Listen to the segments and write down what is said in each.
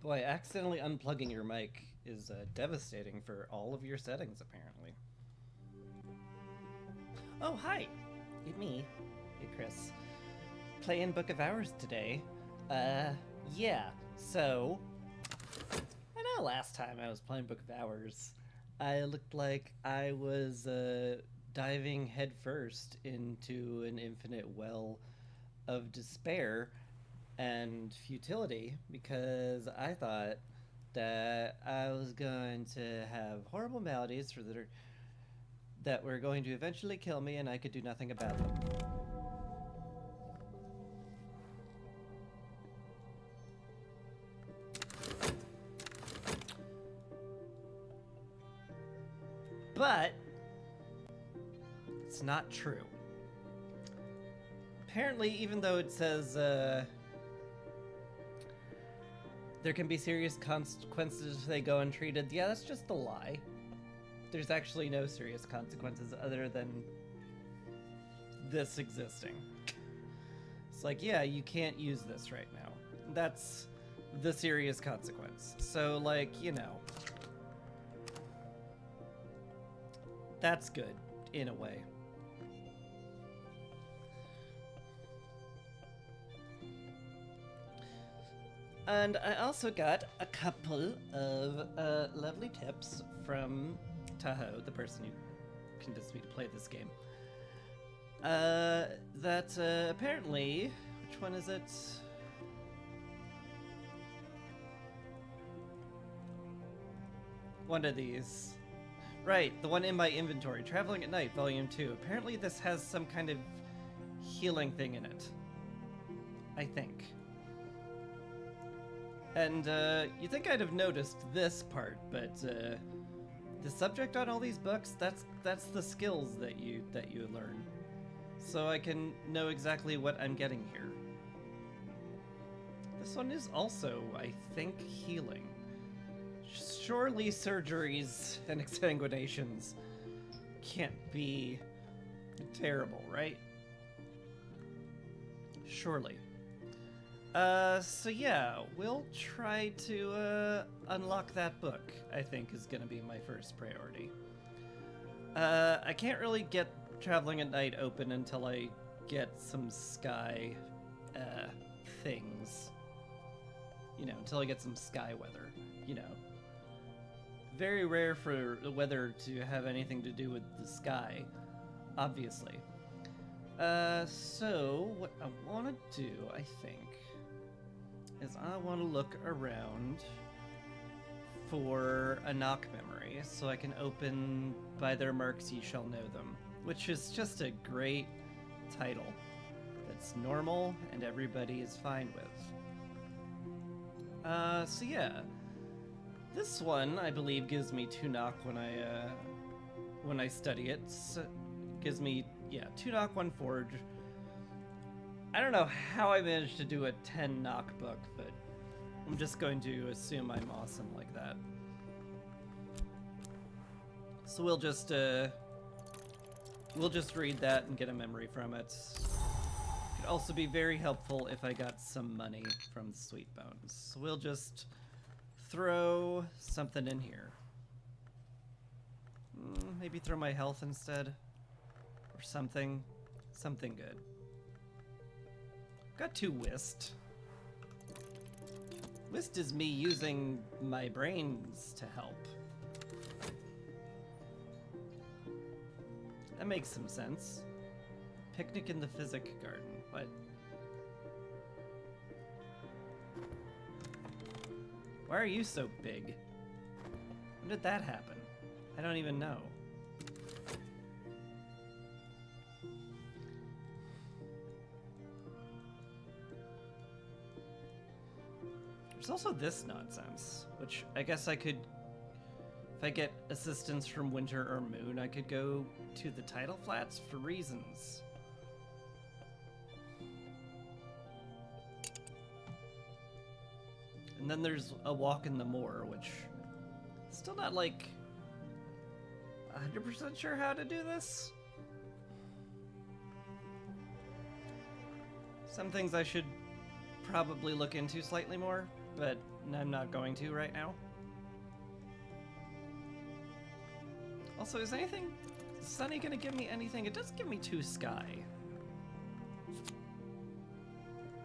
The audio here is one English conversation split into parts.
Boy, accidentally unplugging your mic is devastating for all of your settings, apparently. Oh, hi! It's me. Hey, Chris. Playing Book of Hours today. Yeah. So, I know last time I was playing Book of Hours, I looked like I was diving headfirst into an infinite well of despair and futility because I thought that I was going to have horrible maladies that were going to eventually kill me and I could do nothing about them. But it's not true. Apparently, even though it says there can be serious consequences if they go untreated, yeah, that's just a lie. There's actually no serious consequences other than this existing. It's like, yeah, you can't use this right now. That's the serious consequence. So, like, that's good, in a way. And I also got a couple of lovely tips from Tahoe, the person who convinced me to play this game. That apparently, which one is it? One of these. Right, the one in my inventory, Traveling at Night, Volume 2. Apparently this has some kind of healing thing in it. I think. And you'd think I'd have noticed this part, but the subject on all these books, that's the skills that you learn. So I can know exactly what I'm getting here. This one is also, I think, healing. Surely surgeries and exsanguinations can't be terrible, right? Surely. So yeah, we'll try to unlock that book, I think is gonna be my first priority. I can't really get Traveling at Night open until I get some sky things. Until I get some sky weather, Very rare for the weather to have anything to do with the sky, obviously. So what I want to do, I think, is I want to look around for a knock memory so I can open By Their Marks Ye Shall Know Them, which is just a great title that's normal and everybody is fine with. So yeah, this one I believe gives me 2 knock when I study it. So gives me 2 knock, 1 forge. I don't know how I managed to do a 10 knock book, but I'm just going to assume I'm awesome like that. So we'll just read that and get a memory from it. It could also be very helpful if I got some money from the Sweet Bones. So we'll just throw something in here. Maybe throw my health instead, or something good. Got 2 whist. Whist is me using my brains to help. That makes some sense. Picnic in the Physic Garden. What? Why are you so big? When did that happen? I don't even know. There's also this nonsense, which I guess I could, if I get assistance from Winter or Moon, I could go to the Tidal Flats for reasons. And then there's a walk in the moor, which still not like 100% sure how to do this. Some things I should probably look into slightly more, but I'm not going to right now. Also, is Sunny gonna give me anything? It does give me 2 sky.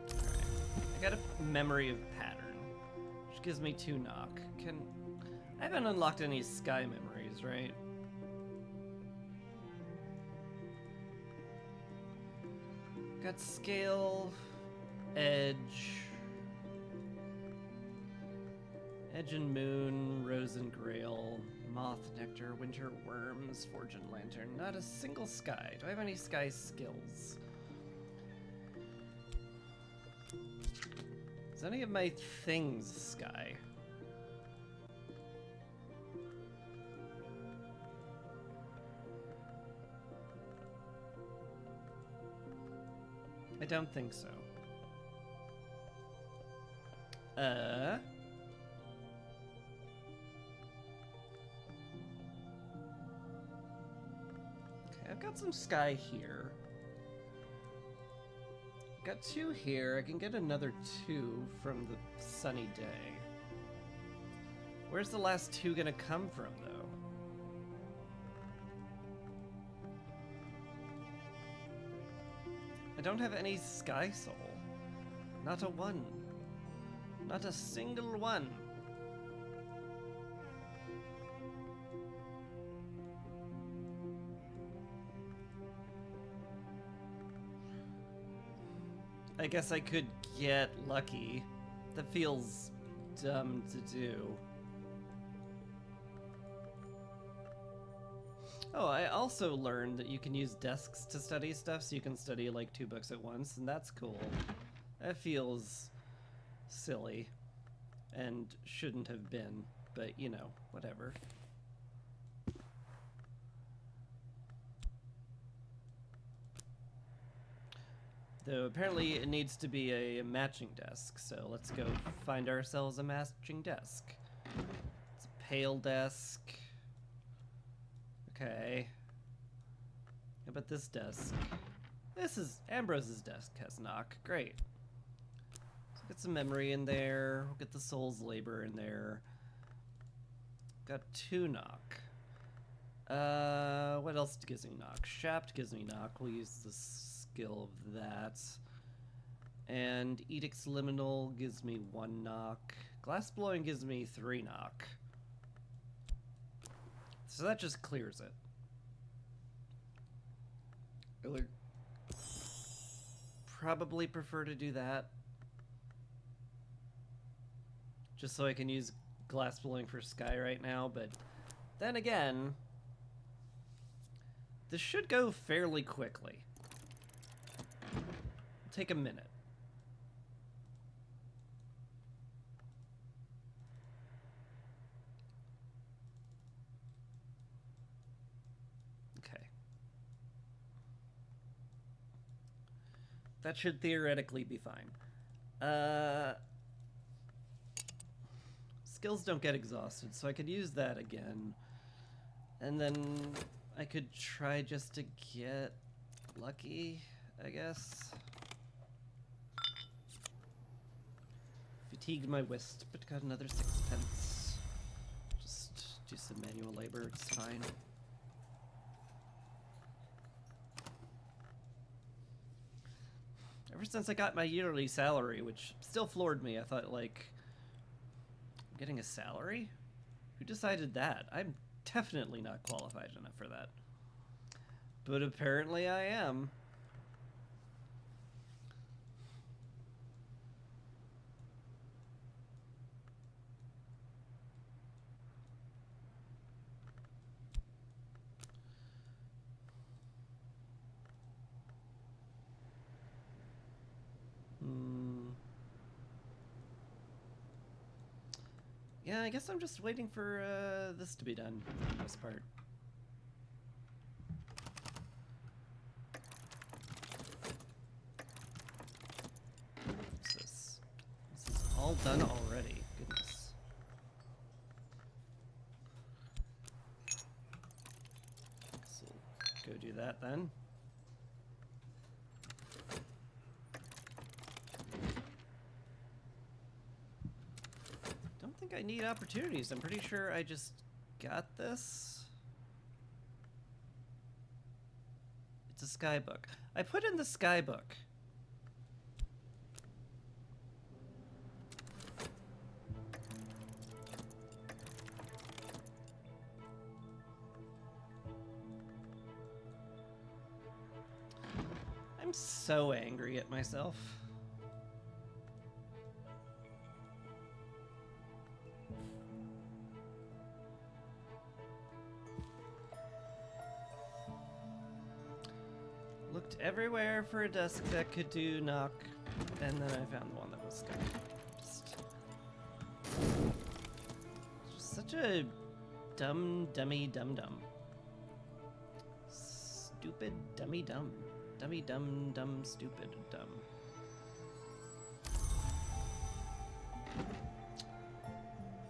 I got a memory of pattern, which gives me 2 knock. I haven't unlocked any sky memories, right? Got scale, edge and moon, rose and grail, moth nectar, winter worms, fortune lantern. Not a single sky. Do I have any sky skills? Is any of my things sky? I don't think so. Okay, I've got some sky here. Got 2 here. I can get another 2 from the sunny day. Where's the last 2 gonna come from, though? I don't have any sky soul. Not a one. Not a single one. I guess I could get lucky. That feels dumb to do. Oh, I also learned that you can use desks to study stuff, so you can study like 2 books at once, and that's cool. That feels silly and shouldn't have been, but you know, whatever. Though apparently it needs to be a matching desk, so let's go find ourselves a matching desk. It's a pale desk. Okay. How about this desk? This is Ambrose's desk has knock. Great. So get some memory in there. We'll get the soul's labor in there. Got 2 knock. What else gives me knock? Shaft gives me knock. We'll use the skill of that. And Edict's Liminal gives me 1 knock. Glass Blowing gives me 3 knock. So that just clears it. I would probably prefer to do that. Just so I can use Glass Blowing for Sky right now, but then again, this should go fairly quickly. It'll take a minute. That should theoretically be fine. Skills don't get exhausted, so I could use that again. And then I could try just to get lucky, I guess. Fatigued my whist, but got another 6 pence. Just do some manual labor, it's fine. Ever since I got my yearly salary, which still floored me, I thought, like, I'm getting a salary? Who decided that? I'm definitely not qualified enough for that. But apparently I am. Yeah, I guess I'm just waiting for this to be done for the most part. What's this? This is all done already. Goodness. So go do that then. think I need opportunities. I'm pretty sure I just got this. It's a sky book. I put in the sky book. I'm so angry at myself. Looked everywhere for a desk that could do knock, and then I found the one that was sky. Just such a dummy dum-dum. Stupid dummy dumb. Dummy dumb stupid dumb.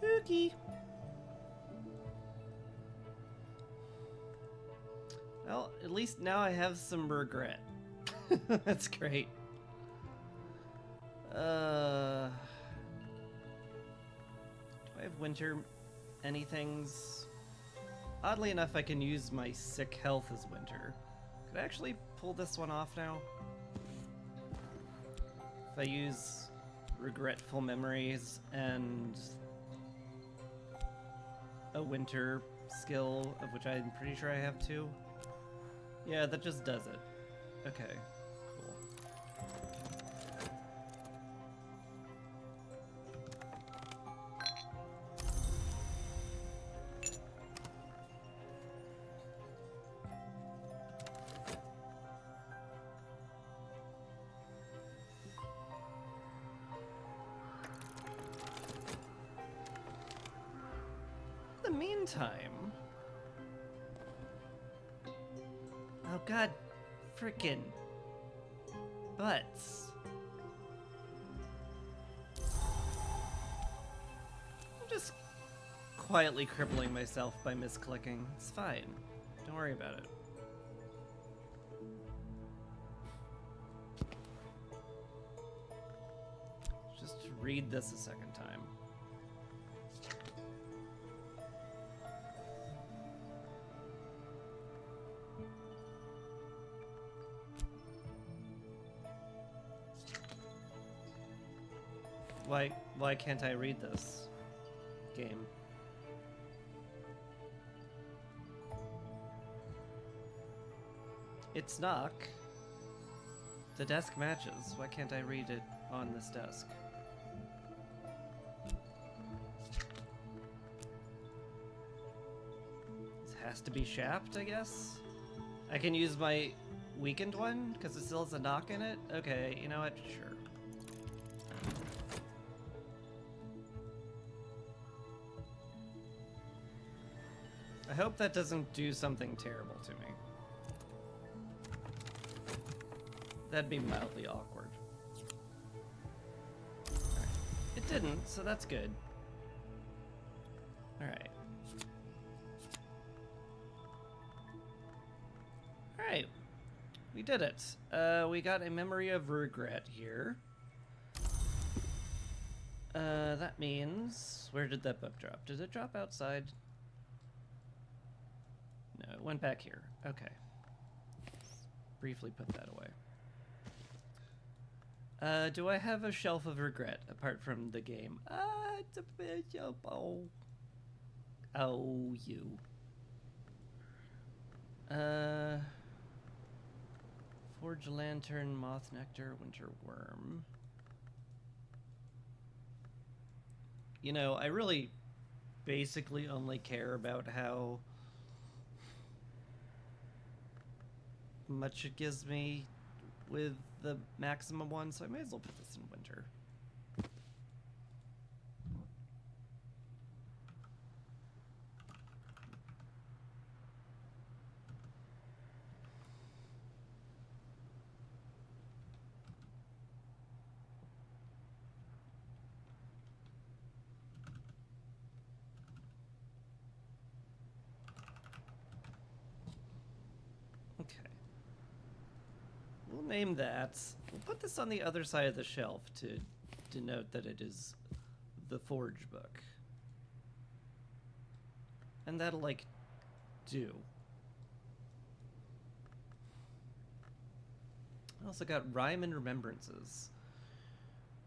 Ookie. Well, at least now I have some regret. That's great. Do I have winter anythings? Oddly enough, I can use my sick health as winter. Could I actually pull this one off now? If I use regretful memories and a winter skill, of which I'm pretty sure I have two. Yeah, that just does it. Okay, cool. In the meantime... Oh god, frickin' butts. I'm just quietly crippling myself by misclicking. It's fine. Don't worry about it. Just read this a second time. Why can't I read this game? It's knock. The desk matches. Why can't I read it on this desk? This has to be Shaft, I guess? I can use my weakened one because it still has a knock in it? Okay, you know what? Sure. I hope that doesn't do something terrible to me. That'd be mildly awkward. Right. It didn't, so that's good. Alright. Alright. We did it. We got a memory of regret here. That means... Where did that book drop? Did it drop outside? No, it went back here. Okay. Let's briefly put that away. Do I have a shelf of regret apart from the game? It's a bit of oh, you. Forge Lantern, Moth Nectar, Winter Worm. You know, I really basically only care about how much it gives me with the maximum one, so I may as well put this in winter. Okay. We'll name that. We'll put this on the other side of the shelf to denote that it is the Forge book. And that'll, like, do. I also got Rhyme and Remembrances,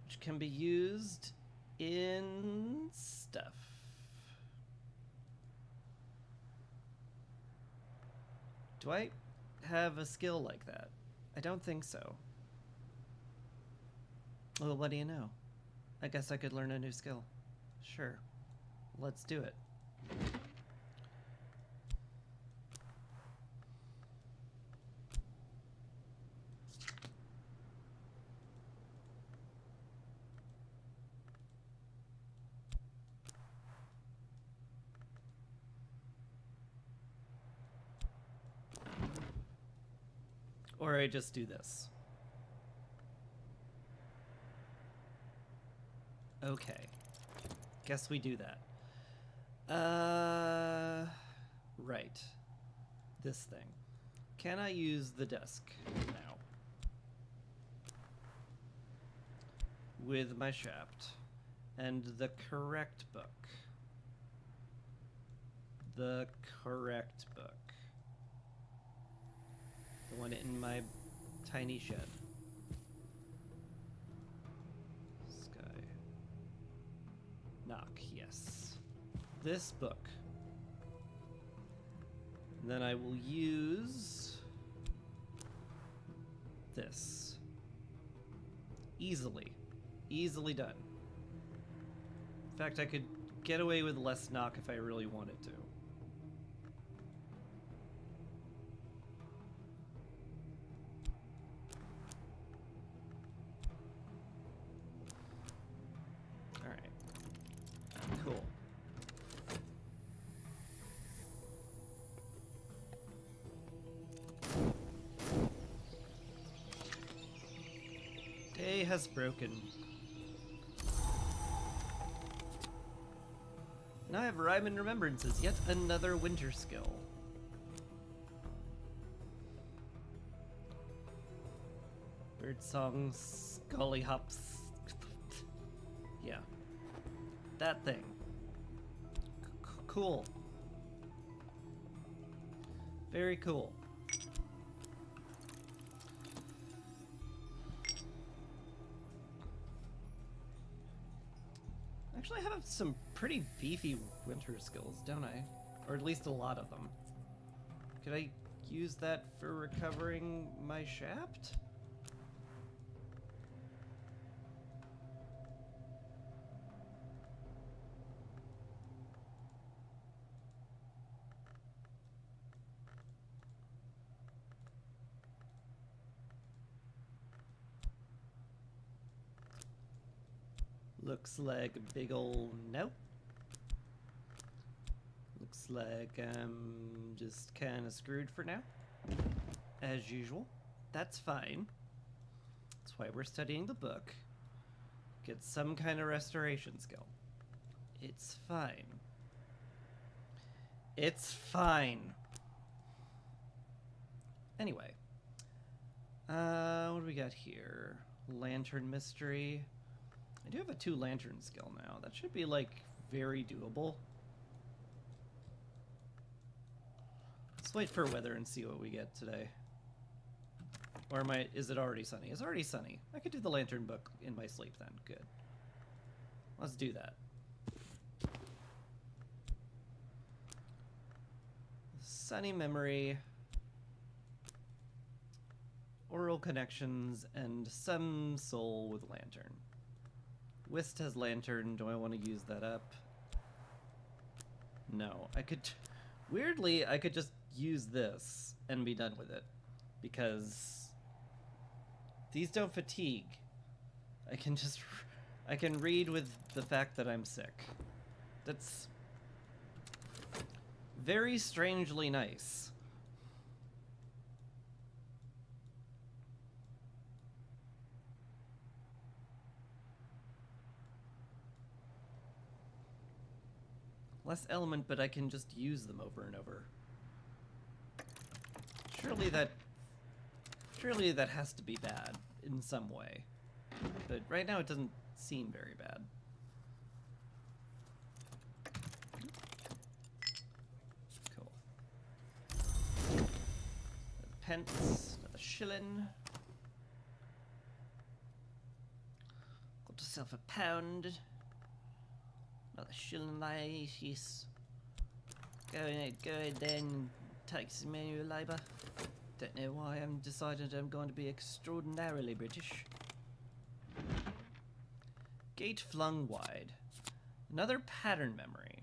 which can be used in stuff. Do I have a skill like that? I don't think so. Well, what do you know? I guess I could learn a new skill. Sure. Let's do it. Or I just do this. Okay. Guess we do that. Right. This thing. Can I use the desk now? With my shaft. And the correct book. The correct book. The one in my tiny shed. Sky. Knock, yes. This book. And then I will use this. Easily. Easily done. In fact, I could get away with less knock if I really wanted to. Has broken. Now I have Rhyme and Remembrances, yet another winter skill. Bird songs, gollyhops. Yeah. That thing. Cool. Very cool. Actually, I have some pretty beefy winter skills, don't I? Or at least a lot of them. Could I use that for recovering my shaft? Looks like a big old no. Looks like I'm just kind of screwed for now. As usual. That's fine. That's why we're studying the book. Get some kind of restoration skill. It's fine. It's fine. Anyway. What do we got here? Lantern Mystery. I do have a 2 lantern skill now. That should be, like, very doable. Let's wait for weather and see what we get today. Or is it already sunny? It's already sunny. I could do the lantern book in my sleep then. Good. Let's do that. Sunny memory. Oral connections and some soul with lantern. Whist has lantern. Do I want to use that up? No. I could... Weirdly, I could just use this and be done with it. Because... these don't fatigue. I can just... I can read with the fact that I'm sick. That's... very strangely nice. Less element, but I can just use them over and over. Surely that has to be bad in some way. But right now it doesn't seem very bad. pence, another shilling. Got yourself a pound. Another shilling there, yes. Go ahead then, take some manual labour. Don't know why I'm decided I'm going to be extraordinarily British. Gate flung wide. Another pattern memory.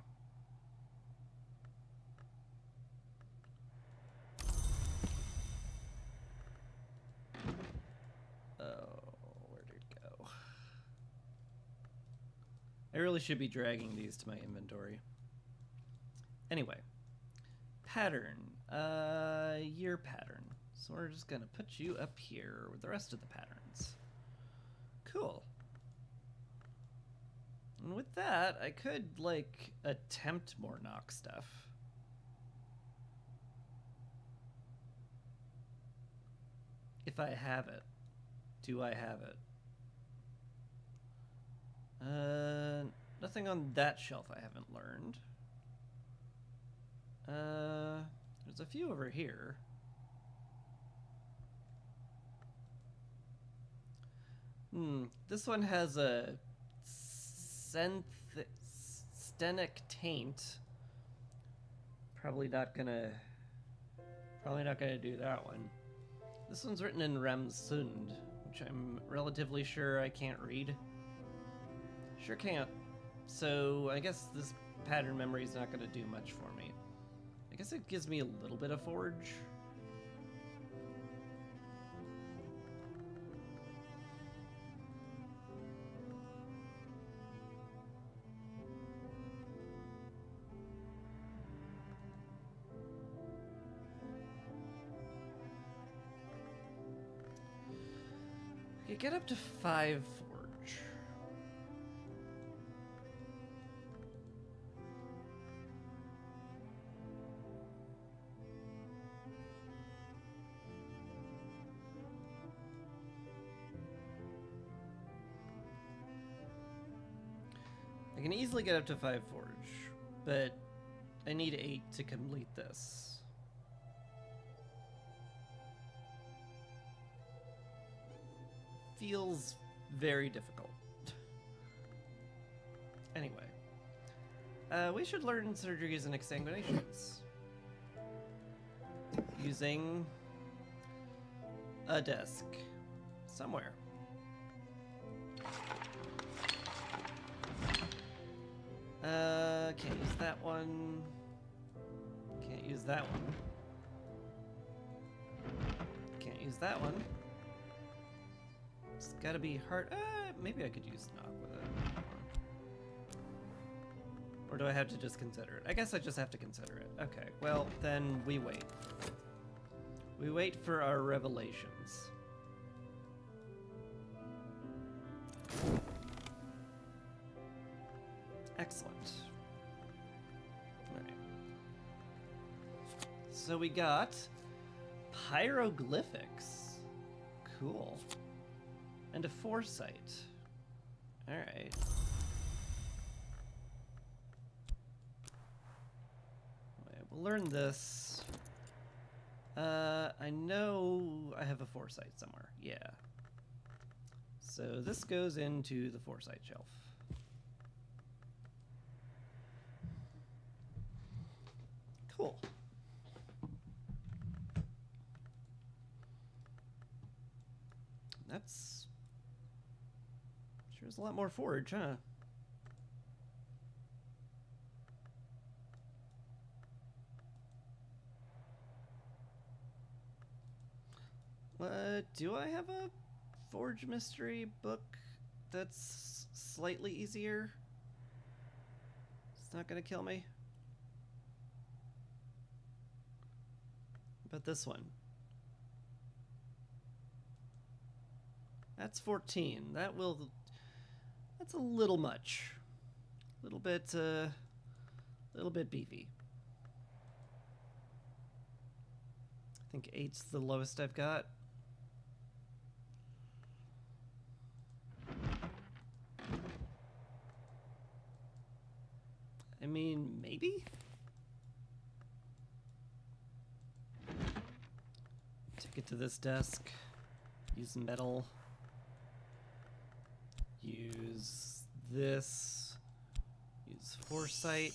Where'd it go? I really should be dragging these to my inventory. Anyway. Pattern. Year pattern. So we're just gonna put you up here with the rest of the patterns. Cool. And with that, I could, like, attempt more knock stuff. If I have it. Do I have it? Nothing on that shelf I haven't learned. There's a few over here. This one has a stenic taint. Probably not gonna do that one. This one's written in Ramsund, which I'm relatively sure I can't read. Sure can't. So I guess this pattern memory is not gonna do much for me. I guess it gives me a little bit of forge. Okay, get up to 5 forge. I can easily get up to 5 forge, but I need 8 to complete this. Feels very difficult. Anyway, we should learn surgeries and exsanguinations using a desk somewhere. Can't use that one. Can't use that one. Can't use that one. It's gotta be hard. Maybe I could use knock with it. Or do I have to just consider it? I guess I just have to consider it. Okay, well, then we wait. We wait for our revelations. Excellent. Alright. So we got pyroglyphics. Cool. And a foresight. Alright. We'll learn this. I know I have a foresight somewhere. Yeah. So this goes into the foresight shelf. Cool. That's... Sure is a lot more forge, huh? Do I have a Forge Mystery book that's slightly easier? It's not gonna kill me. But this one. That's 14. That's a little much. Little bit beefy. I think 8's the lowest I've got. I mean, maybe? Get to this desk. Use metal. Use this. Use foresight.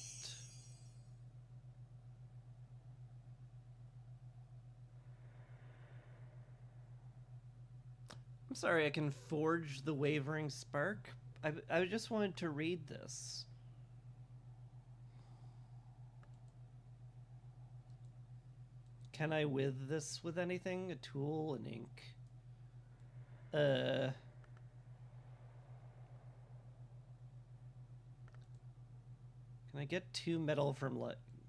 I'm sorry, I can forge the wavering spark. I just wanted to read this. Can I with this with anything? A tool, an ink. Can I get 2 metal from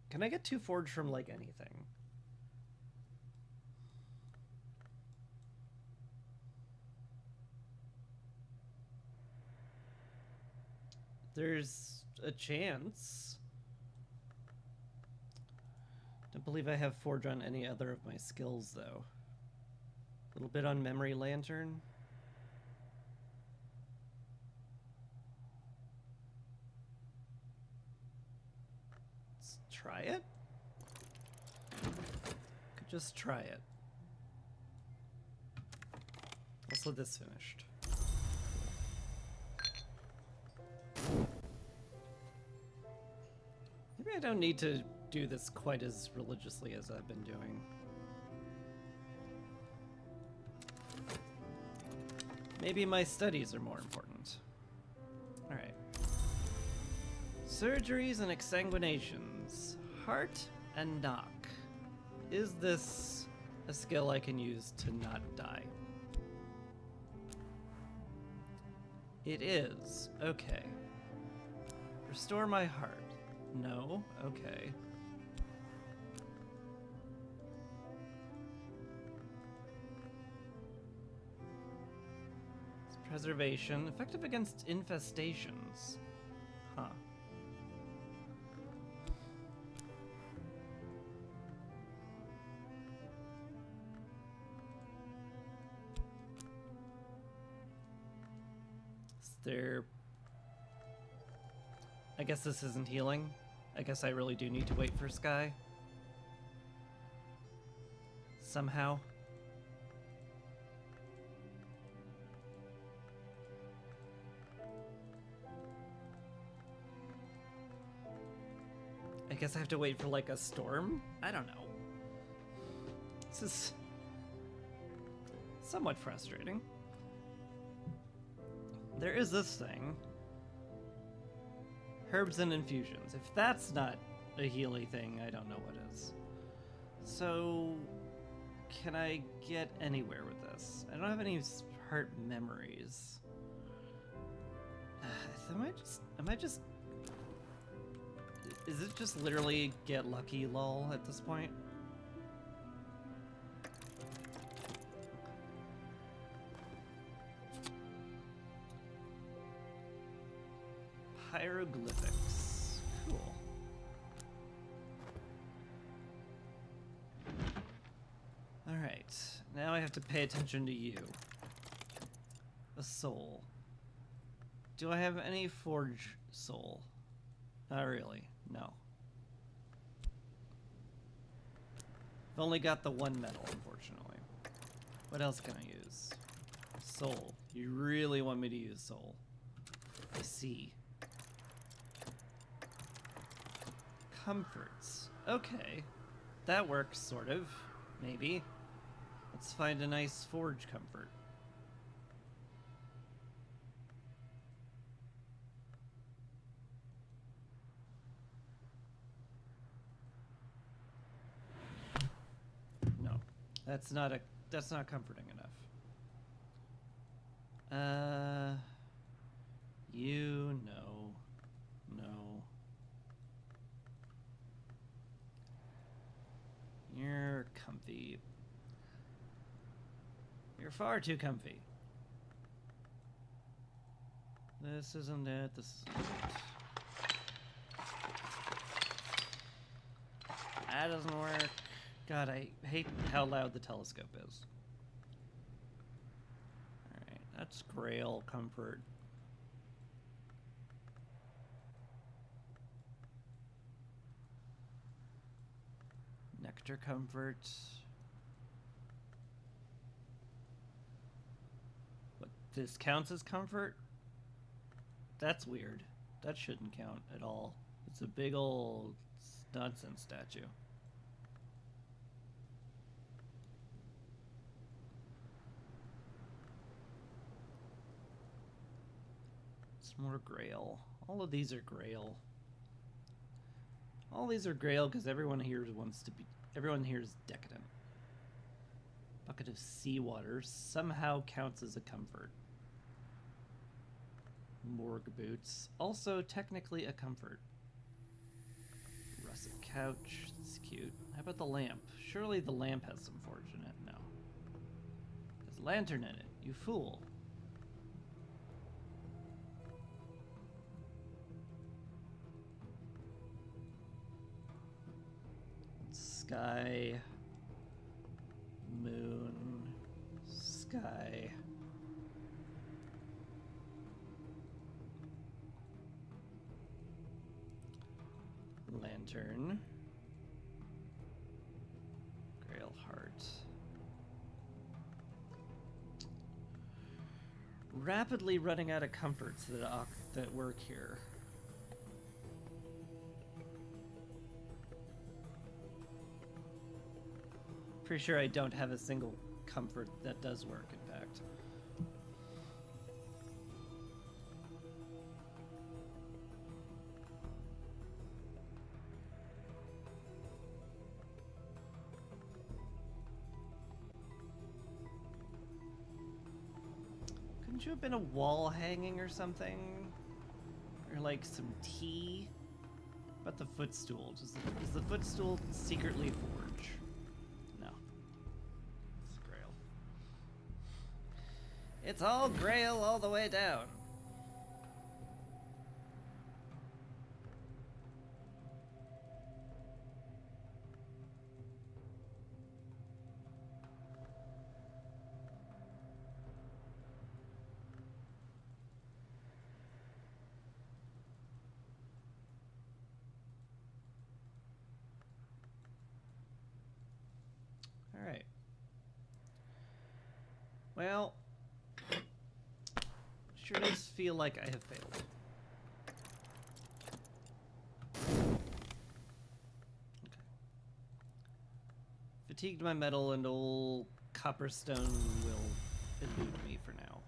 can I get 2 forge from like anything? There's a chance. Don't believe I have forge on any other of my skills though. A little bit on memory lantern. Let's try it. Could just try it. Also this finished. Maybe I don't need to do this quite as religiously as I've been doing. Maybe my studies are more important. Alright. Surgeries and exsanguinations. Heart and knock. Is this a skill I can use to not die? It is. Okay. Restore my heart. No? Okay. It's preservation. Effective against infestations. Huh. Is there... I guess this isn't healing. I guess I really do need to wait for Sky. Somehow. I guess I have to wait for like a storm? I don't know. This is somewhat frustrating. There is this thing. Herbs and infusions. If that's not a Healy thing, I don't know what is. So, can I get anywhere with this? I don't have any heart memories. Am I just... Is it just literally get lucky lol at this point? Hieroglyphics. Cool. Alright, now I have to pay attention to you. A soul. Do I have any forge soul? Not really, no. I've only got the 1 metal, unfortunately. What else can I use? Soul. You really want me to use soul. I see. Comforts. Okay. That works, sort of. Maybe. Let's find a nice forge comfort. No. That's not comforting enough. You know. No. You're comfy. You're far too comfy. This isn't it. This isn't it. That doesn't work. God, I hate how loud the telescope is. Alright, that's Grail comfort. Nectar comfort. This counts as comfort? That's weird. That shouldn't count at all. It's a big old nonsense statue. It's more Grail. All of these are Grail. All these are Grail because everyone here wants to be. Everyone here is decadent. Bucket of seawater somehow counts as a comfort. Morgue boots, also technically a comfort. Russet couch, it's cute. How about the lamp? Surely the lamp has some fortune in it. No. There's a lantern in it, you fool. Sky. Moon. Sky. Lantern. Grail heart. Rapidly running out of comforts that work here. Pretty sure I don't have a single comfort that does work, in fact. Couldn't you have been a wall hanging or something? Or like some tea? About the footstool. Does the footstool secretly forge? No. It's Grail. It's all Grail all the way down. Alright. Well, sure does feel like I have failed. Okay. Fatigued my metal and old copperstone will elude me for now.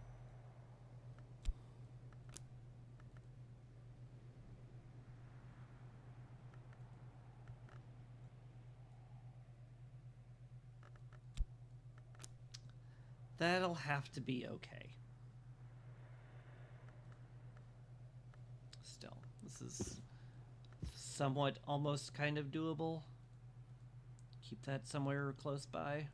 That'll have to be okay. Still, this is somewhat almost kind of doable. Keep that somewhere close by.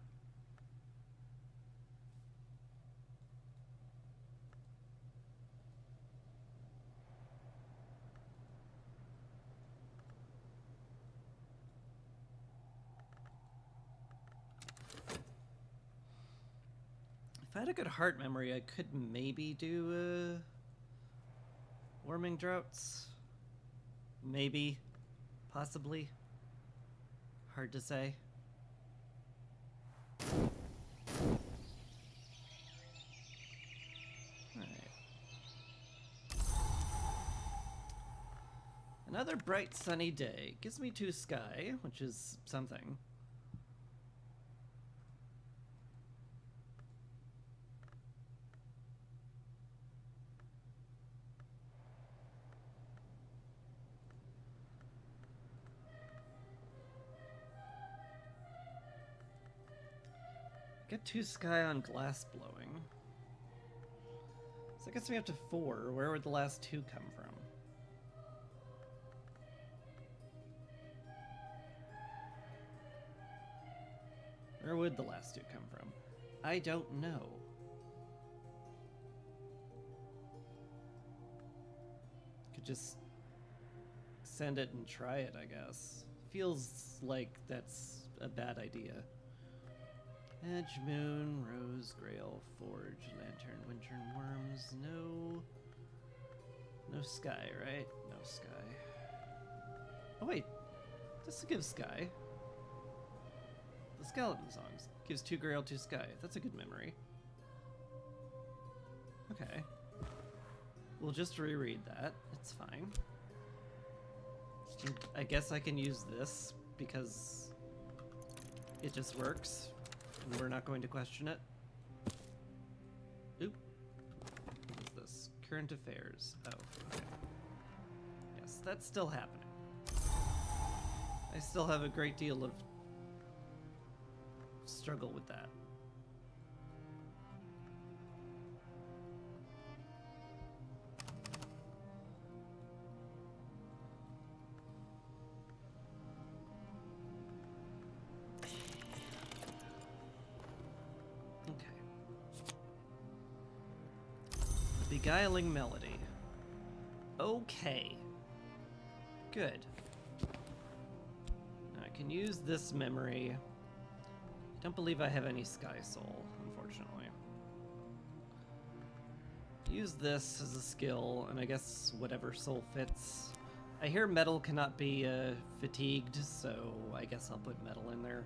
If I had a good heart memory, I could maybe do warming droughts. Maybe. Possibly. Hard to say. Alright. Another bright sunny day. Gives me 2 sky, which is something. Get 2 sky on glass blowing. So that gets me up to 4. Where would the last 2 come from? Where would the last 2 come from? I don't know. Could just send it and try it, I guess. Feels like that's a bad idea. Edge, moon, rose, grail, forge, lantern, winter, worms. No sky, right? No sky. Oh wait, this gives sky. The skeleton songs gives 2 grail, 2 sky. That's a good memory. Okay. We'll just reread that. It's fine. I guess I can use this because it just works and we're not going to question it. Oop. What is this? Current affairs. Oh, okay. Yes, that's still happening. I still have a great deal of struggle with that. Beguiling melody. Okay. Good. Now I can use this memory. I don't believe I have any Sky Soul, unfortunately. Use this as a skill, and I guess whatever soul fits. I hear metal cannot be fatigued, so I guess I'll put metal in there.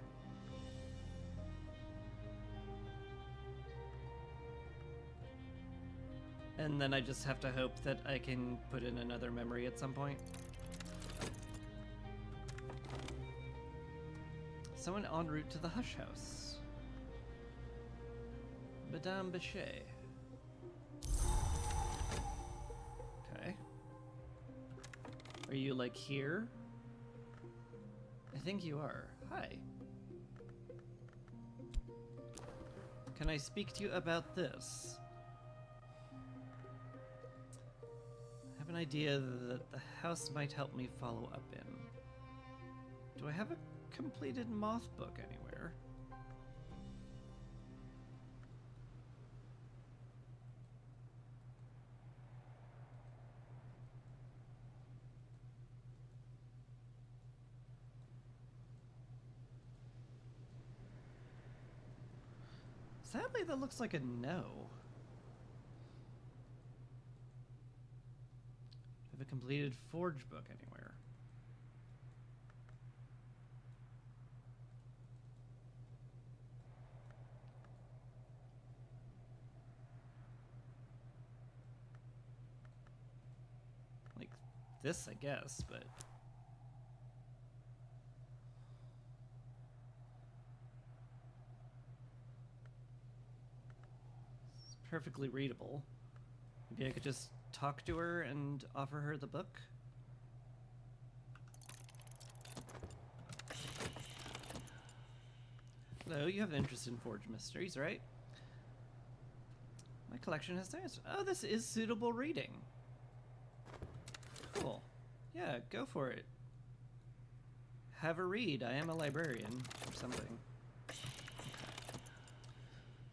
And then I just have to hope that I can put in another memory at some point. Someone en route to the Hush House. Madame Bechet. Okay. Are you like here? I think you are. Hi. Can I speak to you about this? I have an idea that the house might help me follow up in. Do I have a completed moth book anywhere? Sadly, that looks like a no. Have a completed forge book anywhere? Like this, I guess, but it's perfectly readable. Maybe I could just talk to her and offer her the book? Hello, you have an interest in Forge Mysteries, right? My collection has things. Oh, this is suitable reading. Cool. Yeah, go for it. Have a read. I am a librarian or something.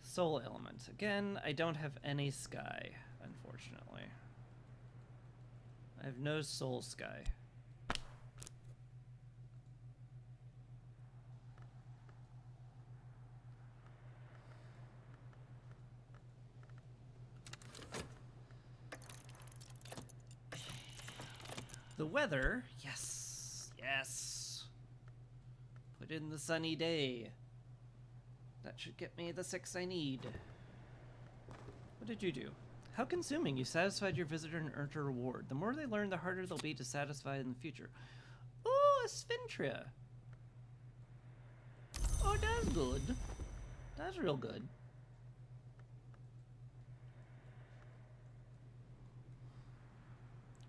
Soul element. Again, I don't have any sky, unfortunately. I have no soul sky. The weather, yes, yes. Put in the sunny day. That should get me the 6 I need. What did you do? How consuming. You satisfied your visitor and earned a reward. The more they learn, the harder they'll be to satisfy in the future. Oh, a Sphinxia. Oh, that's good. That's real good.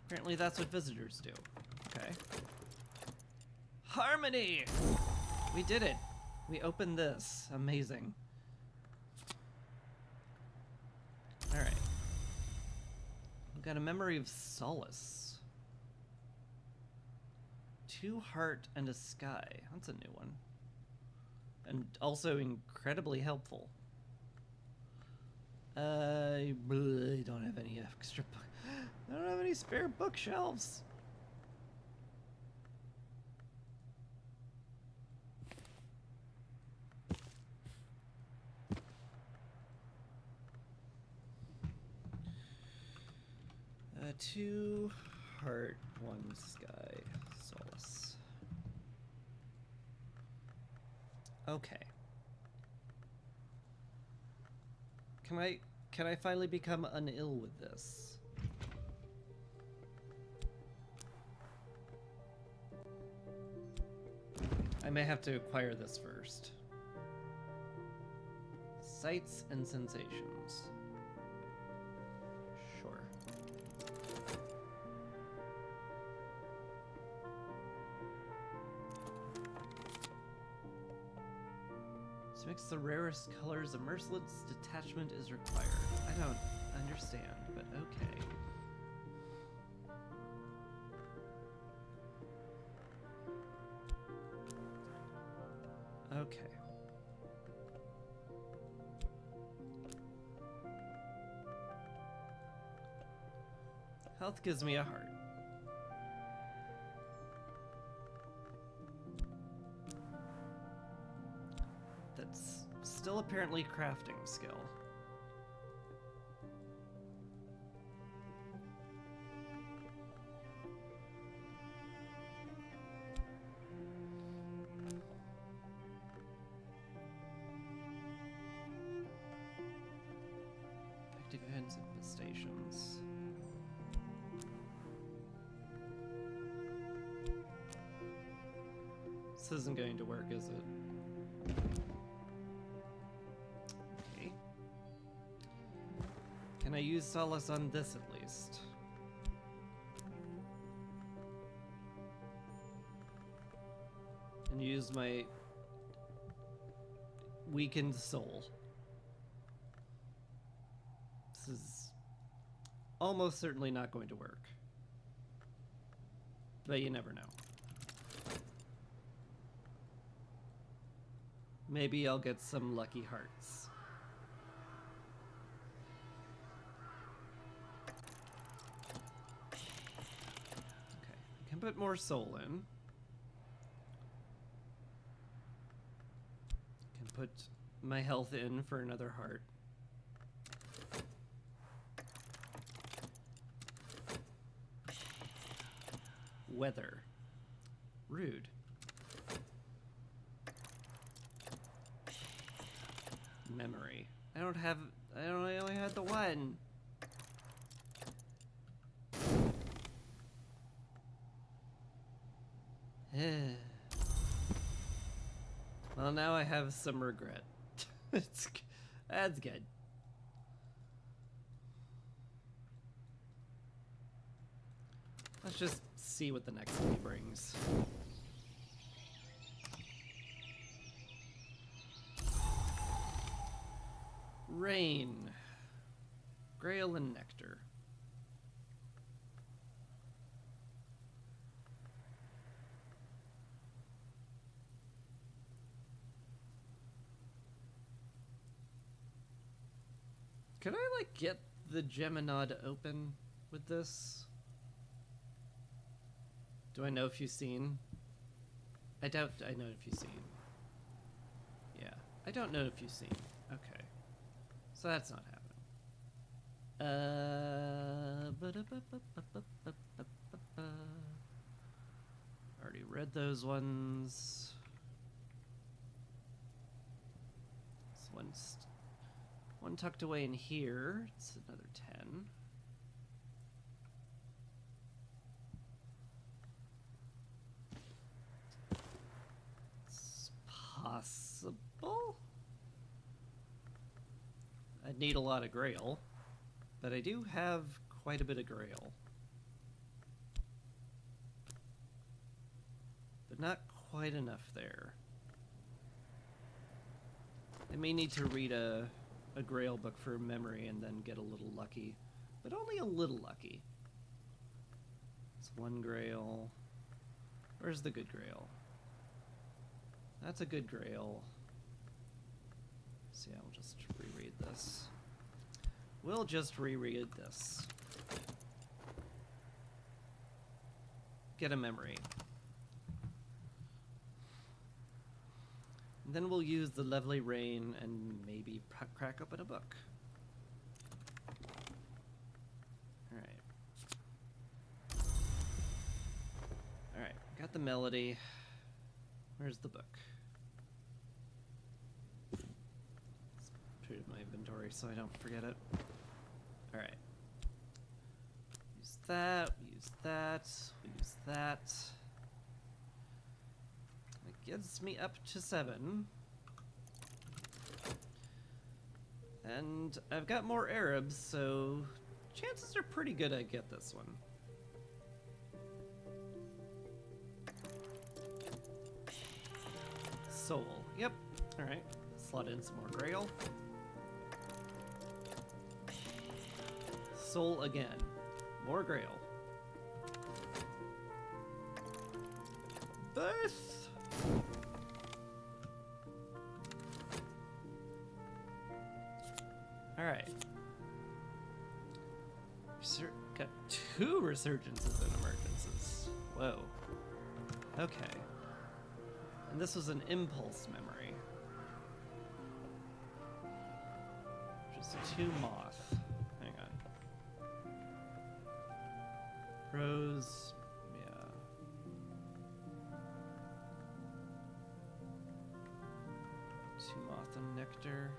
Apparently that's what visitors do. Okay. Harmony! We did it. We opened this. Amazing. Alright. We've got a memory of solace. 2 heart and a sky. That's a new one. And also incredibly helpful. I don't have any extra I don't have any spare bookshelves. Two heart, 1 sky, solace. Okay. Can I finally become unill with this? I may have to acquire this first. Sights and sensations. Sure. This makes the rarest colors. A merciless detachment is required. I don't understand, but okay. Okay. Health gives me a heart. That's still apparently crafting skill. Hectic events infestations. This isn't going to work, is it? Okay. Can I use Solace on this at least? And use my weakened soul. This is almost certainly not going to work. But you never know. Maybe I'll get some lucky hearts. Okay, I can put more soul in. Can put my health in for another heart. Weather. Rude. Memory. I only had the one. Well, now I have some regret. That's good. Let's just see what the next one brings. Rain. Grail and Nectar. Could I, like, get the Geminod open with this? Do I know if you've seen? I doubt I know if you've seen. Yeah, I don't know if you've seen. Okay. So that's not happening. Already read those ones. This one's one tucked away in here. It's another 10. It's possible. I'd need a lot of Grail, but I do have quite a bit of Grail. But not quite enough there. I may need to read a Grail book for memory and then get a little lucky, but only a little lucky. It's one Grail. Where's the good Grail? That's a good Grail. So yeah, we'll just reread this. We'll just reread this. Get a memory. And then we'll use the lovely rain and maybe crack open a book. Alright. Alright, got the melody. Where's the book? Let's Trade my inventory so I don't forget it. Alright. Use that, we use that, we use that. It gets me up to 7. And I've got more Arabs, so chances are pretty good I get this one. Soul. Yep. Alright. Slot in some more Grail. Soul again. More Grail. Birth! Alright. Got 2 resurgences and emergences. Whoa. Okay. And this was an impulse memory. Just 2 moth. Hang on. Rose. Yeah. Two moth and nectar.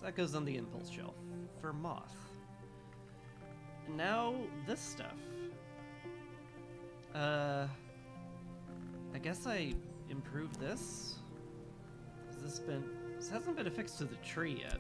That goes on the impulse shelf for moth. And now this stuff. I guess I improved this. This hasn't been affixed to the tree yet.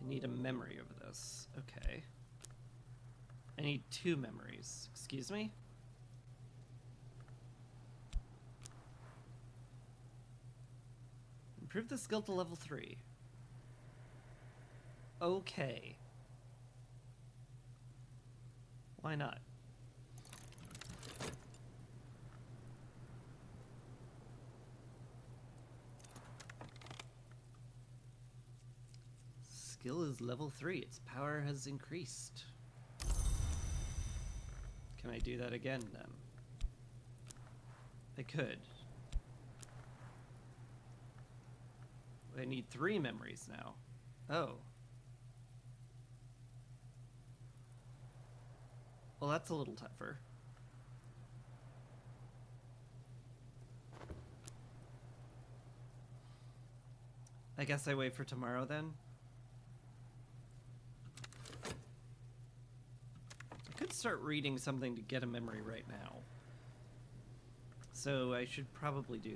Need a memory of this. Okay. I need 2 memories. Excuse me? Improve the skill to level 3. Okay. Why not? Skill is level 3. Its power has increased. Can I do that again, then? I could. I need 3 memories now. Oh. Well, that's a little tougher. I guess I wait for tomorrow, then? Could start reading something to get a memory right now. So I should probably do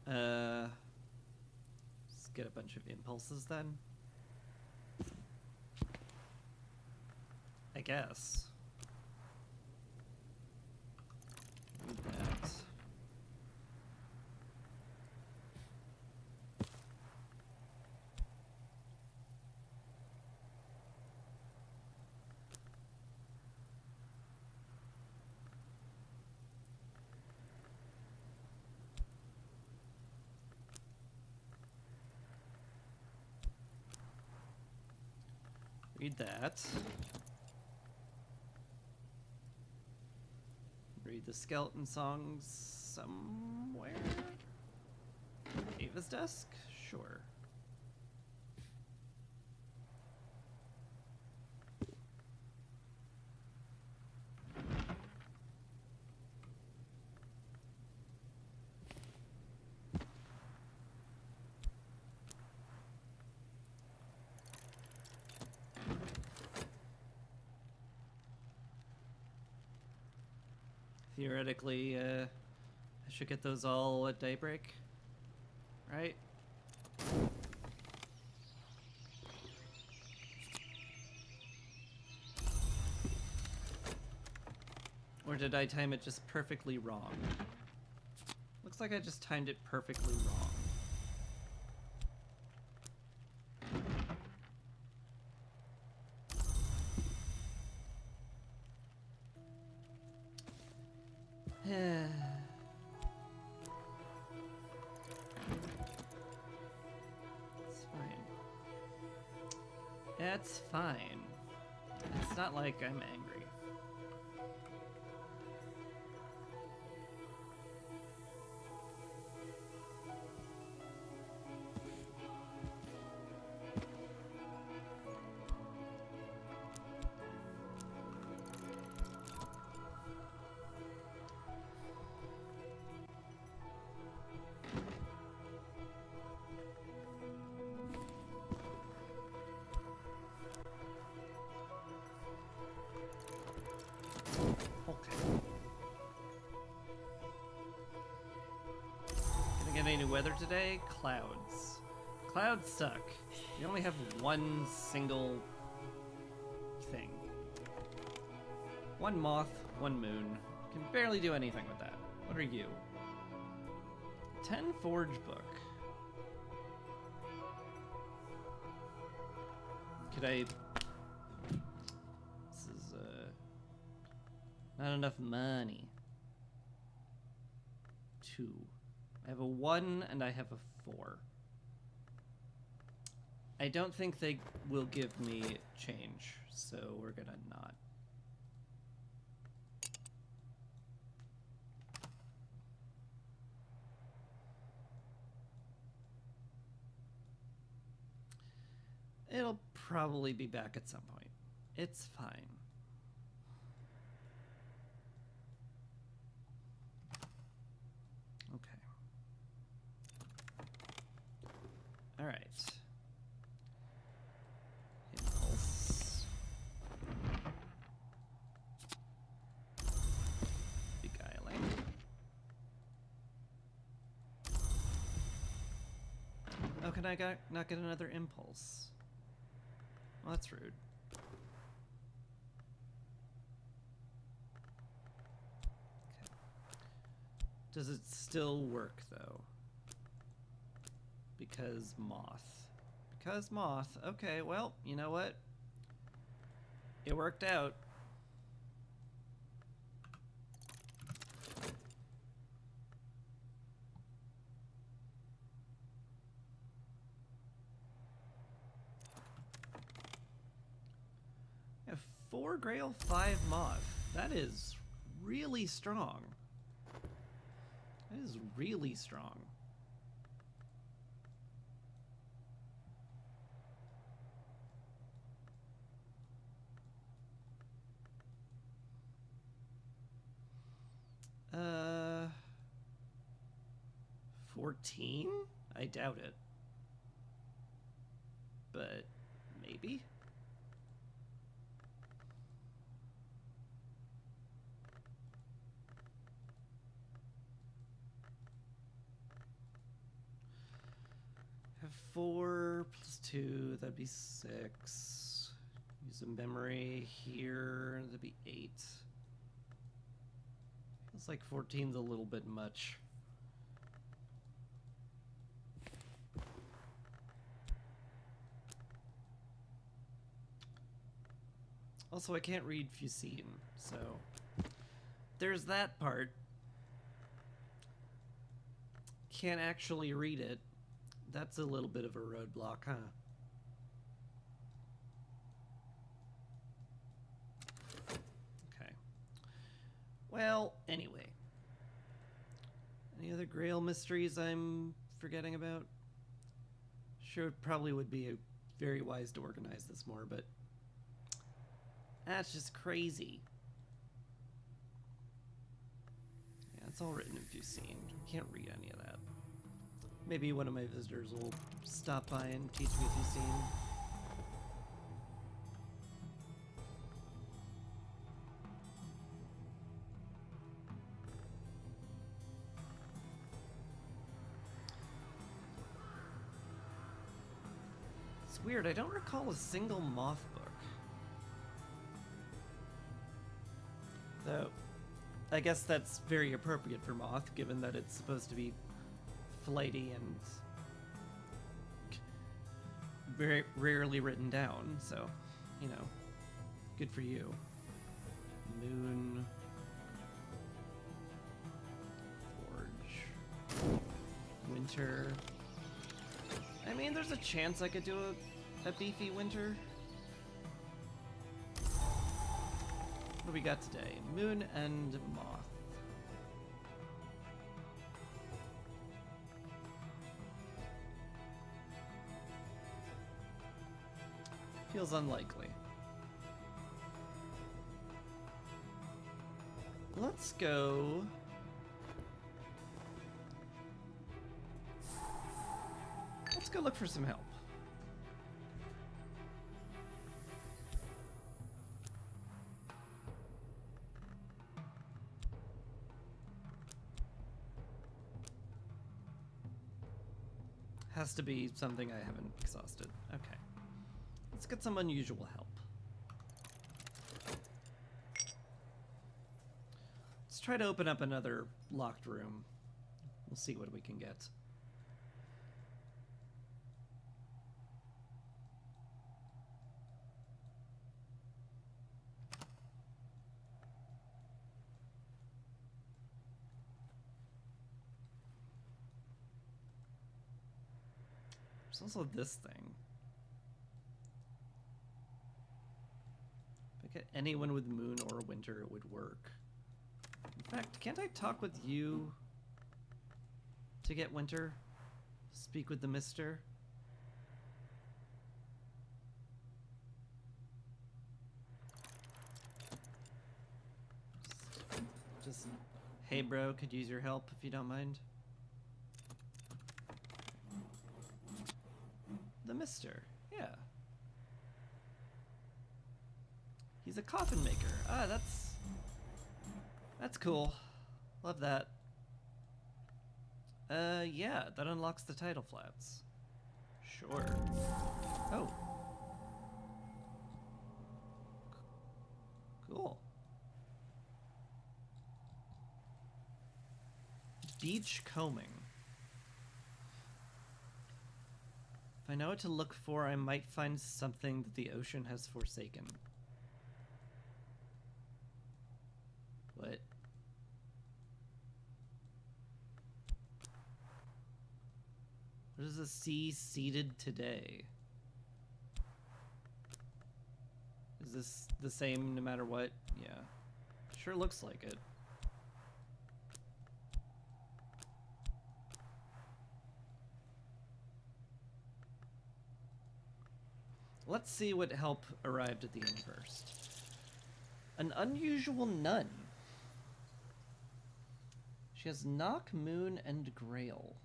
that. Just get a bunch of impulses then. I guess. Read that. Read that. Read the skeleton songs somewhere. Ava's desk? Sure. Theoretically, I should get those all at daybreak, right? Or did I time it just perfectly wrong? Looks like I just timed it perfectly wrong. That's fine. It's not like I'm angry. Any new weather today? Clouds. Clouds suck. You only have one single thing. One moth, one moon. Can barely do anything with that. What are you? 10 forge book. Could I... This is, not enough money. 2. I have a 1 and I have a 4. I don't think they will give me change, so we're gonna not. It'll probably be back at some point. It's fine. All right. Impulse. Beguiling. Oh, can I not get another impulse? Well, that's rude. Okay. Does it still work, though? Because moth. Because moth. Okay, well, you know what? It worked out. I have 4 Grail, 5 moth. That is really strong. That is really strong. Uh, 14? I doubt it. But maybe? Have 4 plus 2, that'd be 6. Use a memory here, that'd be 8. Feels like 14's a little bit much. Also, I can't read Fusine, so there's that part. Can't actually read it. That's a little bit of a roadblock, huh? Okay. Well, anyway. Any other Grail mysteries I'm forgetting about? Sure, it probably would be very wise to organize this more, but that's just crazy. Yeah, it's all written in Fusine. Can't read any of that. Maybe one of my visitors will stop by and teach me Fusine. It's weird, I don't recall a single moth book. Though, I guess that's very appropriate for moth, given that it's supposed to be flighty and very rarely written down, so, you know, good for you. Moon. Forge. Winter. I mean, there's a chance I could do a beefy winter. do we got today? Moon and Moth. Feels unlikely. Let's go... Let's go look for some help. Has to be something I haven't exhausted. Okay. Let's get some unusual help. Let's try to open up another locked room. We'll see what we can get. There's also this thing. If I get anyone with Moon or Winter, it would work. In fact, can't I talk with you to get Winter? Speak with the Mister? Just, hey bro, could use your help if you don't mind. The Mister, yeah. He's a coffin maker. Ah, that's cool. Love that. Yeah, that unlocks the tidal flats. Sure. Oh. Cool. Beach combing. If I know what to look for, I might find something that the ocean has forsaken. What? What is the sea seeded today? Is this the same no matter what? Yeah. Sure looks like it. Let's see what help arrived at the inn first. An unusual nun. She has Knock, Moon, and Grail.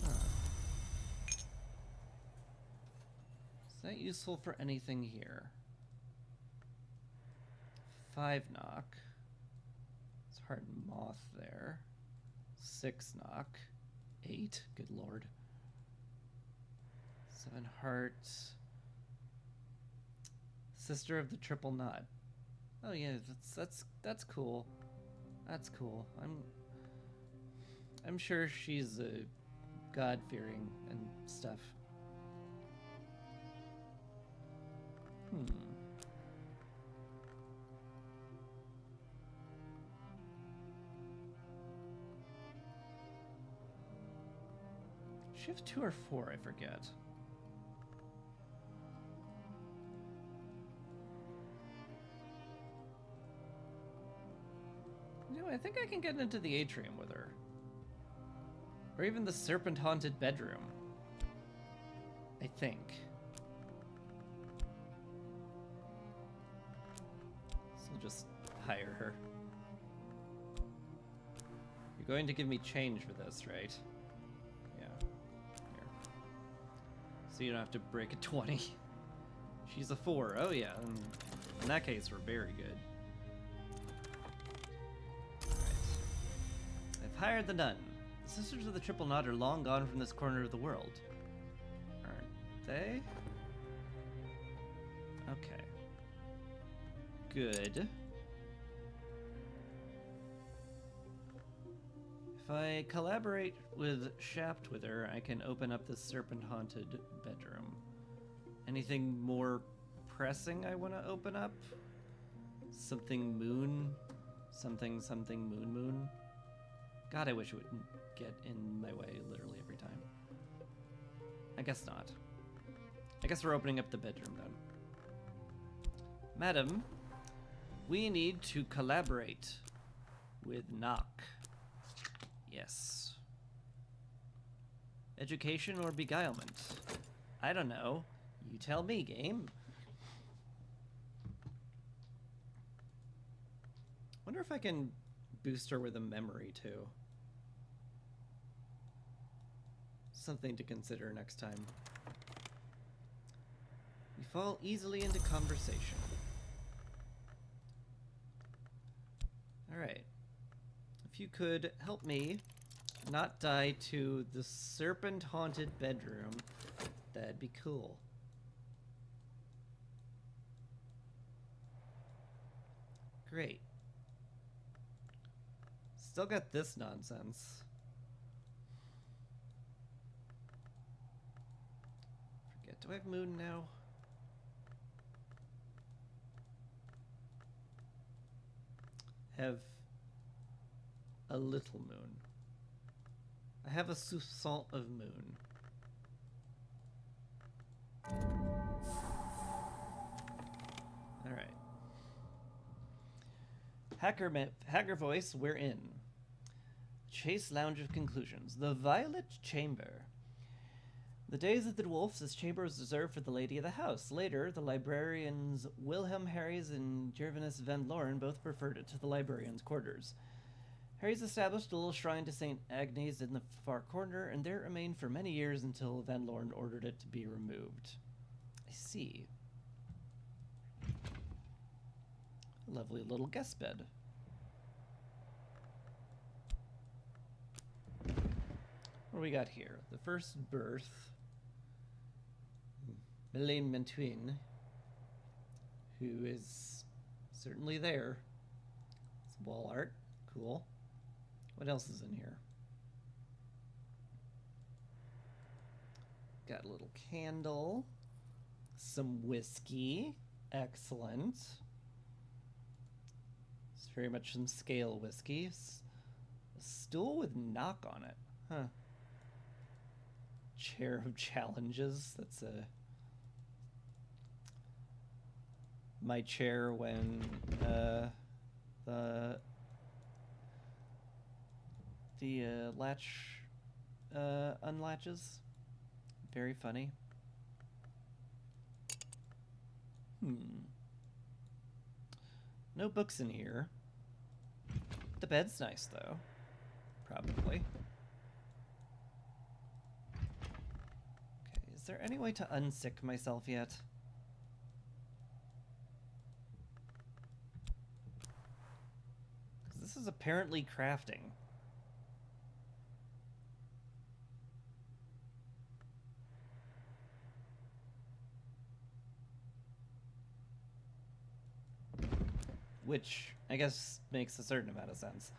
Huh. Is that useful for anything here? 5 Knock. It's hard Moth there. 6 Knock. 8, good lord. 7 Hearts. Sister of the Triple Knot. Oh yeah, that's cool. That's cool. I'm sure she's God-fearing and stuff. She have 2 or 4, I forget. You know, I think I can get into the atrium with her. Or even the serpent-haunted bedroom. I think. So I'll just hire her. You're going to give me change for this, right? Yeah. Here. So you don't have to break a 20. She's a 4. Oh yeah. In that case, we're very good. Hired the nun. The Sisters of the Triple Knot are long gone from this corner of the world. Aren't they? Okay. Good. If I collaborate with Shaftwither, I can open up the serpent-haunted bedroom. Anything more pressing I want to open up? Something moon? Something moon moon? God, I wish it wouldn't get in my way literally every time. I guess not. I guess we're opening up the bedroom then. Madam, we need to collaborate with Nock. Yes. Education or beguilement? I don't know. You tell me, game. Wonder if I can boost her with a memory, too. Something to consider next time. We fall easily into conversation. Alright. If you could help me not die to the serpent-haunted bedroom, that'd be cool. Great. Still got this nonsense. Forget, do I have moon now? Have a little moon. I have a soupçon of moon. Alright. Hacker voice, we're in. Chase Lounge of Conclusions. The Violet Chamber. The days of the dwarfs, this chamber was reserved for the lady of the house. Later, the librarians Wilhelm Harries and Gervinus Van Loren both preferred it to the librarian's quarters. Harries established a little shrine to St. Agnes in the far corner, and there it remained for many years until Van Loren ordered it to be removed. I see. Lovely little guest bed. What do we got here? The first birth. Mylene Mentwin, who is certainly there. Some wall art. Cool. What else is in here? Got a little candle. Some whiskey. Excellent. It's very much some scale whiskey. A stool with knock on it. Huh. Chair of challenges. That's a... my chair when the latch unlatches. Very funny. No books in here. The bed's nice though. Probably. Okay, is there any way to unsick myself yet? This is apparently crafting. Which, I guess, makes a certain amount of sense.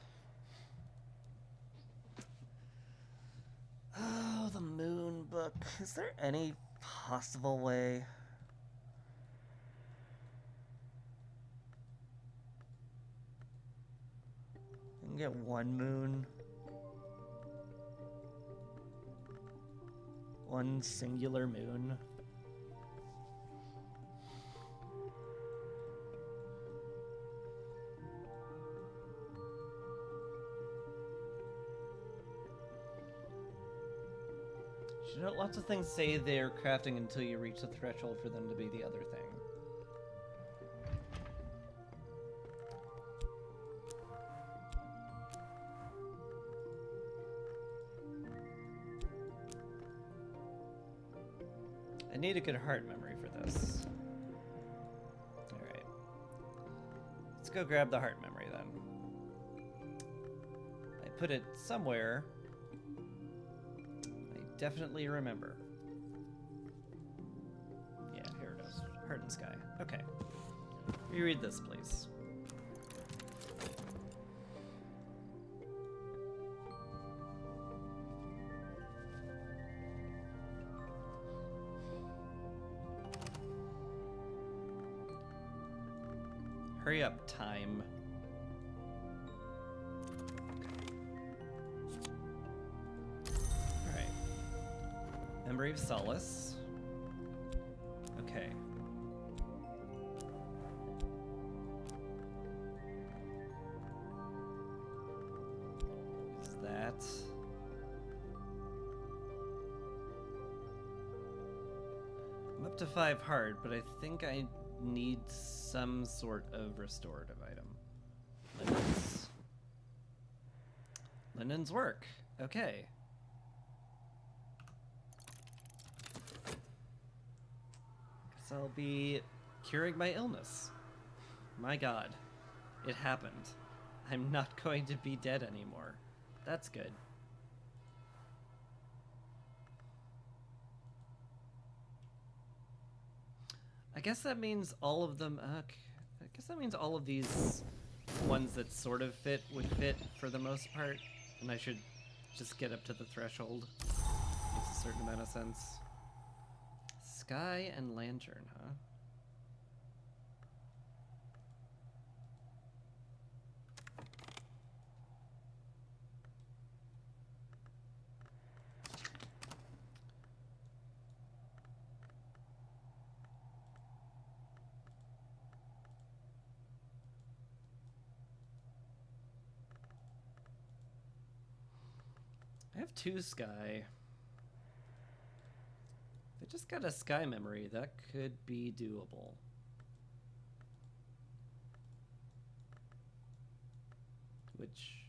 Oh, the moon book. Is there any possible way? Get one moon. One singular moon. You know, lots of things say they're crafting until you reach the threshold for them to be the other thing. I need a good heart memory for this. Alright. Let's go grab the heart memory then. I put it somewhere I definitely remember. Yeah, here it is. Heart and Sky. Okay. Reread this, please. Hurry up, time. Alright. Memory of Solace. Okay. to 5 hard, but I think I need some sort of restorative item. Linens. Linens work. Okay. Guess I'll be curing my illness. My god. It happened. I'm not going to be dead anymore. That's good. I guess that means all of them... I guess that means all of these ones that sort of fit would fit for the most part. And I should just get up to the threshold. Makes a certain amount of sense. Sky and lantern, huh? I have 2 sky. If I just got a sky memory, that could be doable. Which,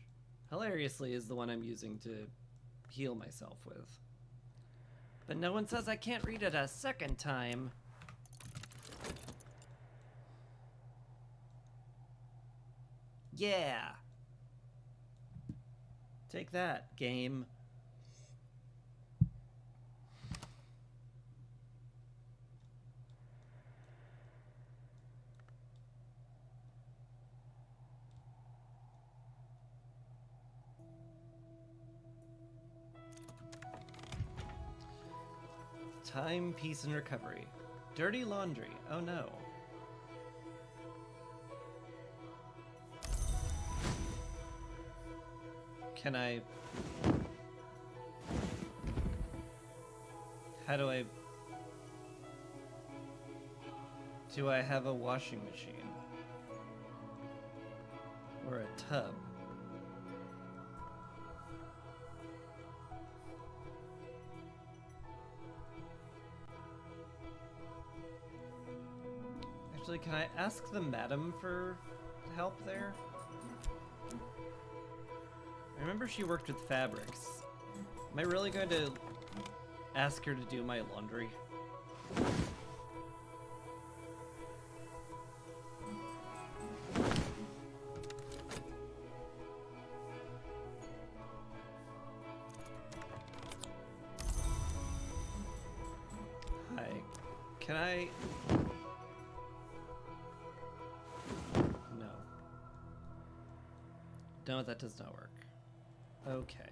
hilariously, is the one I'm using to heal myself with. But no one says I can't read it a second time. Yeah! Take that, game. Time, peace, and recovery. Dirty laundry. Oh no. Can I... How do I... Do I have a washing machine? Or a tub? Actually, can I ask the madam for help there? I remember she worked with fabrics. Am I really going to ask her to do my laundry? Hi. Can I... No. No, that does not work. Okay.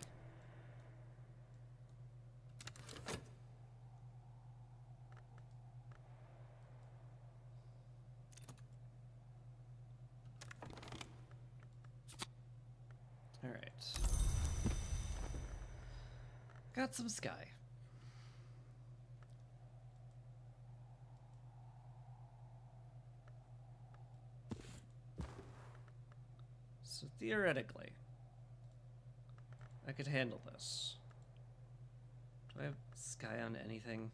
All right. Got some sky. So theoretically, I could handle this. Do I have sky on anything?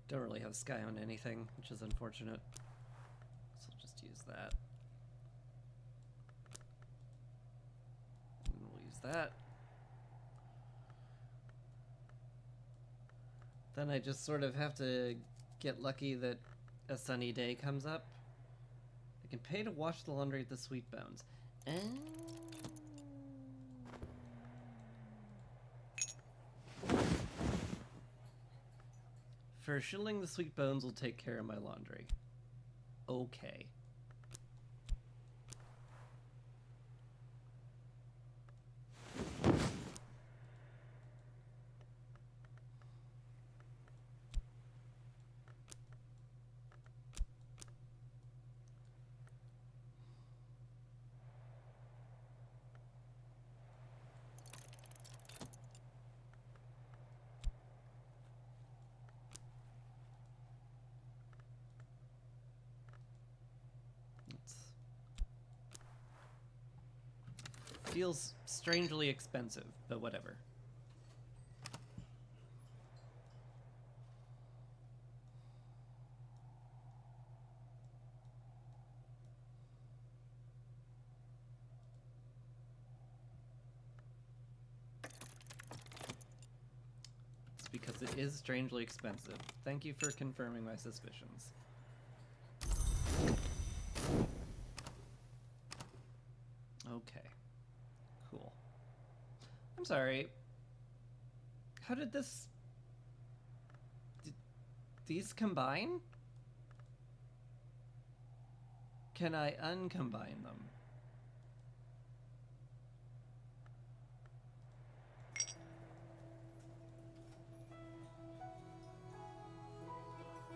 Don't really have sky on anything, which is unfortunate. So I'll just use that. And we'll use that. Then I just sort of have to get lucky that a sunny day comes up. I can pay to wash the laundry at the Sweet Bones. For a shilling, the Sweet Bones will take care of my laundry. Okay. feels strangely expensive, but whatever. It's because it is strangely expensive. Thank you for confirming my suspicions. Okay. Cool. I'm sorry. How did this... these combine? Can I uncombine them?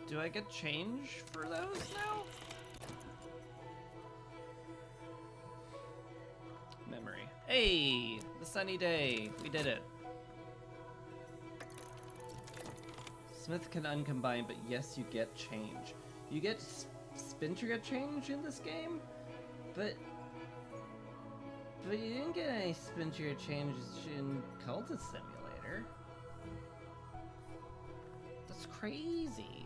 Do I get change for those now? Memory. Hey! The sunny day! We did it. Smith can uncombine, but yes, you get change. You get spin trigger change in this game, but you didn't get any spin trigger change in Cultist Simulator. That's crazy.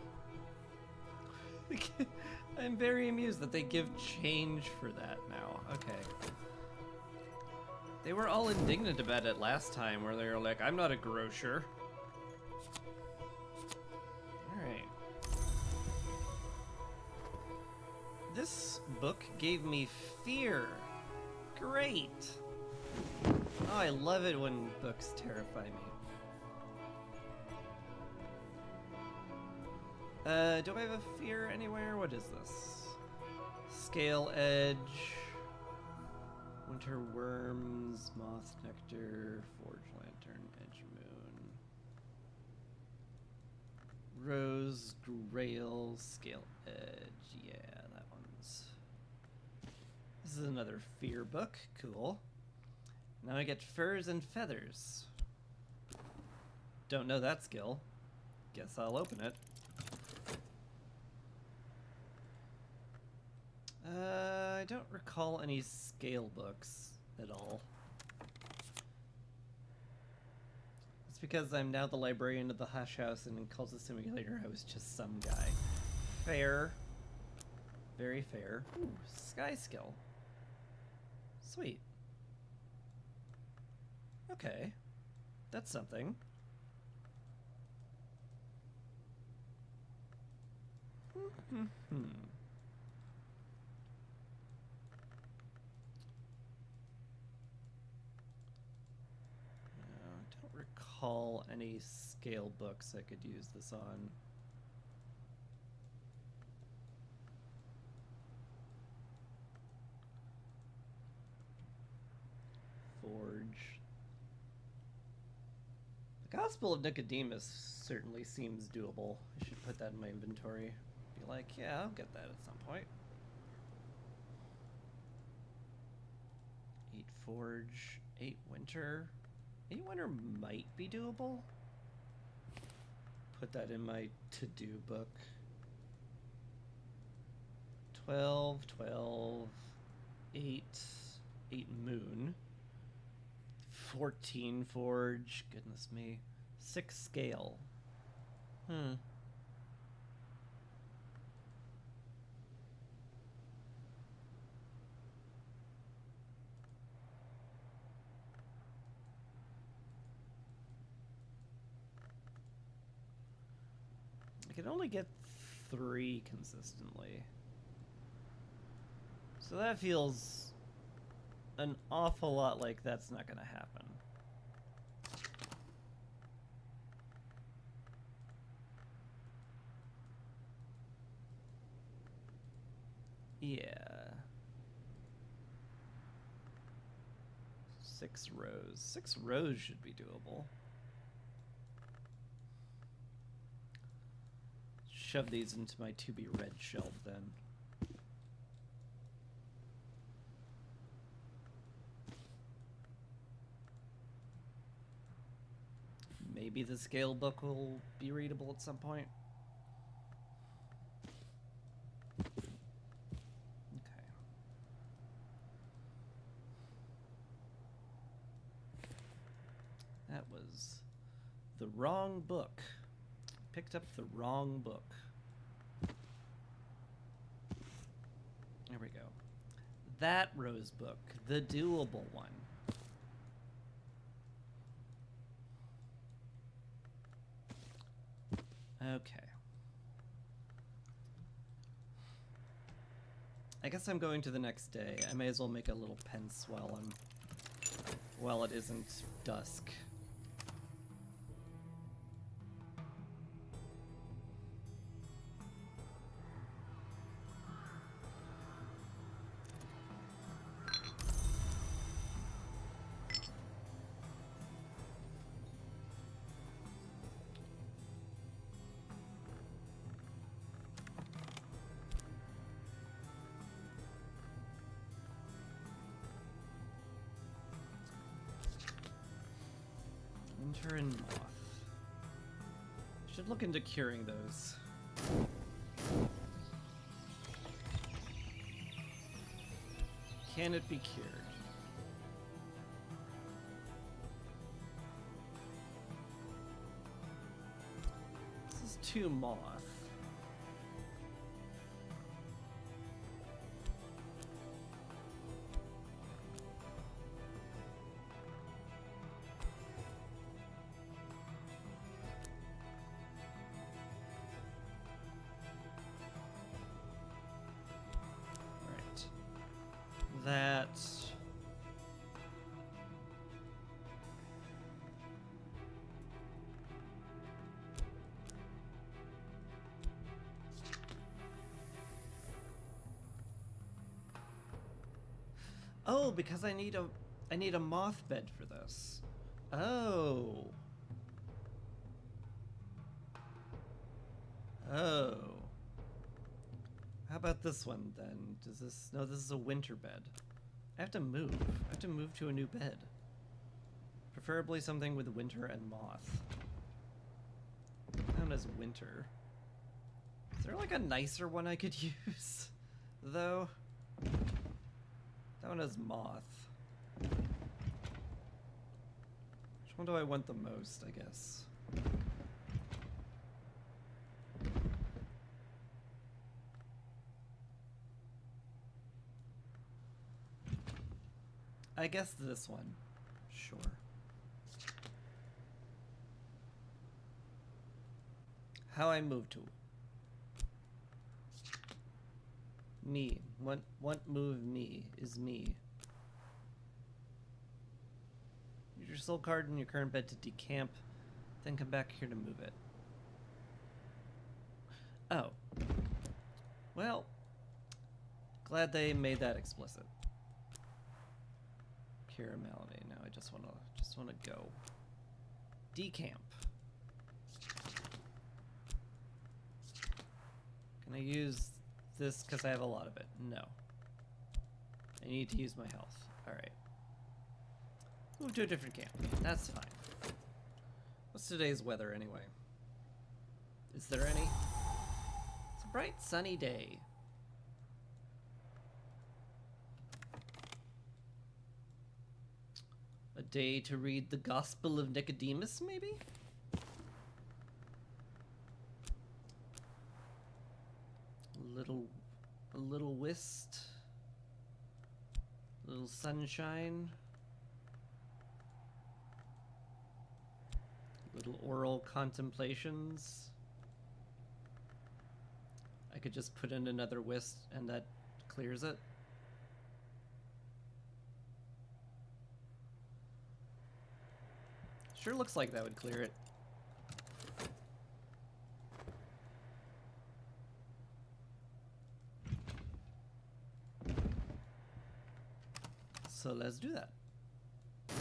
I'm very amused that they give change for that now. Okay. They were all indignant about it last time, where they were like, I'm not a grocer. Alright. This book gave me fear. Great. Oh, I love it when books terrify me. Do I have a fear anywhere? What is this? Scale Edge, Winter Worms, Moth Nectar, Forge Lantern, Edge Moon, Rose Grail, Scale Edge. Yeah, that one's. This is another fear book. Cool. Now I get Furs and Feathers. Don't know that skill. Guess I'll open it. I don't recall any scale books at all. It's because I'm now the librarian of the Hush House, and in Cultist Simulator I was just some guy. Fair. Very fair. Ooh, Sky Skill. Sweet. Okay. That's something. I don't recall any scale books I could use this on. Forge. The Gospel of Nicodemus certainly seems doable. I should put that in my inventory. Be like, yeah, I'll get that at some point. 8 Forge, 8 Winter. 8 Winter might be doable. Put that in my to-do book. 12, 12, 8, 8 Moon. 14 Forge, goodness me. 6 Scale. I can only get 3 consistently. So that feels an awful lot like that's not gonna happen. Yeah. 6 rows. 6 rows should be doable. Shove these into my to-be-read shelf then. Maybe the scale book will be readable at some point. Okay. That was the wrong book. Picked up the wrong book. There we go. That rose book, the doable one. Okay. I guess I'm going to the next day. I may as well make a little pence while it isn't dusk. Winter and moth. Should look into curing those. Can it be cured? This is 2 moth. That oh, because I need a moth bed for this. Oh. Oh. How about this one then? Does this... No, this is a winter bed. I have to move. I have to move to a new bed. Preferably something with winter and moth. Known as winter. Is there like a nicer one I could use? Though? That one has moth. Which one do I want the most, I guess? I guess this one. Sure. How I move to? Me. What move me is me. Use your soul card in your current bed to decamp, then come back here to move it. Oh. Well, glad they made that explicit. Cure a malady. Now I just wanna go. Decamp. Can I use this because I have a lot of it? No. I need to use my health. Alright. Move to a different camp. That's fine. What's today's weather anyway? Is there any? It's a bright sunny day. A day to read the Gospel of Nicodemus, maybe? A little whist. A little sunshine. Little oral contemplations. I could just put in another whist and that clears it. Sure looks like that would clear it. So let's do that.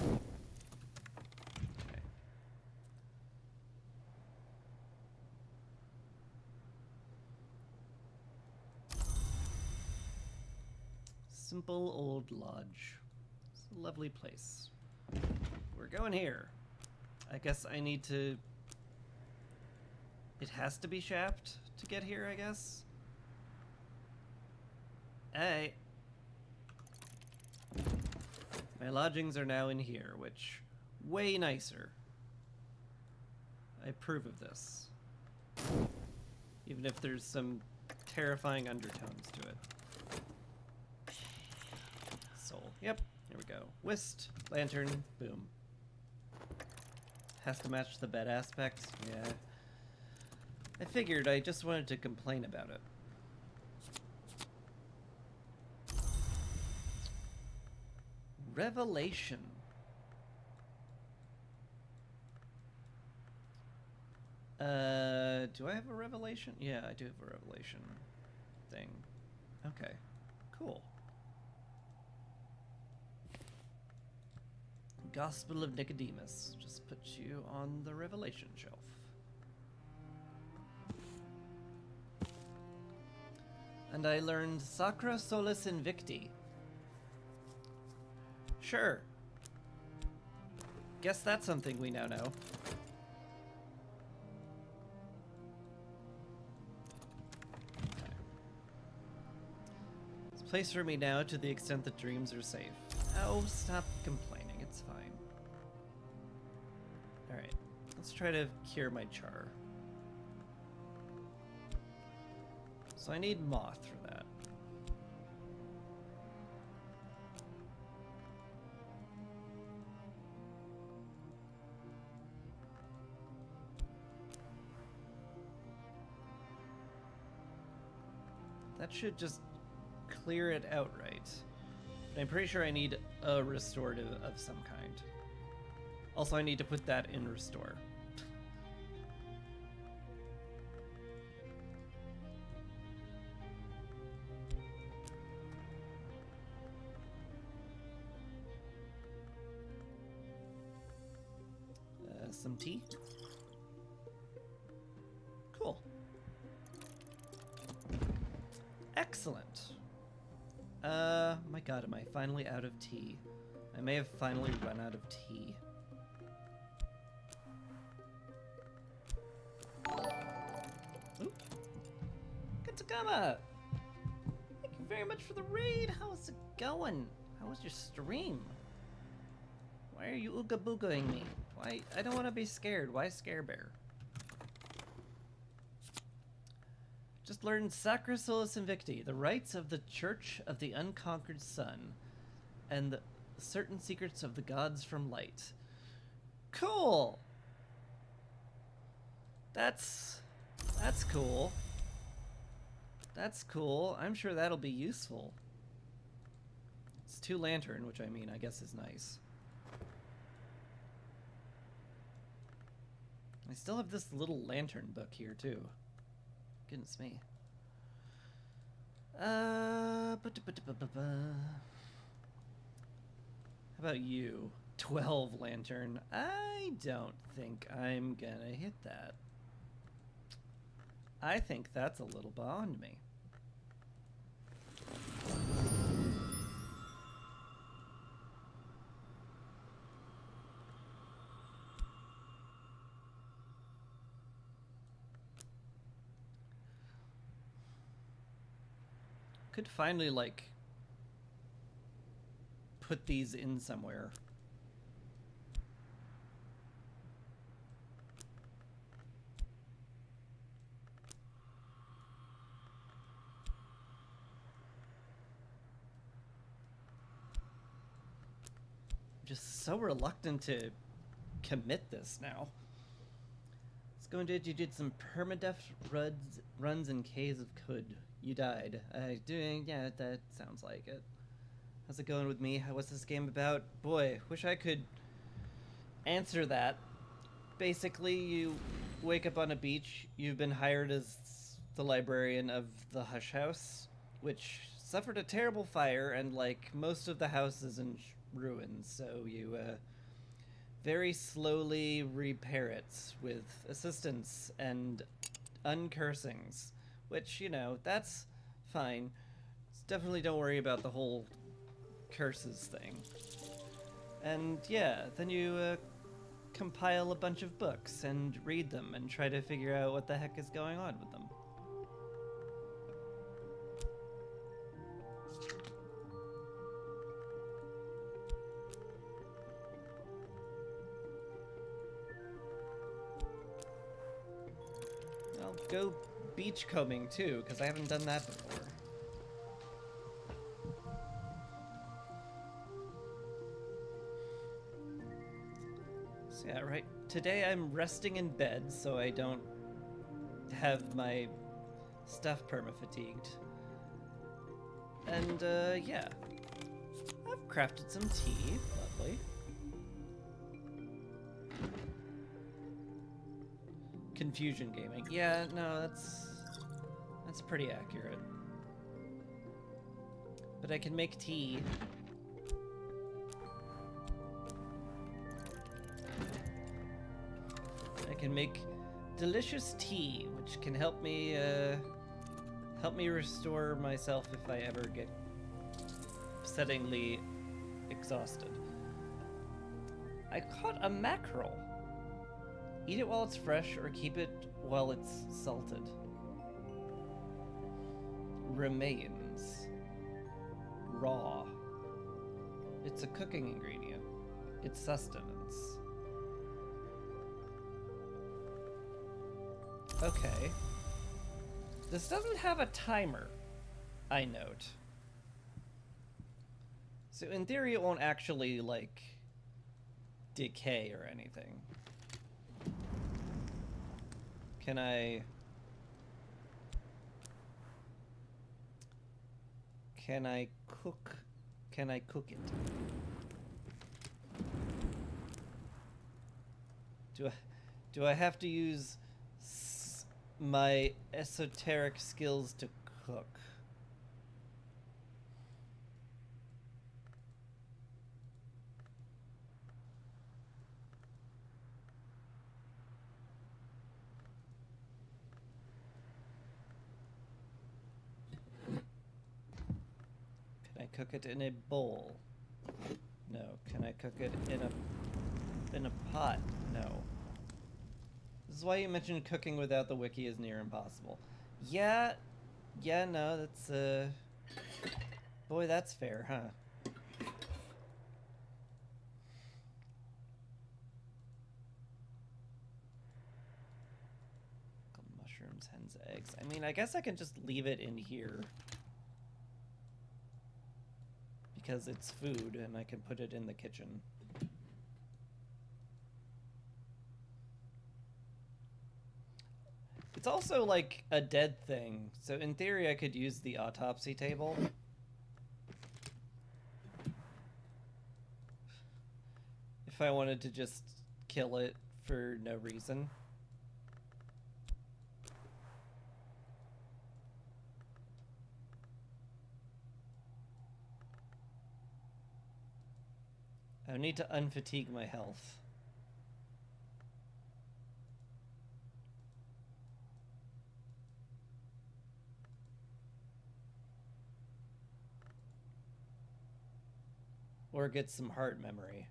Okay. Simple old lodge. It's a lovely place. We're going here. I guess I need to... It has to be shapped to get here, I guess? Hey. My lodgings are now in here, which... Way nicer. I approve of this. Even if there's some terrifying undertones to it. Soul. Yep, here we go. Whist, lantern, boom. Has to match the bed aspect. Yeah. I figured, I just wanted to complain about it. Revelation. Do I have a revelation? Yeah, I do have a revelation thing. Okay, cool. Gospel of Nicodemus. Just put you on the revelation shelf. And I learned Sacra Solis Invicti. Sure. Guess that's something we now know. Okay. It's a place for me now to the extent that dreams are safe. Oh, stop complaining. It's fine. Alright. Let's try to cure my char. So I need moth for that. That should just clear it outright. But I'm pretty sure I need a restorative of some kind. Also, I need to put that in restore. Some tea. Cool. Excellent. My god, am I finally out of tea? I may have finally run out of tea. Oop. Katakama! Thank you very much for the raid! How is it going? How was your stream? Why are you ooga boogaing me? Why? I don't want to be scared. Why Scare Bear? Just learned Sacra Solis Invicti, the rites of the Church of the Unconquered Sun, and the certain secrets of the gods from light. Cool! That's cool. That's cool. I'm sure that'll be useful. It's 2 lantern, which I mean, I guess is nice. I still have this little lantern book here, too. Goodness me. How about you? 12 lantern. I don't think I'm gonna hit that. I think that's a little beyond me. Could finally, like, put these in somewhere. I'm just so reluctant to commit this now. Let's go into it. You did some permadeath runs in Caves of Khud. You died. Yeah, that sounds like it. How's it going with me? What's this game about? Boy, wish I could answer that. Basically, you wake up on a beach. You've been hired as the librarian of the Hush House, which suffered a terrible fire, and like most of the house is in ruins. So you very slowly repair it with assistance and uncursings. Which, you know, that's fine. Definitely don't worry about the whole curses thing. And yeah, then you compile a bunch of books and read them and try to figure out what the heck is going on with them. go beachcombing too, because I haven't done that before. So yeah, right. Today I'm resting in bed so I don't have my stuff perma-fatigued. And yeah. I've crafted some tea. Lovely. Confusion gaming. Yeah, no, that's pretty accurate. But I can make tea. I can make delicious tea, which can help me restore myself if I ever get upsettingly exhausted. I caught a mackerel. Eat it while it's fresh or keep it while it's salted. Remains. Raw. It's a cooking ingredient. It's sustenance. Okay. This doesn't have a timer, I note. So in theory it won't actually, like, decay or anything. Can I cook it? Do I have to use my esoteric skills to cook? Can I cook it in a bowl? No. Can I cook it in a pot? No. This is why you mentioned cooking without the wiki is near impossible. Yeah, no, that's boy, that's fair, huh? Mushrooms, hens, eggs. I mean, I guess I can just leave it in here. Because it's food and I can put it in the kitchen. It's also like a dead thing, so in theory I could use the autopsy table. If I wanted to just kill it for no reason. I need to unfatigue my health. Or get some heart memory.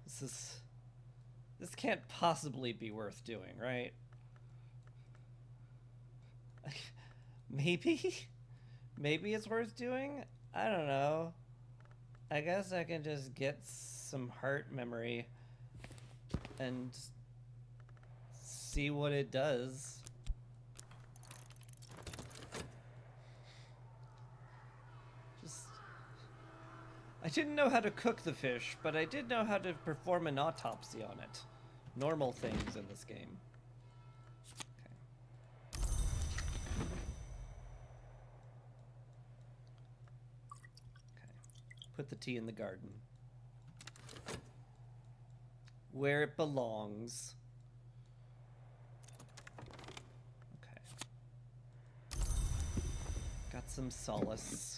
This can't possibly be worth doing, right? Maybe? Maybe it's worth doing? I don't know. I guess I can just get some heart memory and see what it does. I didn't know how to cook the fish, but I did know how to perform an autopsy on it. Normal things in this game. Okay. Put the tea in the garden. Where it belongs. Okay. Got some solace.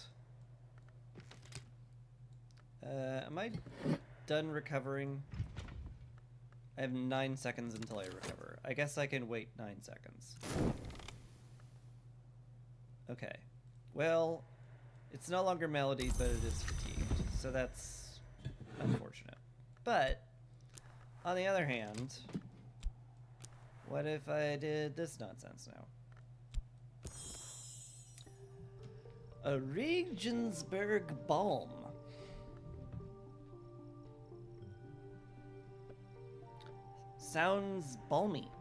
Am I done recovering? I have 9 seconds until I recover. I guess I can wait 9 seconds. Okay. Well, it's no longer melody, but it is fatigued. So that's unfortunate. But, on the other hand, what if I did this nonsense now? A Regensburg Balm. Sounds balmy.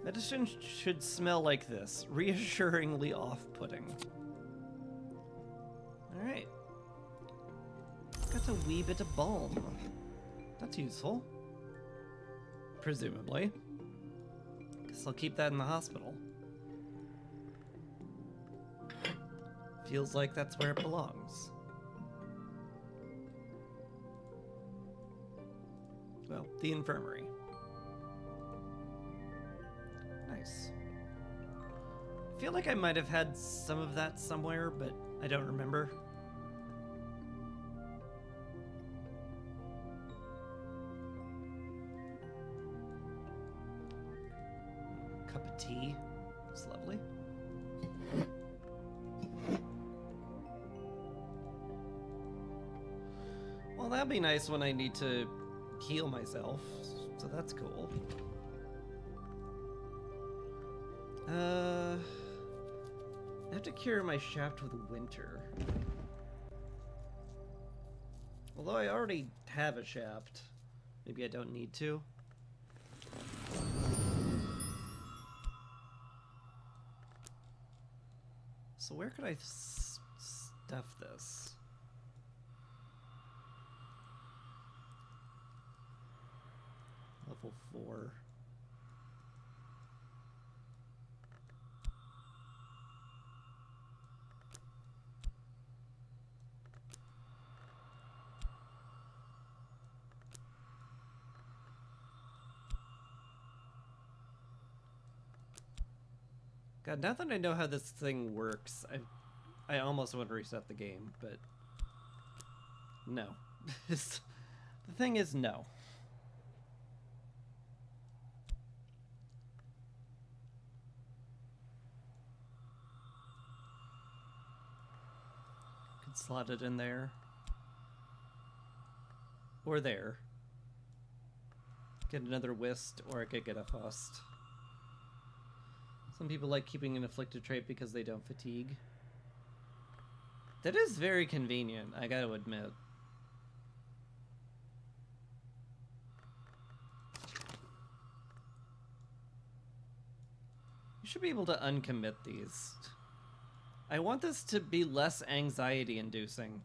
Medicine should smell like this, reassuringly off-putting. Alright. Got a wee bit of balm. That's useful. Presumably. Guess I'll keep that in the hospital. Feels like that's where it belongs. Well, the infirmary. Nice. I feel like I might have had some of that somewhere, but I don't remember. Cup of tea. It's lovely. Well, that'd be nice when I need to heal myself, so that's cool. I have to cure my shaft with winter. Although I already have a shaft. Maybe I don't need to. So where could I stuff this? Level 4. God, now that I know how this thing works, I almost want to reset the game, but no. The thing is no. Could slot it in there. Or there. Get another Whist, or I could get a Fust. Some people like keeping an afflicted trait because they don't fatigue. That is very convenient, I gotta admit. You should be able to uncommit these. I want this to be less anxiety-inducing.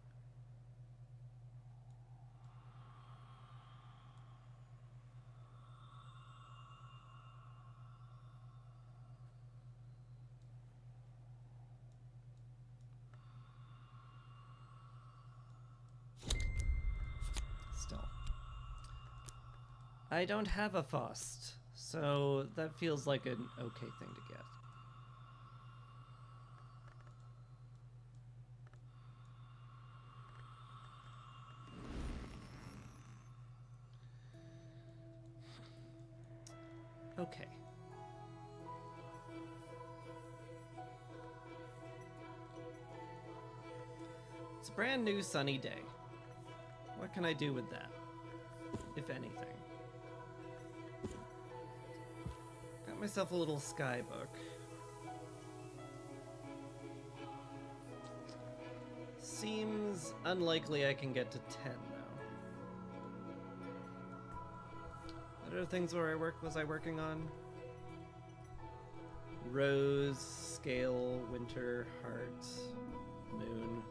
I don't have a Fust, so that feels like an okay thing to get. Okay. It's a brand new sunny day. What can I do with that, if anything? Got myself a little sky book. Seems unlikely I can get to 10 though. What other things was I working on? Rose, scale, winter, heart, moon.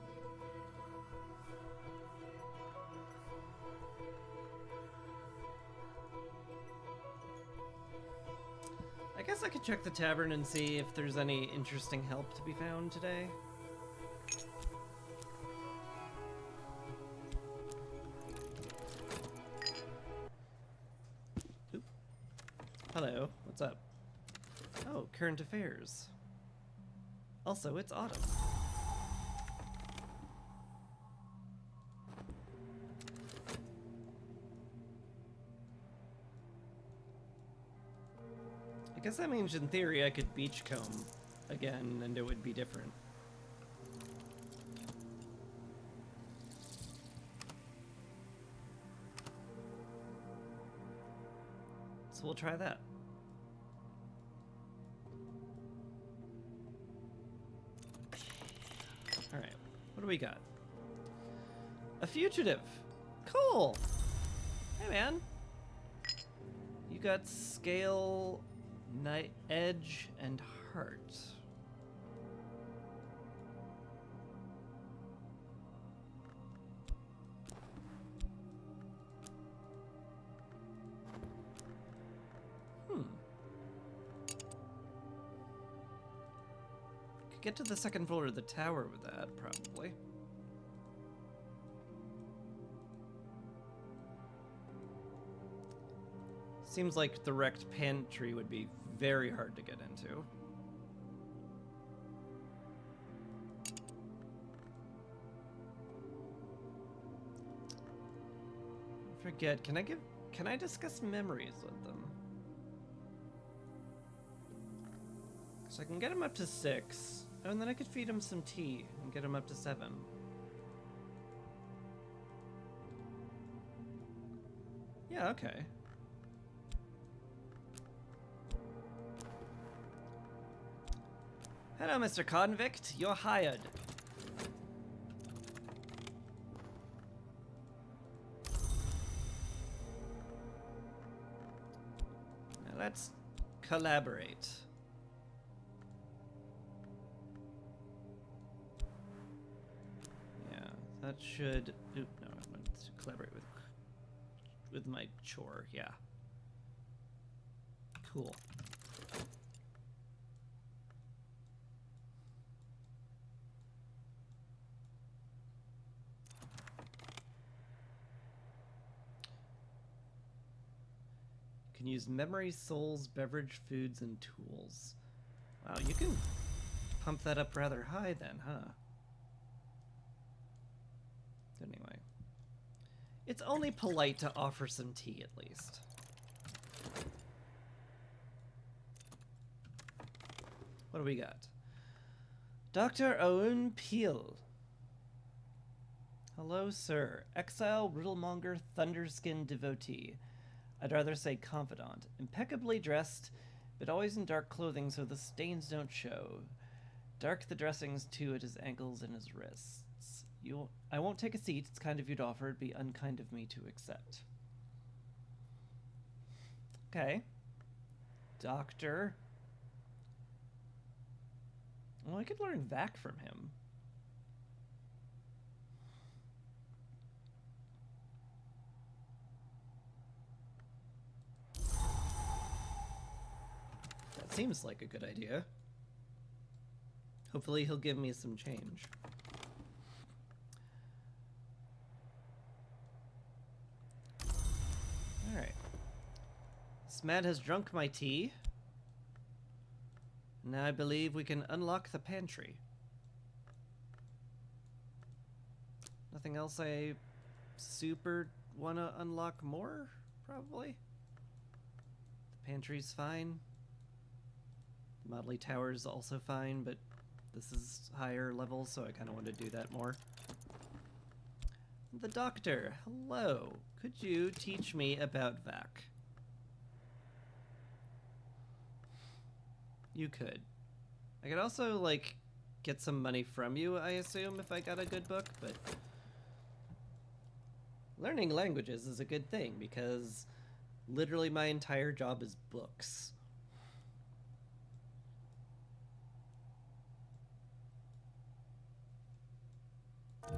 I guess I could check the tavern and see if there's any interesting help to be found today. Oop. Hello, what's up? Oh, current affairs. Also, it's autumn. I guess that means in theory I could beachcomb again and it would be different. So we'll try that. Alright, what do we got? A fugitive! Cool! Hey man! You got scale, night edge, and heart. Could get to the second floor of the tower with that, probably. Seems like the wrecked pantry would be very hard to get into. Forget, can I discuss memories with them? So I can get him up to 6, and then I could feed him some tea and get him up to 7. Yeah, okay. Hello, Mr. Convict. You're hired. Now let's collaborate. Yeah, that should... Oop, no, I want to collaborate with my chore, yeah. Cool. Can use memory, souls, beverage, foods, and tools. Wow, you can pump that up rather high then, huh? Anyway. It's only polite to offer some tea, at least. What do we got? Dr. Owen Peel. Hello, sir. Exile, riddlemonger, thunderskin devotee. I'd rather say confidant. Impeccably dressed, but always in dark clothing so the stains don't show. Dark the dressings, too, at his ankles and his wrists. I won't take a seat. It's kind of you to offer. It'd be unkind of me to accept. Okay. Doctor. Well, I could learn Vac from him. That seems like a good idea. Hopefully he'll give me some change. Alright. Smad has drunk my tea. Now I believe we can unlock the pantry. Nothing else I super want to unlock more, probably? The pantry's fine. The Motley Tower's also fine, but this is higher level, so I kind of want to do that more. The doctor, hello. Could you teach me about Vac? You could. I could also, like, get some money from you, I assume, if I got a good book, but... Learning languages is a good thing, because literally my entire job is books. The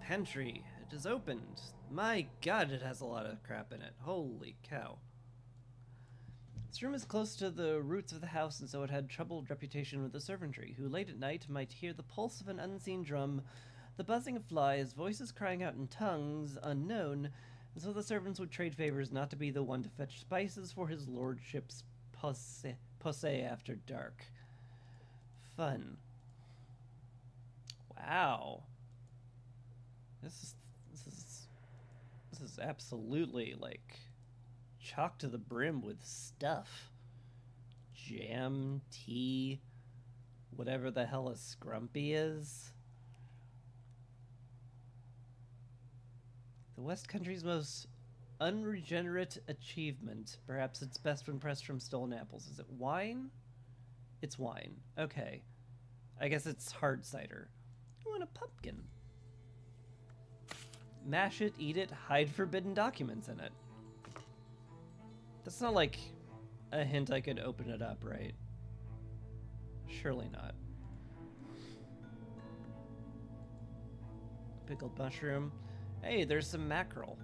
pantry, it is opened. My god, it has a lot of crap in it. Holy cow. This room is close to the roots of the house, and so it had troubled reputation with the servantry, who late at night might hear the pulse of an unseen drum, the buzzing of flies, voices crying out in tongues unknown, and so the servants would trade favors not to be the one to fetch spices for his lordship's posse after dark. Fun. Wow. This is absolutely, like, chock to the brim with stuff. Jam, tea, whatever the hell a scrumpy is. The West Country's most Unregenerate achievement. Perhaps it's best when pressed from stolen apples. Is it wine? It's wine. Okay. I guess it's hard cider. I want a pumpkin. Mash it, eat it, hide forbidden documents in it. That's not like a hint I could open it up, right? Surely not. Pickled mushroom. Hey, there's some mackerel.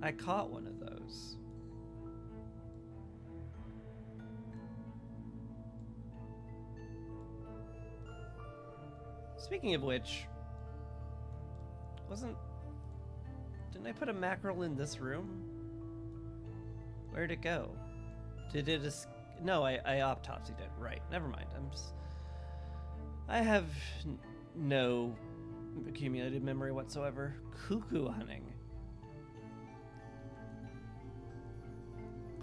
I caught one of those. Speaking of which, didn't I put a mackerel in this room? Where'd it go? Did it no, I autopsied it. Right, never mind. I have no accumulated memory whatsoever. Cuckoo hunting.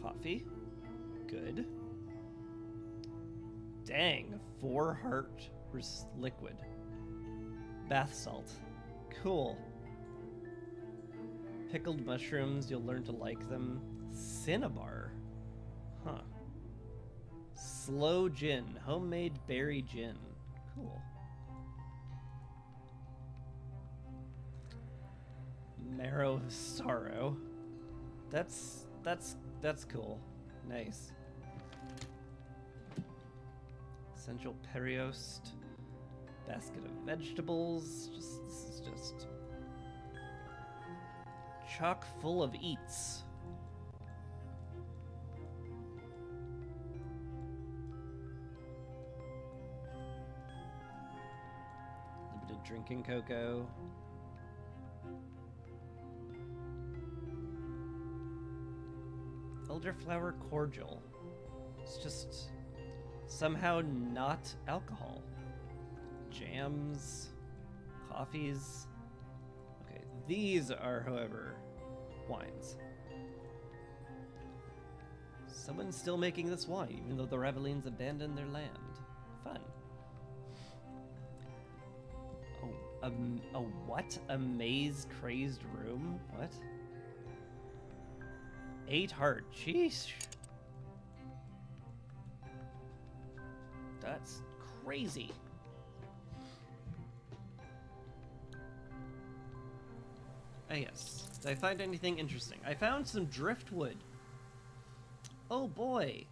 Coffee. Good. Dang, 4 heart liquid. Bath salt. Cool. Pickled mushrooms, you'll learn to like them. Cinnabar. Huh. Slow gin. Homemade berry gin. Cool. Marrow of sorrow. That's cool. Nice. Essential periost. Basket of vegetables. This is just chock full of eats. Limited drinking cocoa. Elderflower cordial. It's just somehow not alcohol. Jams, coffees. Okay, these are, however, wines. Someone's still making this wine, even though the Ravelines abandoned their land. Fun. Oh, a what? A maze-crazed room? What? 8 heart. Jeez. That's crazy. Ah, yes. Did I find anything interesting? I found some driftwood. Oh boy.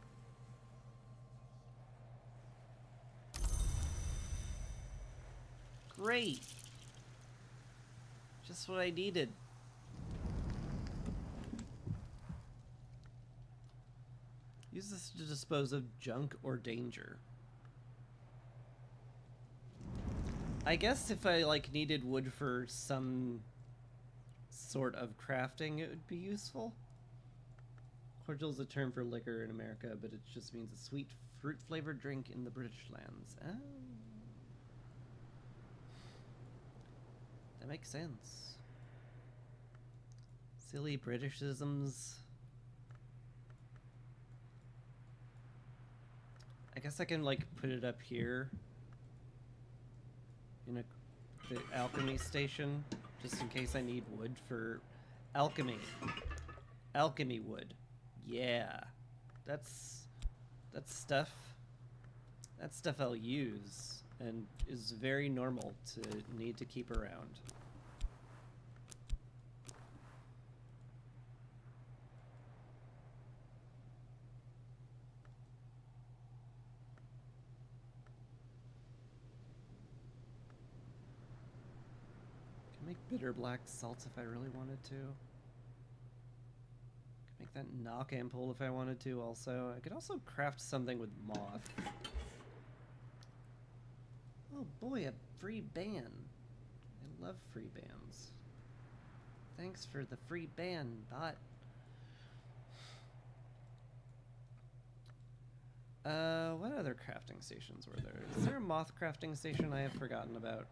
Great. Just what I needed. Use this to dispose of junk or danger. I guess if I, like, needed wood for some sort of crafting, it would be useful. Cordial is a term for liquor in America, but it just means a sweet, fruit-flavored drink in the British lands. Oh. That makes sense. Silly Britishisms. I guess I can, like, put it up here in the alchemy station, just in case I need wood for alchemy. Alchemy wood. Yeah. That's stuff. That's stuff I'll use and is very normal to need to keep around. Make bitter black salts if I really wanted to. Could make that knock ampoule if I wanted to also. I could also craft something with moth. Oh boy, a free ban. I love free bans. Thanks for the free ban, bot. What other crafting stations were there? Is there a moth crafting station I have forgotten about?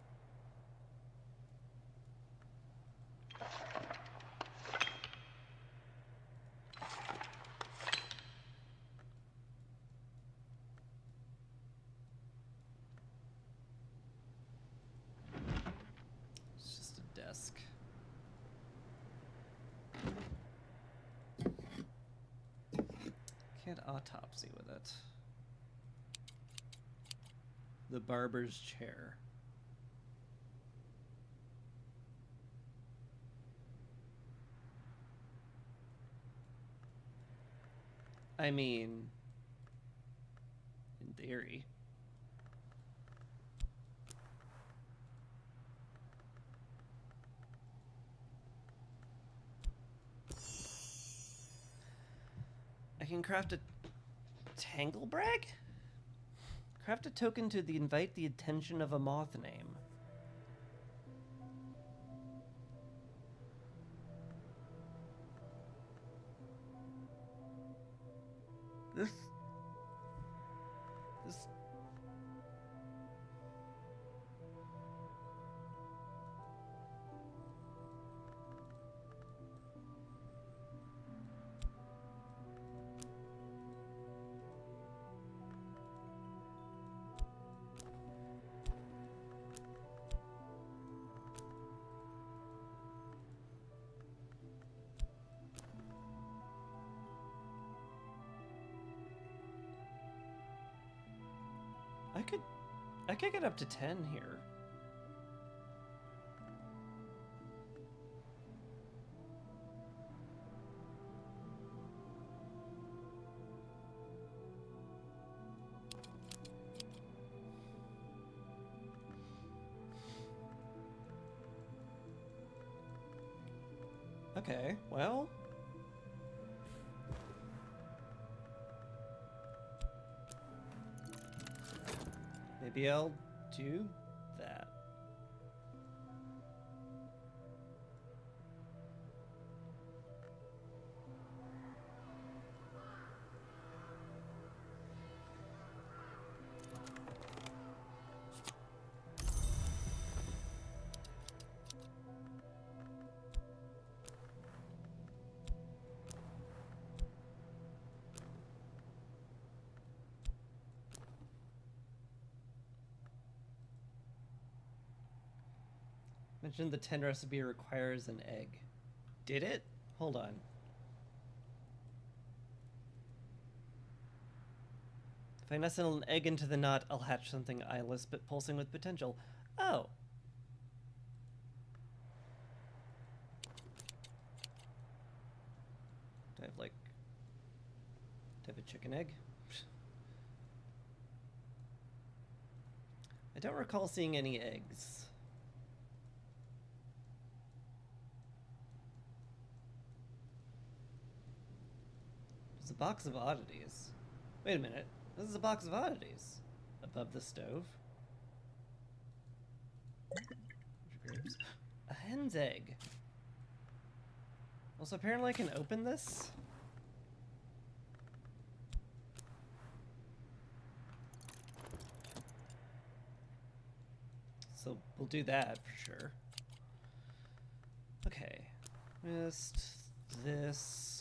Can't autopsy with it. The barber's chair. I mean, in theory. I can craft a Tanglebrag? Craft a token to invite the attention of a moth name. This... I could get up to 10 here. Okay, well... maybe I'll do that. Mentioned the 10 recipe requires an egg. Did it? Hold on. If I nestle an egg into the knot, I'll hatch something eyeless but pulsing with potential. Oh. Do I have, like... do I have a chicken egg? I don't recall seeing any eggs. There's a box of oddities. Wait a minute. This is a box of oddities. Above the stove. Grapes. A hen's egg. Also, apparently I can open this. So we'll do that for sure. Okay. Missed this.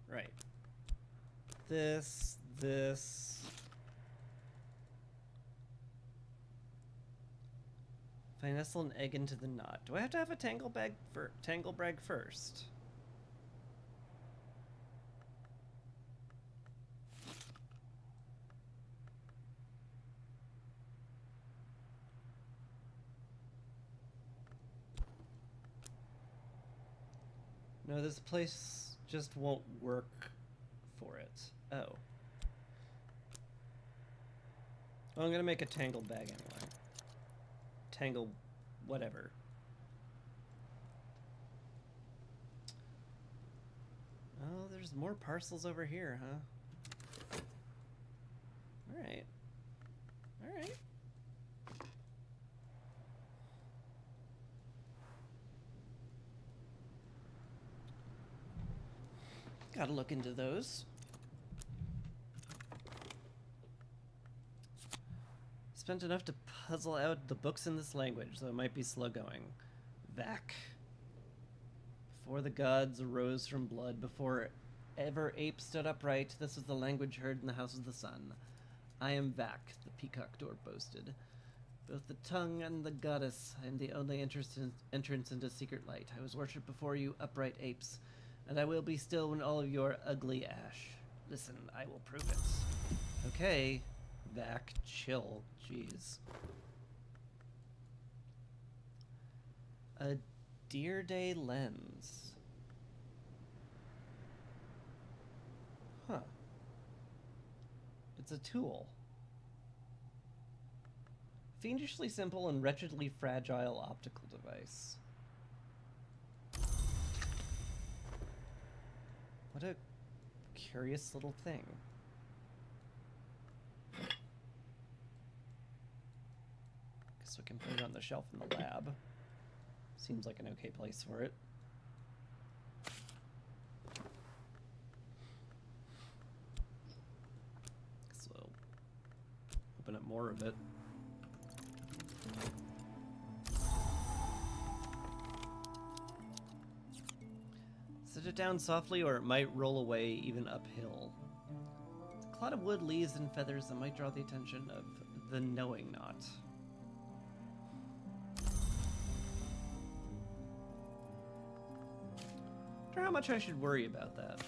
Right. This. If I nestle an egg into the knot, do I have to have a Tanglebrag first? No, this place just won't work for it. Oh. Well, I'm gonna make a tangle bag anyway. Tangle whatever. Oh, there's more parcels over here, huh? Alright. Alright. Gotta look into those. Spent enough to puzzle out the books in this language, though it might be slow going. Vac. Before the gods arose from blood, before ever ape stood upright, this was the language heard in the house of the sun. I am Vac, the peacock door boasted. Both the tongue and the goddess. I am the only entrance into secret light. I was worshipped before you, upright apes, and I will be still when all of your ugly ash. Listen, I will prove it. Okay, Vac, chill. Jeez. A Deer Day lens. Huh. It's a tool. Fiendishly simple and wretchedly fragile optical device. What a curious little thing. Guess we can put it on the shelf in the lab. Seems like an okay place for it. Guess we'll open up more of it. Set it down softly or it might roll away even uphill. It's a clod of wood, leaves, and feathers that might draw the attention of the knowing not. I wonder how much I should worry about that.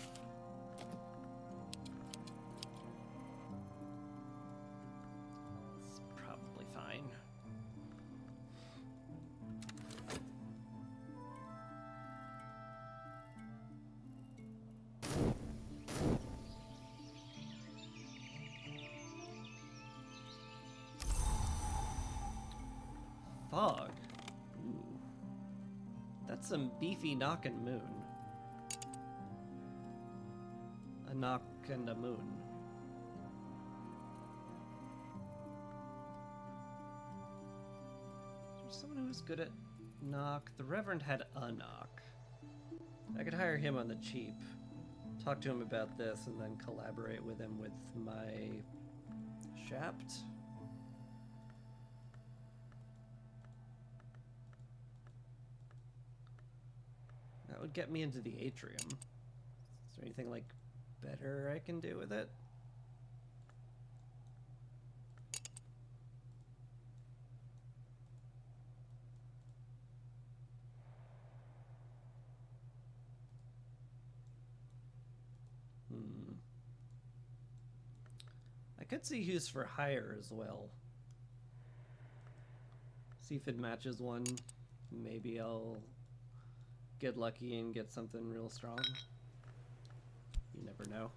It's probably fine. Fog. Ooh. That's some beefy knockin' moon. A knock and a moon. There's someone who's good at knock. The Reverend had a knock. I could hire him on the cheap. Talk to him about this and then collaborate with him with my Shapt. That would get me into the atrium. Is there anything like better I can do with it? I could see who's for hire as well. See if it matches one. Maybe I'll get lucky and get something real strong. You never know.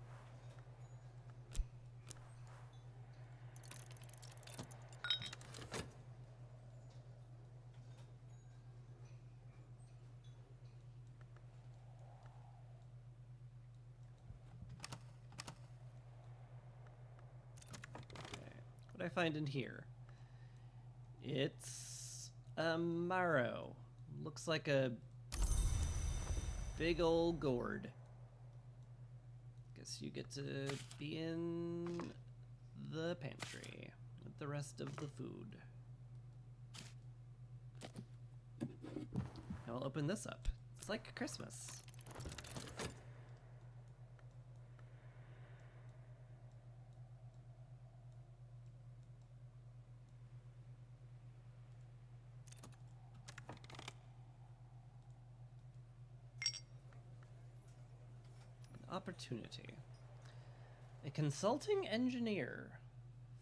What I find in here? It's a marrow. Looks like a big old gourd. Guess you get to be in the pantry with the rest of the food. Now I'll open this up. It's like Christmas. Opportunity. A consulting engineer.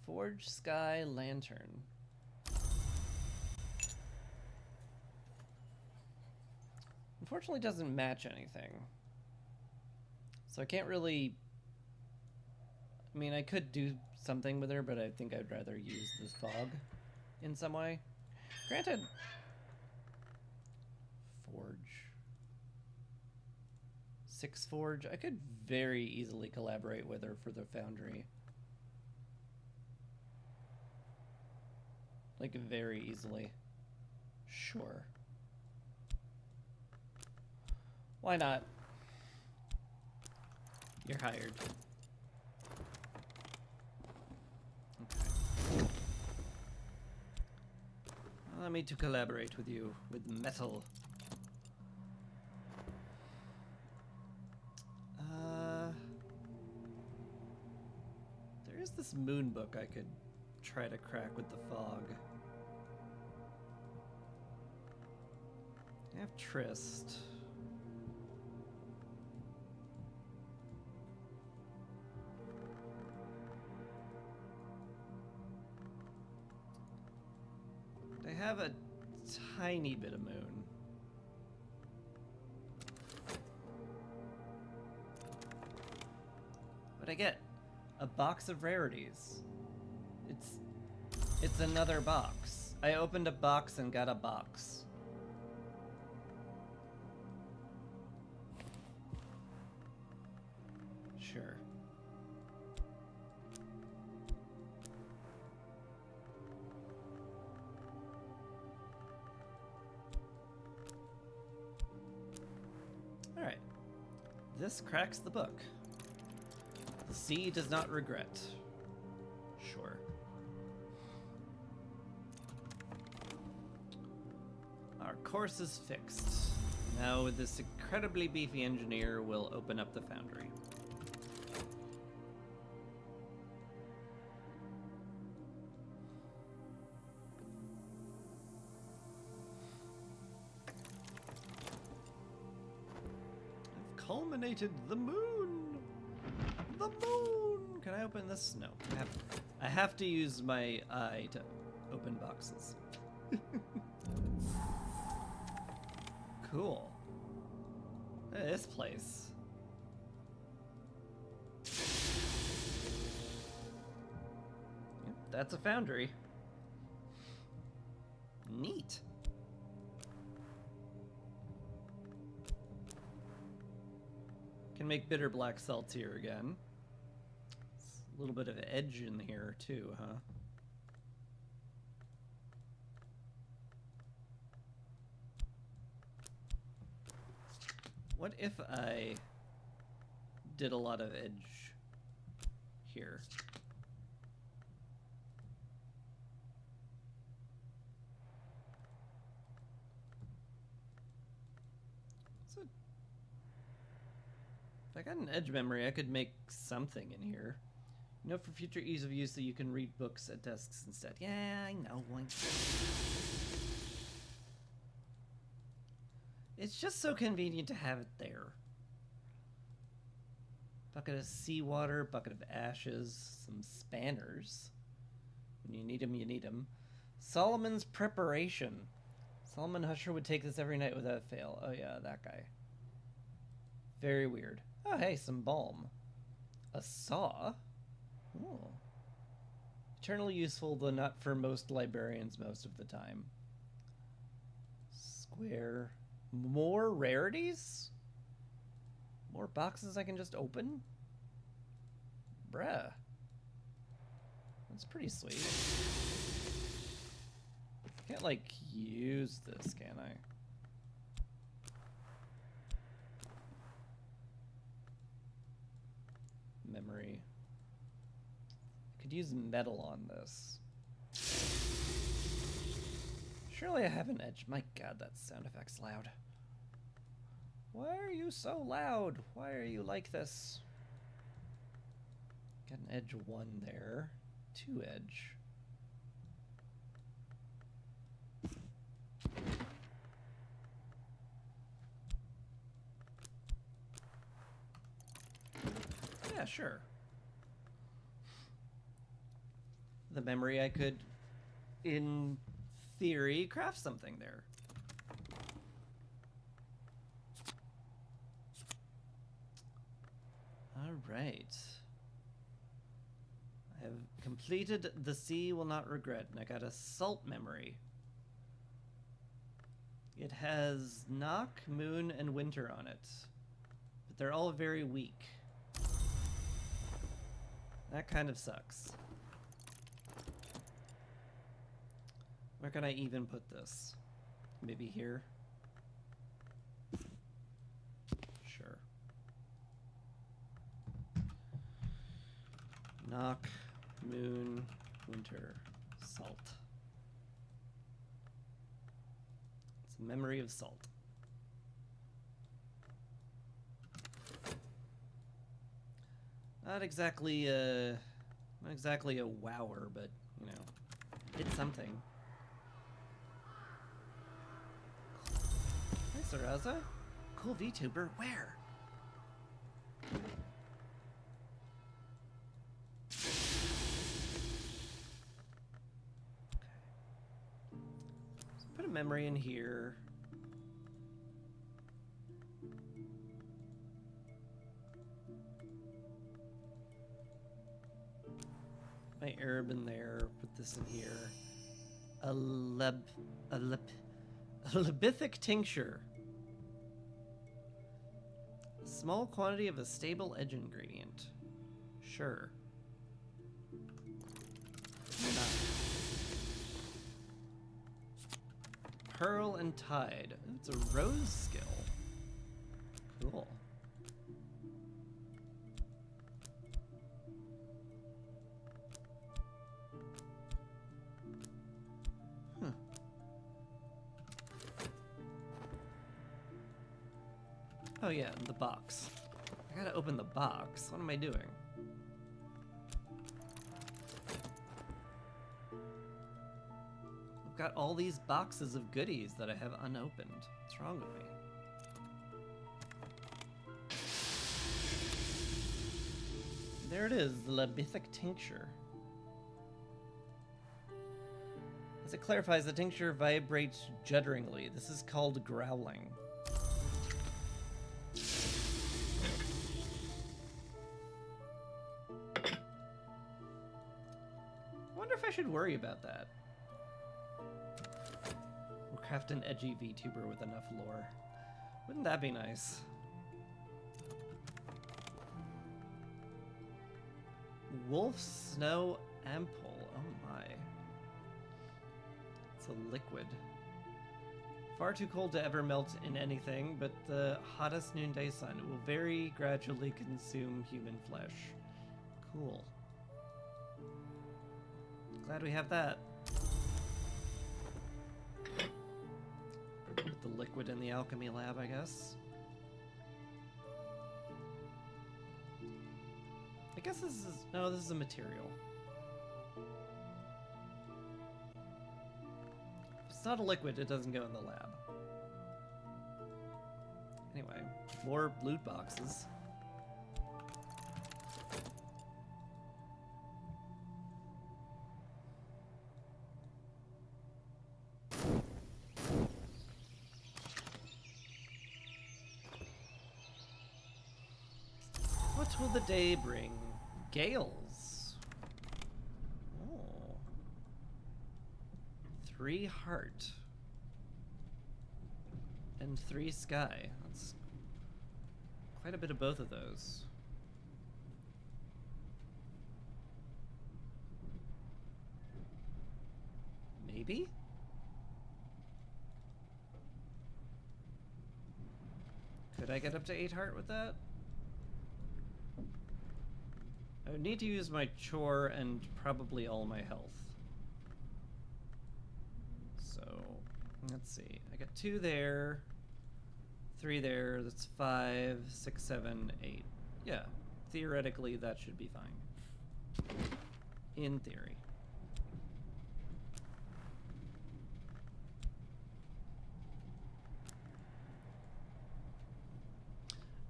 Forge Sky Lantern. Unfortunately, doesn't match anything. So I can't really... I mean, I could do something with her, but I think I'd rather use this fog in some way. Granted. Forge. 6 Forge. I could very easily collaborate with her for the Foundry. Like, very easily. Sure. Why not? You're hired. Okay. Allow me to collaborate with you with metal. There is this moon book I could try to crack with the fog. have Trist. I have a tiny bit of moon. But I get a box of rarities. It's another box. I opened a box and got a box. Sure. All right. This cracks the book. The sea does not regret. Sure. Our course is fixed. Now this incredibly beefy engineer will open up the foundry. I've culminated the moon! The moon! Can I open this? No. I have to use my eye to open boxes. Cool. Look at this place. Yep, that's a foundry. Neat. Can make bitter black salts here again. A little bit of edge in here too, huh? What if I did a lot of edge here? So, if I got an edge memory, I could make something in here. You know, for future ease of use, that you can read books at desks instead. Yeah, I know. It's just so convenient to have it there. Bucket of seawater, bucket of ashes, some spanners. When you need them, you need them. Solomon's preparation. Solomon Husher would take this every night without fail. Oh yeah, that guy. Very weird. Oh hey, some balm. A saw? Oh. Eternally useful, though not for most librarians most of the time. Square. More rarities? More boxes I can just open? Bruh. That's pretty sweet. Can't, like, use this, can I? Memory. I could use metal on this. Surely I have an edge. My god, that sound effect's loud. Why are you so loud? Why are you like this? Got an edge 1 there. 2 edge. Yeah, sure. The memory, I could, in theory, craft something there. All right. I have completed The Sea Will Not Regret, and I got a salt memory. It has Knock, Moon, and Winter on it, but they're all very weak. That kind of sucks. Where can I even put this? Maybe here? Sure. Knock, Moon, Winter, Salt. It's a memory of salt. Not exactly a wower, but, you know, it's something. Saraza? Cool VTuber? Where? So put a memory in here. My Arab in there. Put this in here. A lebithic tincture. A small quantity of a stable edge ingredient. Sure. Why not? Pearl and Tide. Ooh, it's a rose skill. Cool. Oh yeah, the box. I gotta open the box. What am I doing? I've got all these boxes of goodies that I have unopened. What's wrong with me? There it is, the Lebithic tincture. As it clarifies, the tincture vibrates judderingly. This is called growling. I should worry about that. We'll craft an edgy VTuber with enough lore. Wouldn't that be nice? Wolf Snow Ampoule. Oh my. It's a liquid. Far too cold to ever melt in anything, but the hottest noonday sun will very gradually consume human flesh. Cool. Glad we have that. Put the liquid in the alchemy lab, I guess. I guess this is... No, this is a material. If it's not a liquid, it doesn't go in the lab. Anyway, more loot boxes. What will the day bring? Gales. Oh. 3 heart. And 3 sky. That's quite a bit of both of those. Maybe? Could I get up to 8 heart with that? I would need to use my chore and probably all my health. So, let's see. I got 2 there, 3 there, that's 5, 6, 7, 8. Yeah, theoretically that should be fine. In theory.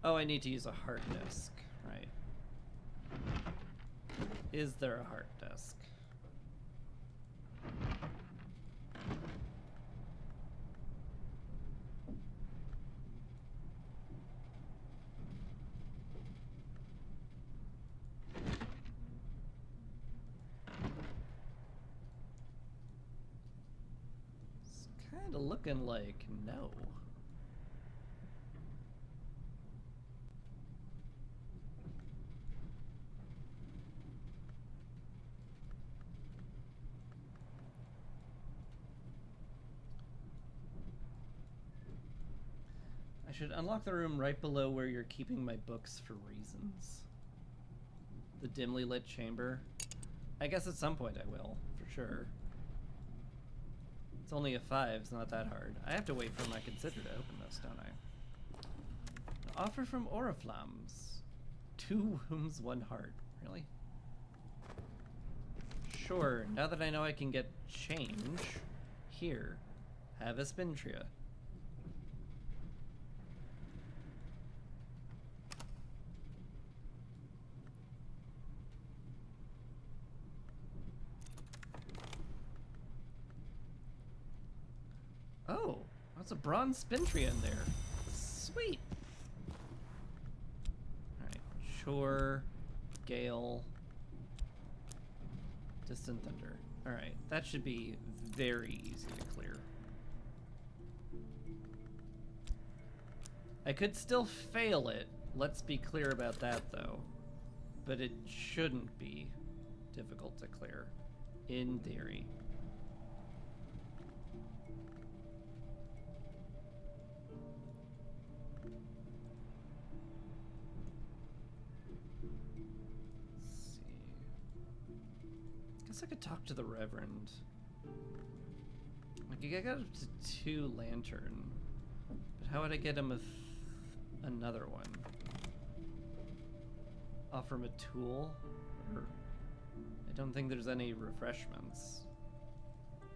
Oh, I need to use a heart disk, right. Is there a heart disk? It's kind of looking like no. I should unlock the room right below where you're keeping my books for reasons. The dimly lit chamber. I guess at some point I will, for sure. It's only a 5, it's not that hard. I have to wait for my consider to open this, don't I? An offer from Oriflammes. 2 wounds, 1 heart. Really? Sure, now that I know I can get change, here, have a Spintria. Oh, that's a bronze Spintria in there. Sweet. Alright, Shore, Gale, Distant Thunder. Alright, that should be very easy to clear. I could still fail it, let's be clear about that though. But it shouldn't be difficult to clear, in theory. Guess I could talk to the Reverend. Like, I got up to 2 lantern, but how would I get him another one? Offer him a tool? Or I don't think there's any refreshments.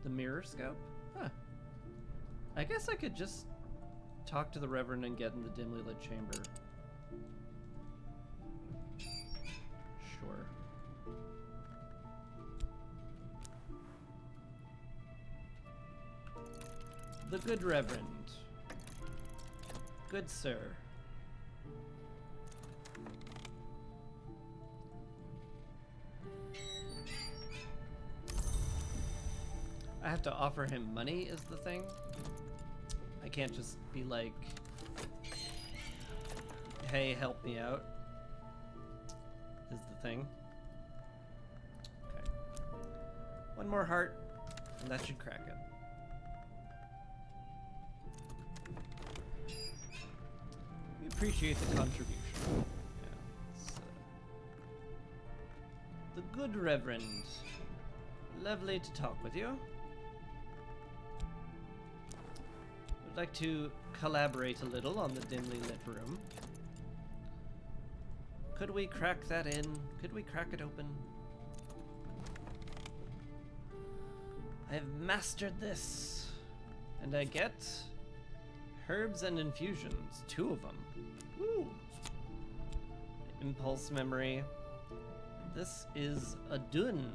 The mirror scope? Huh. I guess I could just talk to the Reverend and get in the dimly lit chamber. Sure. The good Reverend. Good sir. I have to offer him money is the thing. I can't just be like, hey, help me out, is the thing. Okay. One more heart, and that should crack it. We appreciate the contribution. Yeah, the good Reverend. Lovely to talk with you. Would like to collaborate a little on the dimly lit room. Could we crack that in? Could we crack it open? I've mastered this. And I get herbs and infusions, 2 of them. Woo! Impulse memory. This is a dun.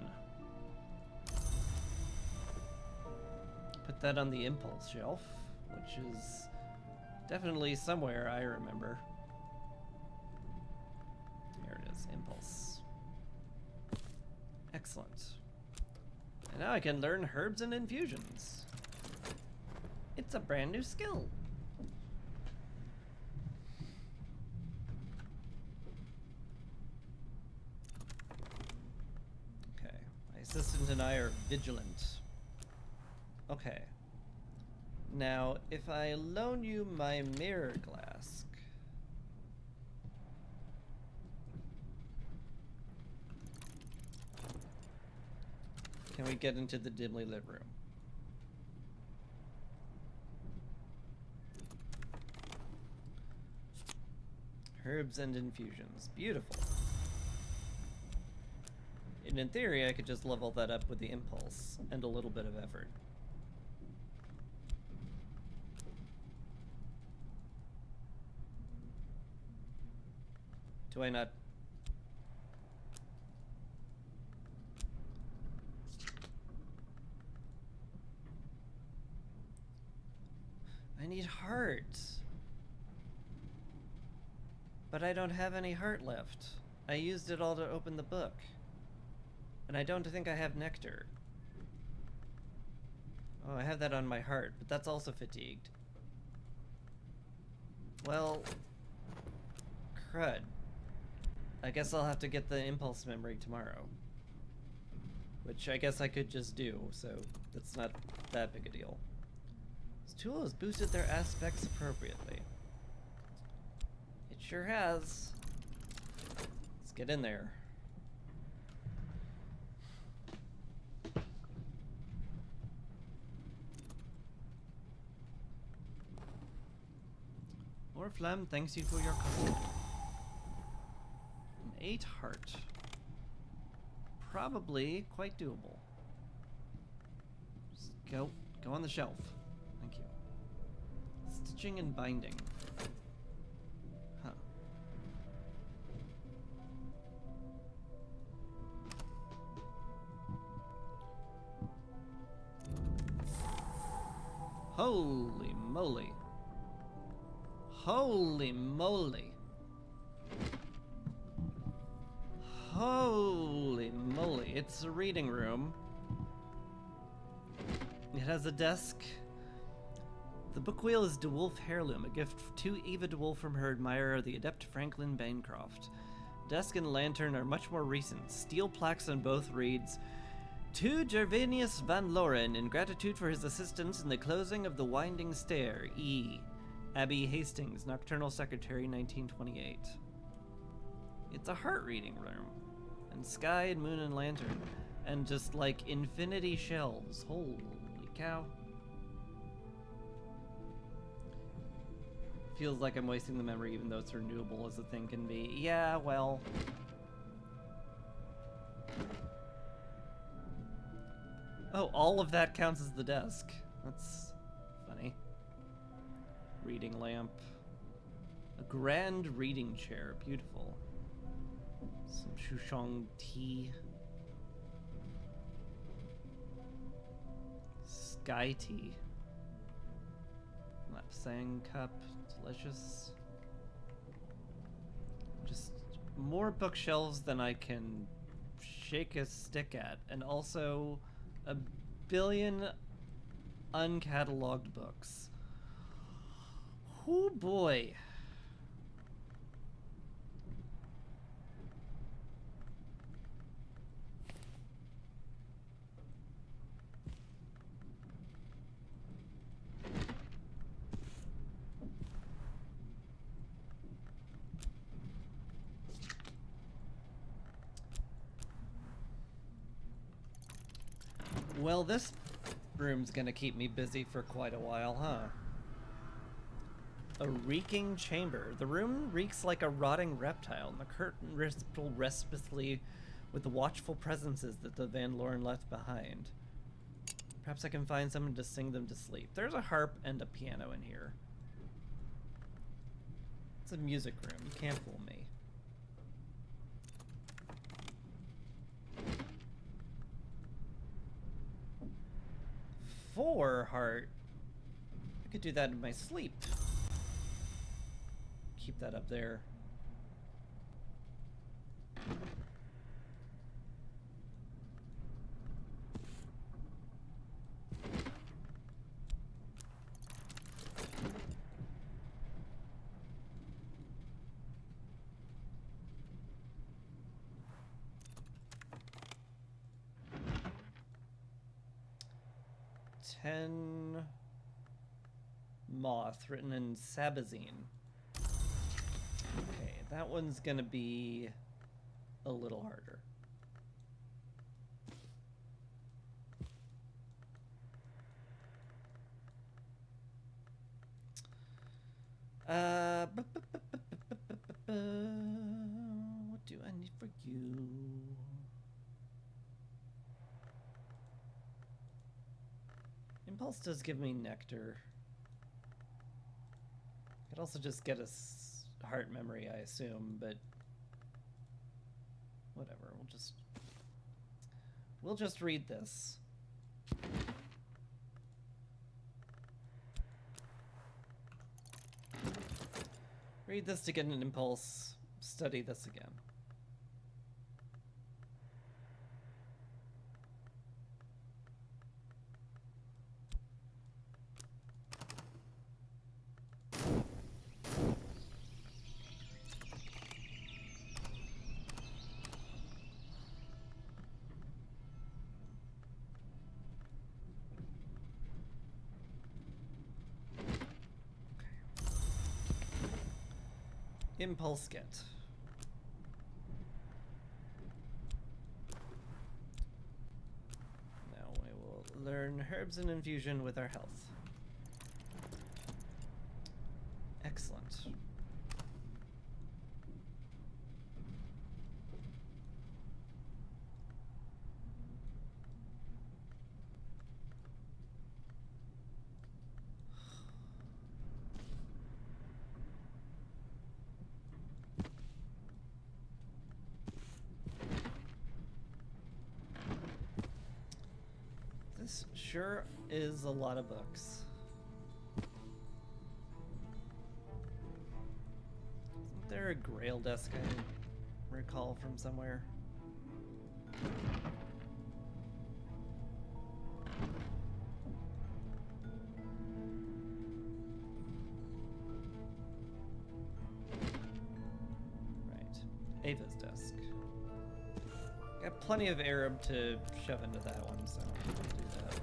Put that on the impulse shelf, which is definitely somewhere I remember. Here it is, impulse. Excellent. And now I can learn herbs and infusions. It's a brand new skill. Okay, my assistant and I are vigilant. Okay. Now, if I loan you my mirror glass, can we get into the dimly lit room? Herbs and infusions. Beautiful. And in theory, I could just level that up with the impulse and a little bit of effort. Do I not? I need heart. But I don't have any heart left. I used it all to open the book. And I don't think I have nectar. Oh, I have that on my heart, but that's also fatigued. Well, crud. I guess I'll have to get the impulse memory tomorrow. Which I guess I could just do, so that's not that big a deal. This tool has boosted their aspects appropriately. It sure has. Let's get in there. Oriflamme thanks you for your custody. An 8 heart. Probably quite doable. Just go on the shelf. Thank you. Stitching and binding. Huh. Holy moly. Holy moly. Holy moly. It's a reading room. It has a desk. The book wheel is DeWolf Heirloom, a gift to Eva DeWolf from her admirer, the adept Franklin Bancroft. Desk and lantern are much more recent. Steel plaques on both reads, To Gervanius Van Loren, in gratitude for his assistance in the closing of the Winding Stair, E. Abby Hastings, Nocturnal Secretary, 1928. It's a heart reading room. And sky and moon and lantern. And just like infinity shelves. Holy cow. Feels like I'm wasting the memory even though it's renewable as the thing can be. Yeah, well. Oh, all of that counts as the desk. That's funny. Reading lamp. A grand reading chair. Beautiful. Some Shushong tea. Sky tea. Lapsang cup. Delicious. Just more bookshelves than I can shake a stick at, and also a billion uncatalogued books. Oh boy. Well, this room's gonna keep me busy for quite a while, huh? A reeking chamber. The room reeks like a rotting reptile, and the curtain ripple restlessly with the watchful presences that the Van Loren left behind. Perhaps I can find someone to sing them to sleep. There's a harp and a piano in here. It's a music room. You can't fool me. 4 heart. I could do that in my sleep. Keep that up there. Moth, written in Sabazine. Okay, that one's gonna be a little harder. What do I need for you? Impulse does give me nectar. Could also just get a heart memory, I assume, but whatever. We'll just read this. Read this to get an impulse. Study this again. Impulse get. Now we will learn herbs and infusion with our health. Excellent. This sure is a lot of books. there a grail desk I recall from somewhere? Right. Ava's desk. Got plenty of Arab to shove into that one, so I'll do that.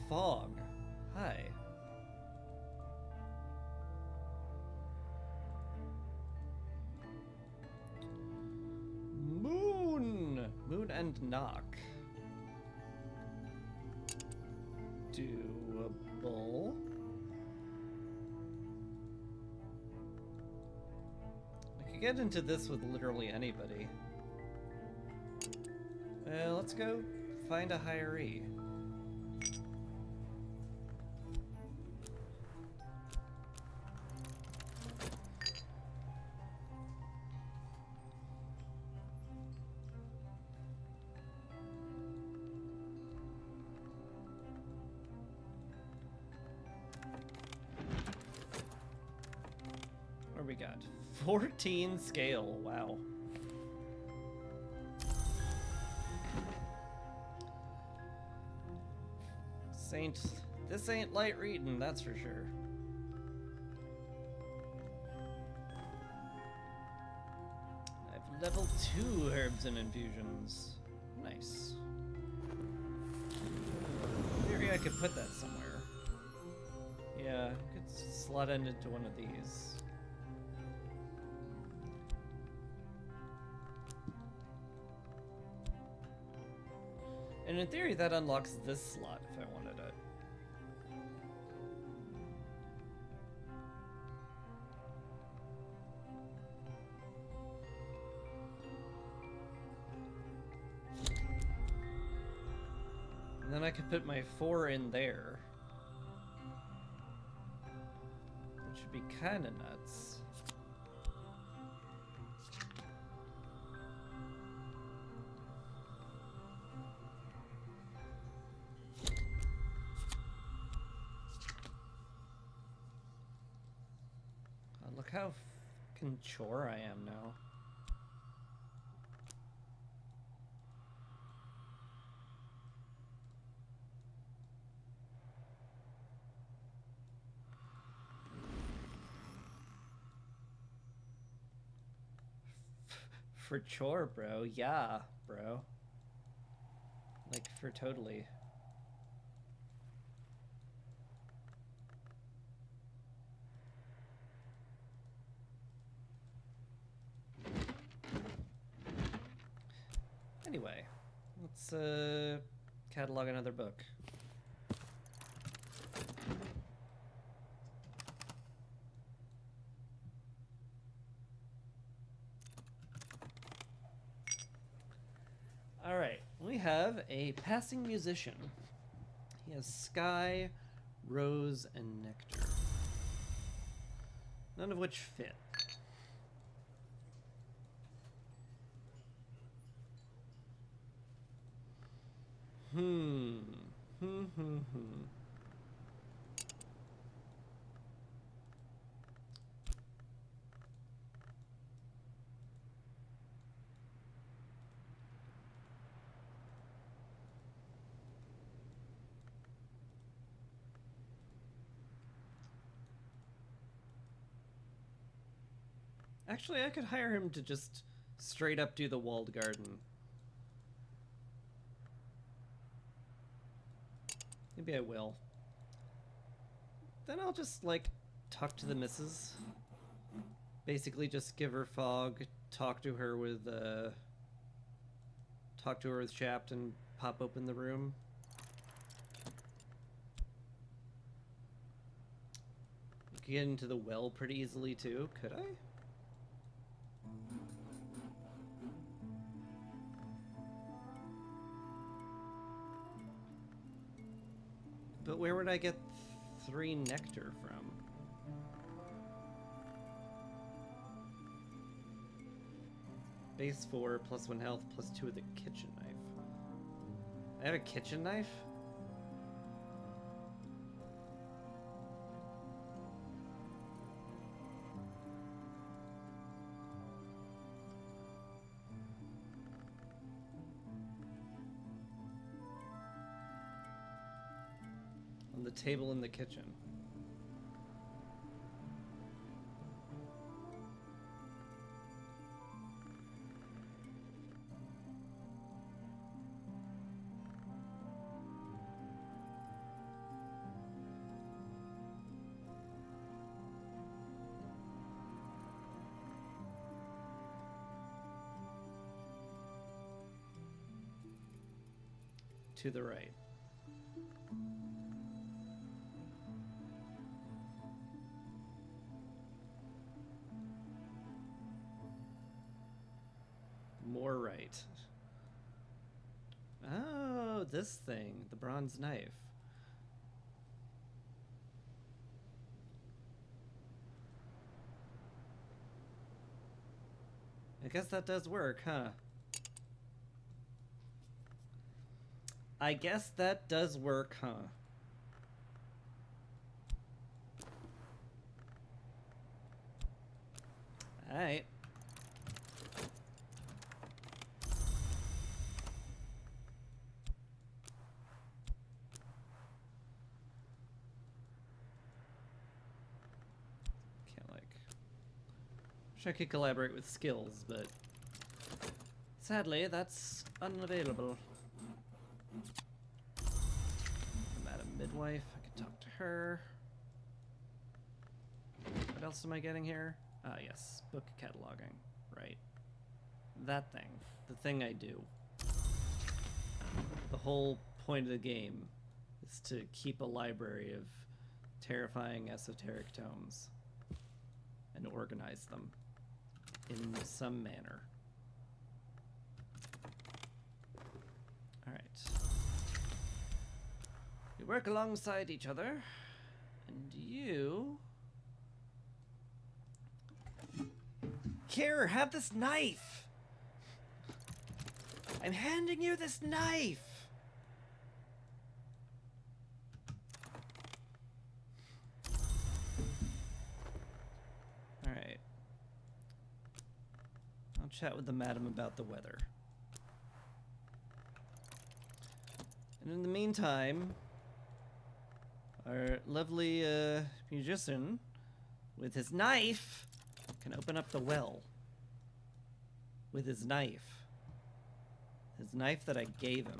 Fog. Hi. Moon! Moon and knock. Doable. I could get into this with literally anybody. Let's go find a hiree. What we got? 14 scale. Wow. This ain't light reading, that's for sure. I've level 2 herbs and infusions. Nice. In theory, I could put that somewhere. Yeah, I could slot it into one of these. And in theory, that unlocks this slot if I wanted it. And then I could put my 4 in there. Which would be kind of nuts. Look how fucking chore I am now. For chore, bro. Yeah, bro. Like, for totally. Anyway, let's catalog another book. All right, we have a passing musician. He has sky, rose, and nectar. None of which fit. Actually, I could hire him to just straight up do the walled garden. Maybe I will. Then I'll just, like, talk to the missus. Basically just give her fog, talk to her with Chapped and pop open the room. Get into the well pretty easily too, could I? But where would I get 3 nectar from? Base 4, +1 health, +2 with a kitchen knife. I have a kitchen knife? on the table in the kitchen. To the right. More right. Oh, this thing, the bronze knife. I guess that does work, huh? I guess that does work, huh? Alright. Can't, like... Wish I could collaborate with skills, but... sadly, that's unavailable. Madam Midwife, I could talk to her. What else am I getting here? Ah, yes, book cataloging. Right. That thing. The thing I do. The whole point of the game is to keep a library of terrifying esoteric tomes and organize them in some manner. Alright. We work alongside each other, and you... Here, have this knife! I'm handing you this knife! Alright. I'll chat with the madam about the weather. And in the meantime, our lovely musician, with his knife, can open up the well. With his knife. His knife that I gave him.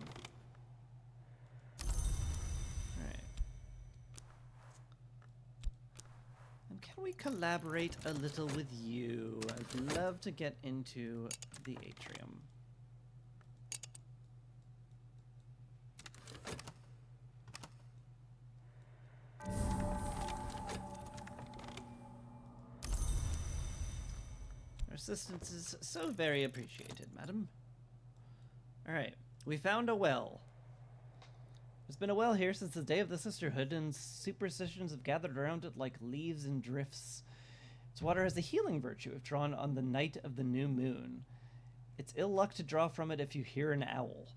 Alright. And can we collaborate a little with you? I'd love to get into the atrium. Your assistance is so very appreciated, madam. Alright, we found a well. There's been a well here since the day of the Sisterhood, and superstitions have gathered around it like leaves and drifts. Its water has a healing virtue if drawn on the night of the new moon. It's ill luck to draw from it if you hear an owl.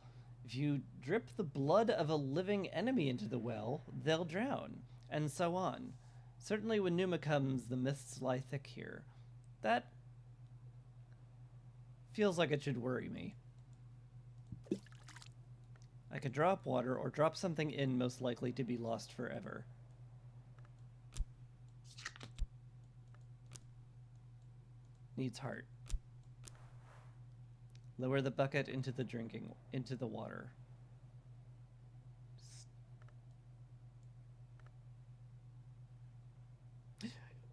If you drip the blood of a living enemy into the well, they'll drown, and so on. Certainly when Numa comes, the mists lie thick here. That feels like it should worry me. I could drop water or drop something in most likely to be lost forever. Needs heart. Lower the bucket into the water.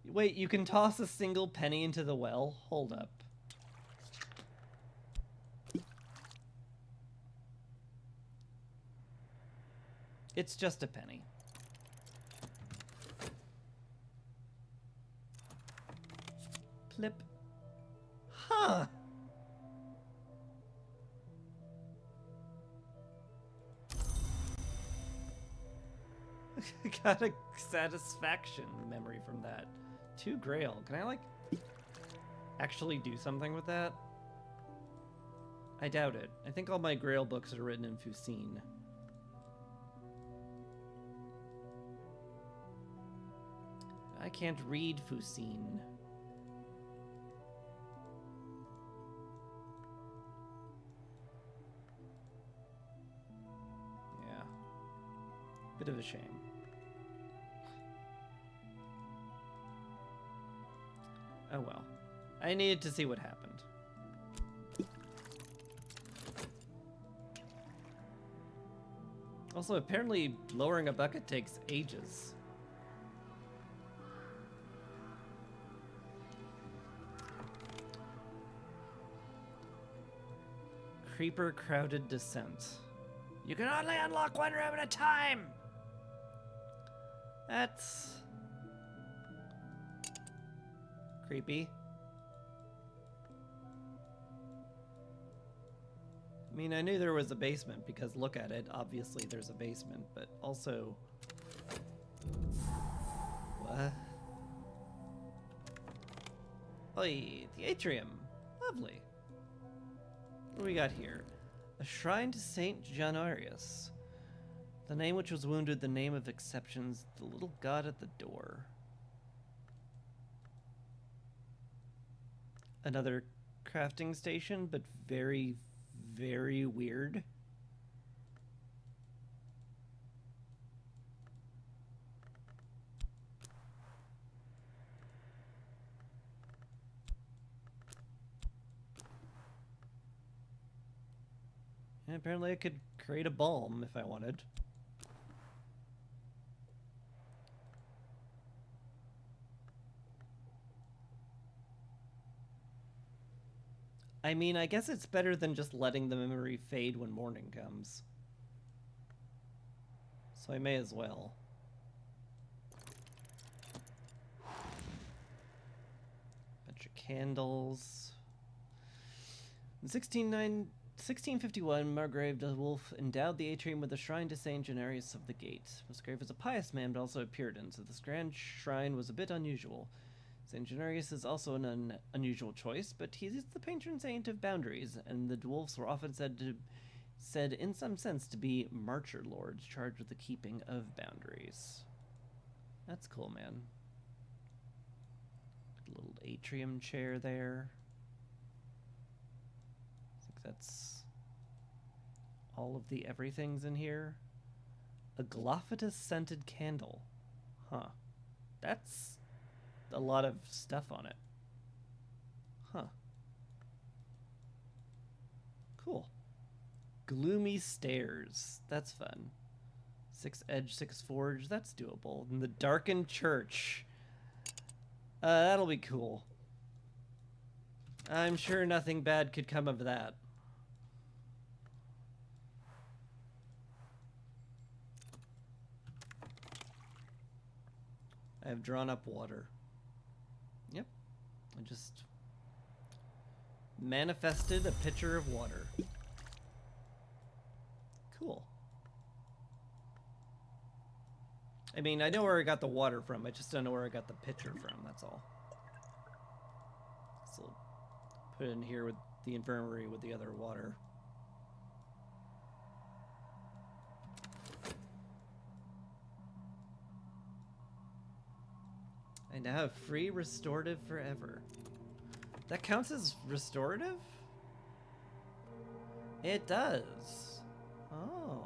Wait, you can toss a single penny into the well? Hold up. It's just a penny. Plip. Huh. Got a satisfaction memory from that. 2 Grail. Can I, like, actually do something with that? I doubt it. I think all my Grail books are written in Fusine. I can't read Fusine. Yeah. Bit of a shame. I needed to see what happened. Also, apparently lowering a bucket takes ages. Creeper crowded descent. You can only unlock one room at a time! That's creepy. I mean, I knew there was a basement because look at it. Obviously, there's a basement, but also... What? Oi, the atrium. Lovely. What do we got here? A shrine to Saint Janarius. The name which was wounded, the name of exceptions, the little god at the door. Another crafting station, but very, very weird. And apparently I could create a balm if I wanted. I mean, I guess it's better than just letting the memory fade when morning comes. So I may as well. Bunch of candles. In 1651, Margrave de Wolf endowed the atrium with a shrine to Saint Janarius of the Gate. Musgrave was a pious man, but also a Puritan, so this grand shrine was a bit unusual. Saint Janarius is also an unusual choice, but he is the patron saint of boundaries, and the dwarfs were often said in some sense to be marcher lords charged with the keeping of boundaries. That's cool, man. Little atrium chair there. I think that's all of the everythings in here. A Glophatus scented candle. Huh. That's a lot of stuff on it. Huh. Cool. Gloomy stairs. That's fun. 6 edge, 6 forge. That's doable. And the darkened church. That'll be cool. I'm sure nothing bad could come of that. I have drawn up water. Yep. I just manifested a pitcher of water. Cool. I mean, I know where I got the water from. I just don't know where I got the pitcher from, that's all. So put it in here with the infirmary with the other water. I now have free restorative forever. That counts as restorative? It does. Oh.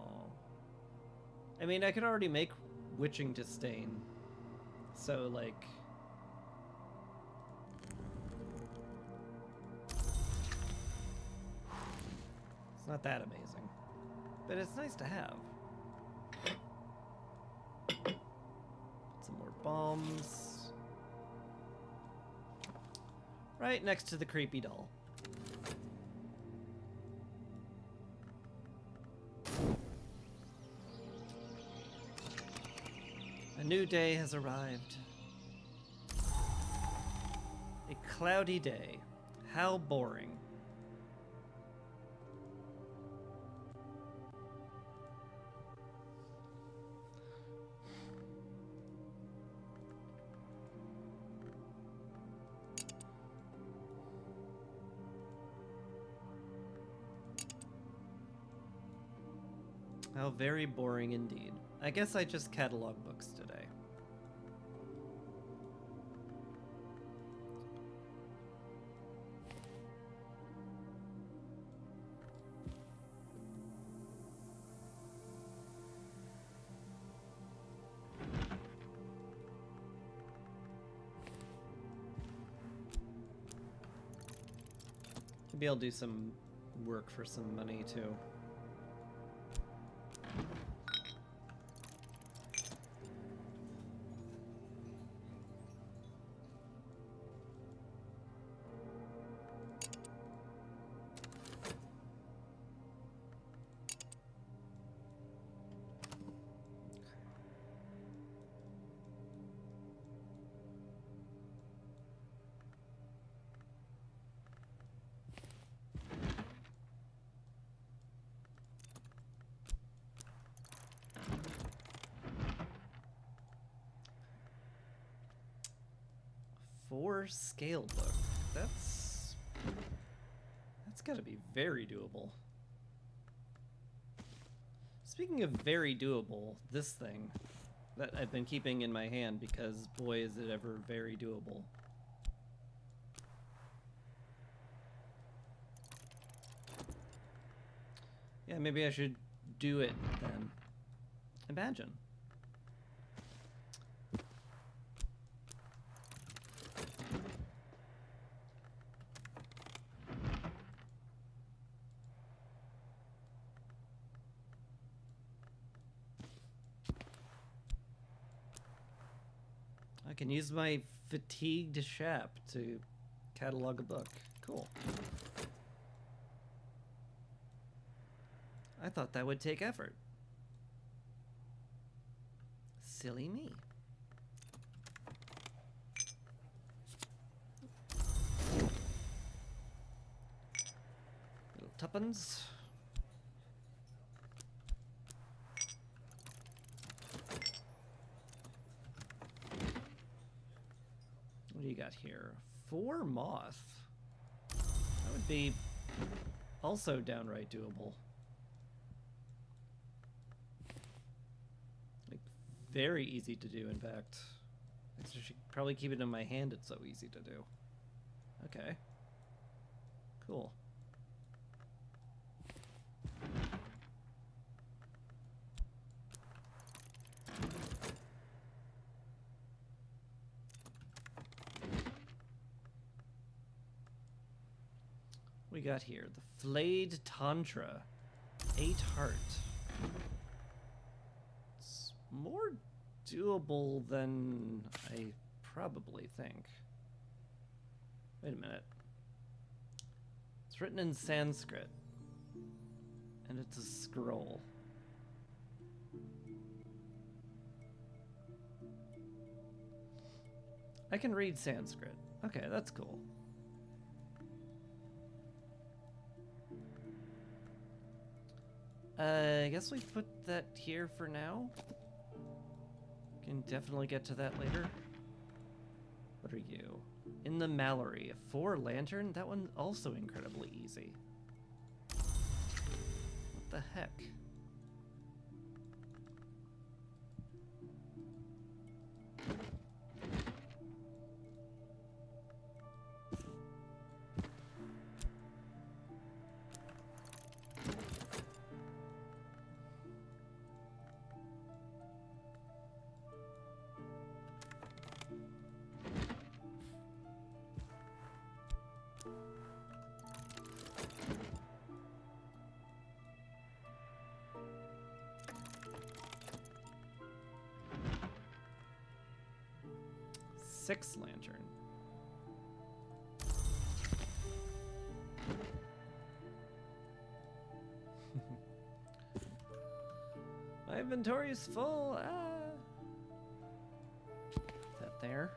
I mean, I could already make witching to stain. So, like... It's not that amazing. But it's nice to have. Put some more bombs. Right next to the creepy doll. A new day has arrived. A cloudy day. How boring. How very boring indeed. I guess I just catalog books today. Maybe I'll do some work for some money too. Four scale book. That's gotta be very doable. Speaking of very doable, this thing that I've been keeping in my hand because boy is it ever very doable. Yeah, maybe I should do it then. Imagine. I can use my fatigued shap to catalog a book. Cool. I thought that would take effort. Silly me. Little tuppence. What do you got here? 4 moth. That would be also downright doable. Like, very easy to do, in fact. I should probably keep it in my hand, it's so easy to do. Okay. Cool. We got here the Flayed Tantra, 8 heart. It's more doable than I probably think. Wait a minute. It's written in Sanskrit, and it's a scroll. I can read Sanskrit. Okay, that's cool. I guess we put that here for now. Can definitely get to that later. What are you? In the Mallory, a 4 lantern? That one's also incredibly easy. What the heck? Six lantern. My inventory is full. Is that there?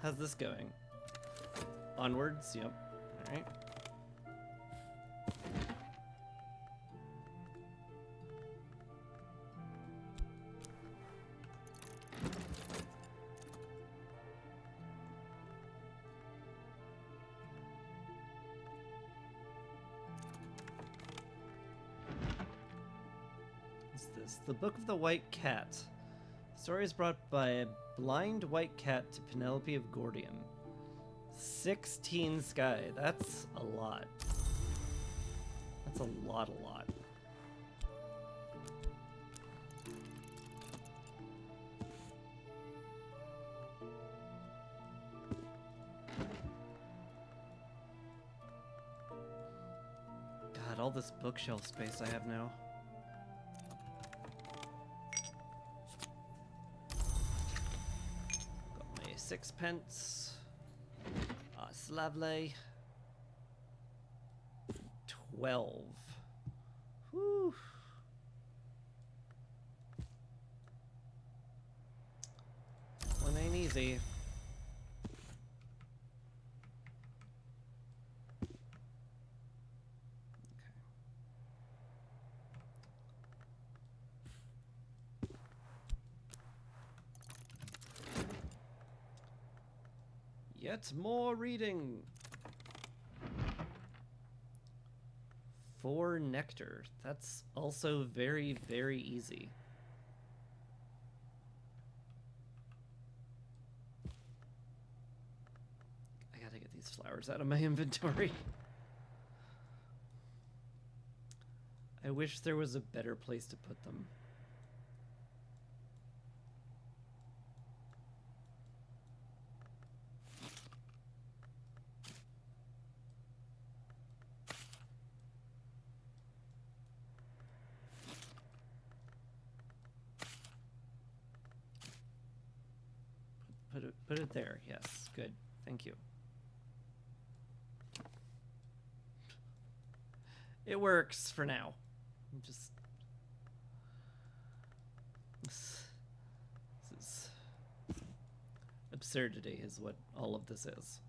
How's this going? Onwards, yep. Alright. The Book of the White Cat. The story is brought by a blind white cat to Penelope of Gordian. 16 sky. That's a lot. That's a lot. God, all this bookshelf space I have now. Got my sixpence. Slavley. 12. Whew. One ain't easy. Yet more reading. 4 nectar. That's also very, very easy. I gotta get these flowers out of my inventory. I wish there was a better place to put them. Put it there. Yes, good. Thank you. It works for now. I'm just this is absurdity is what all of this is.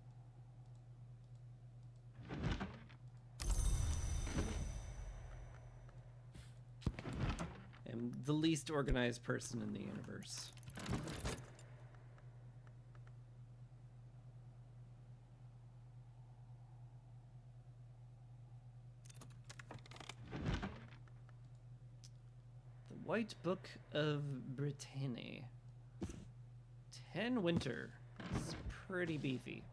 I'm the least organized person in the universe. White Book of Brittany. 10 winter. It's pretty beefy.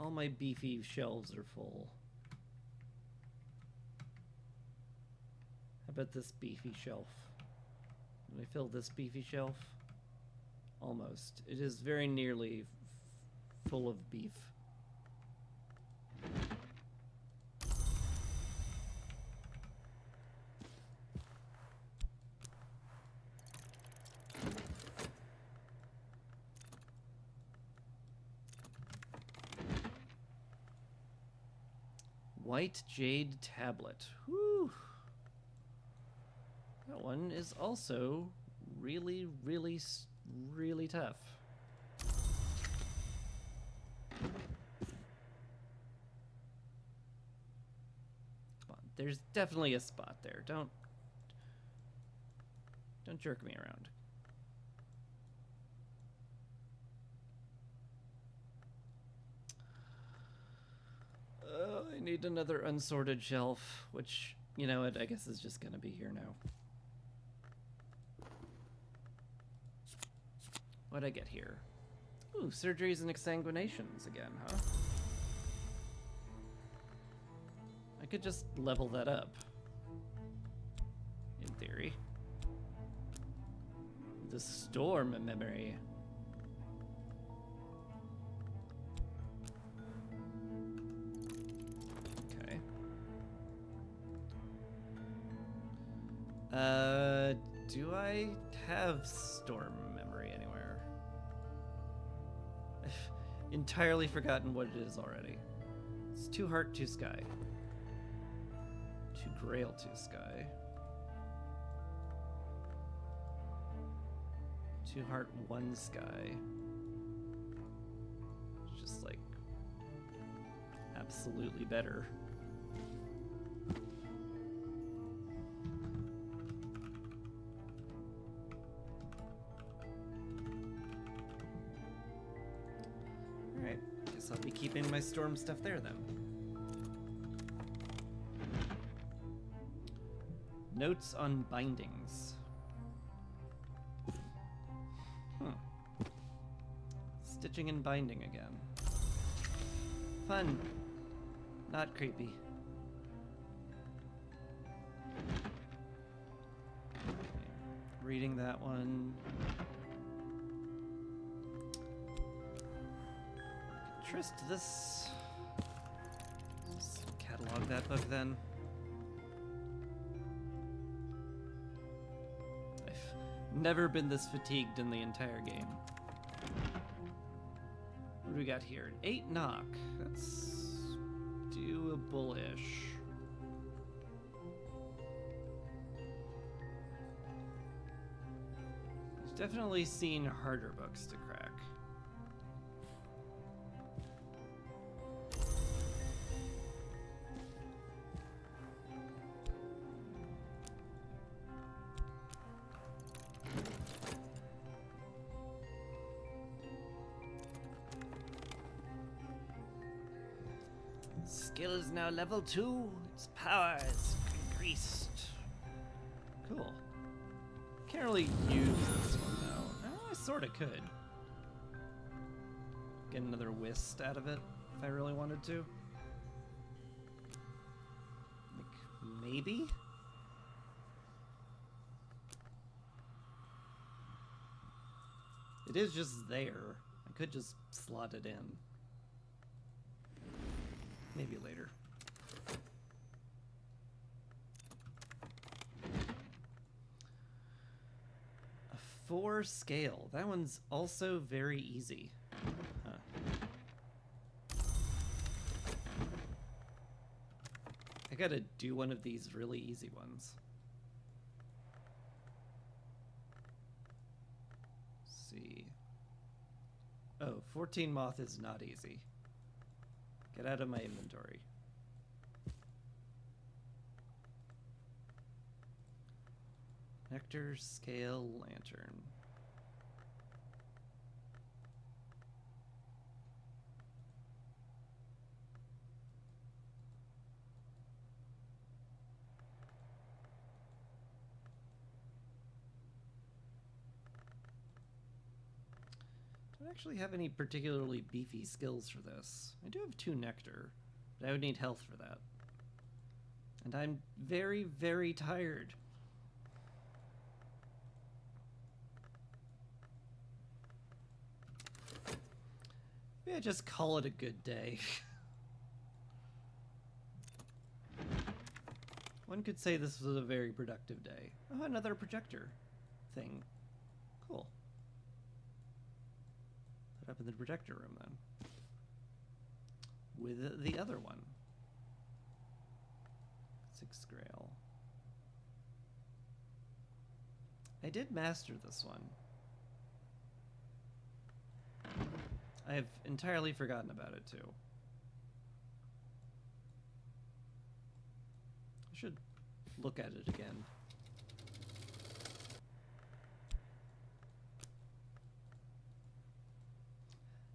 All my beefy shelves are full. How about this beefy shelf? Did I fill this beefy shelf? Almost. It is very nearly full of beef. White Jade Tablet. Whew. That one is also really, really, really tough. Come on, there's definitely a spot there. Don't jerk me around. I need another unsorted shelf, which, you know what, I guess is just gonna be here now. What'd I get here? Ooh, surgeries and exsanguinations again, huh? I could just level that up. In theory. The storm memory. Do I have storm memory anywhere? I've entirely forgotten what it is already. It's 2 heart, 2 sky. 2 grail, 2 sky. 2 heart, 1 sky. It's just like absolutely better. I'll be keeping my storm stuff there then. Notes on bindings. Stitching and binding again. Fun. Not creepy. Reading that one. Trust this. log that book then. I've never been this fatigued in the entire game. What do we got here? 8 knock. That's doable-ish. I've definitely seen harder books to crack. Skill is now level 2. Its power is increased. Cool. Can't really use this one though. Oh, I sorta could. Get another whist out of it if I really wanted to. Like, maybe? It is just there. I could just slot it in. Maybe later. A 4 scale. That one's also very easy. Huh. I gotta do one of these really easy ones. Let's see. Oh, 14 moth is not easy. Get out of my inventory. Nectar scale lantern. Don't actually have any particularly beefy skills for this. I do have 2 nectar, but I would need health for that. And I'm very, very tired. Maybe I just call it a good day. One could say this was a very productive day. Oh, another projector thing. Cool. Put up in the projector room then. With the other one. 6 grail. I did master this one. I have entirely forgotten about it too. I should look at it again.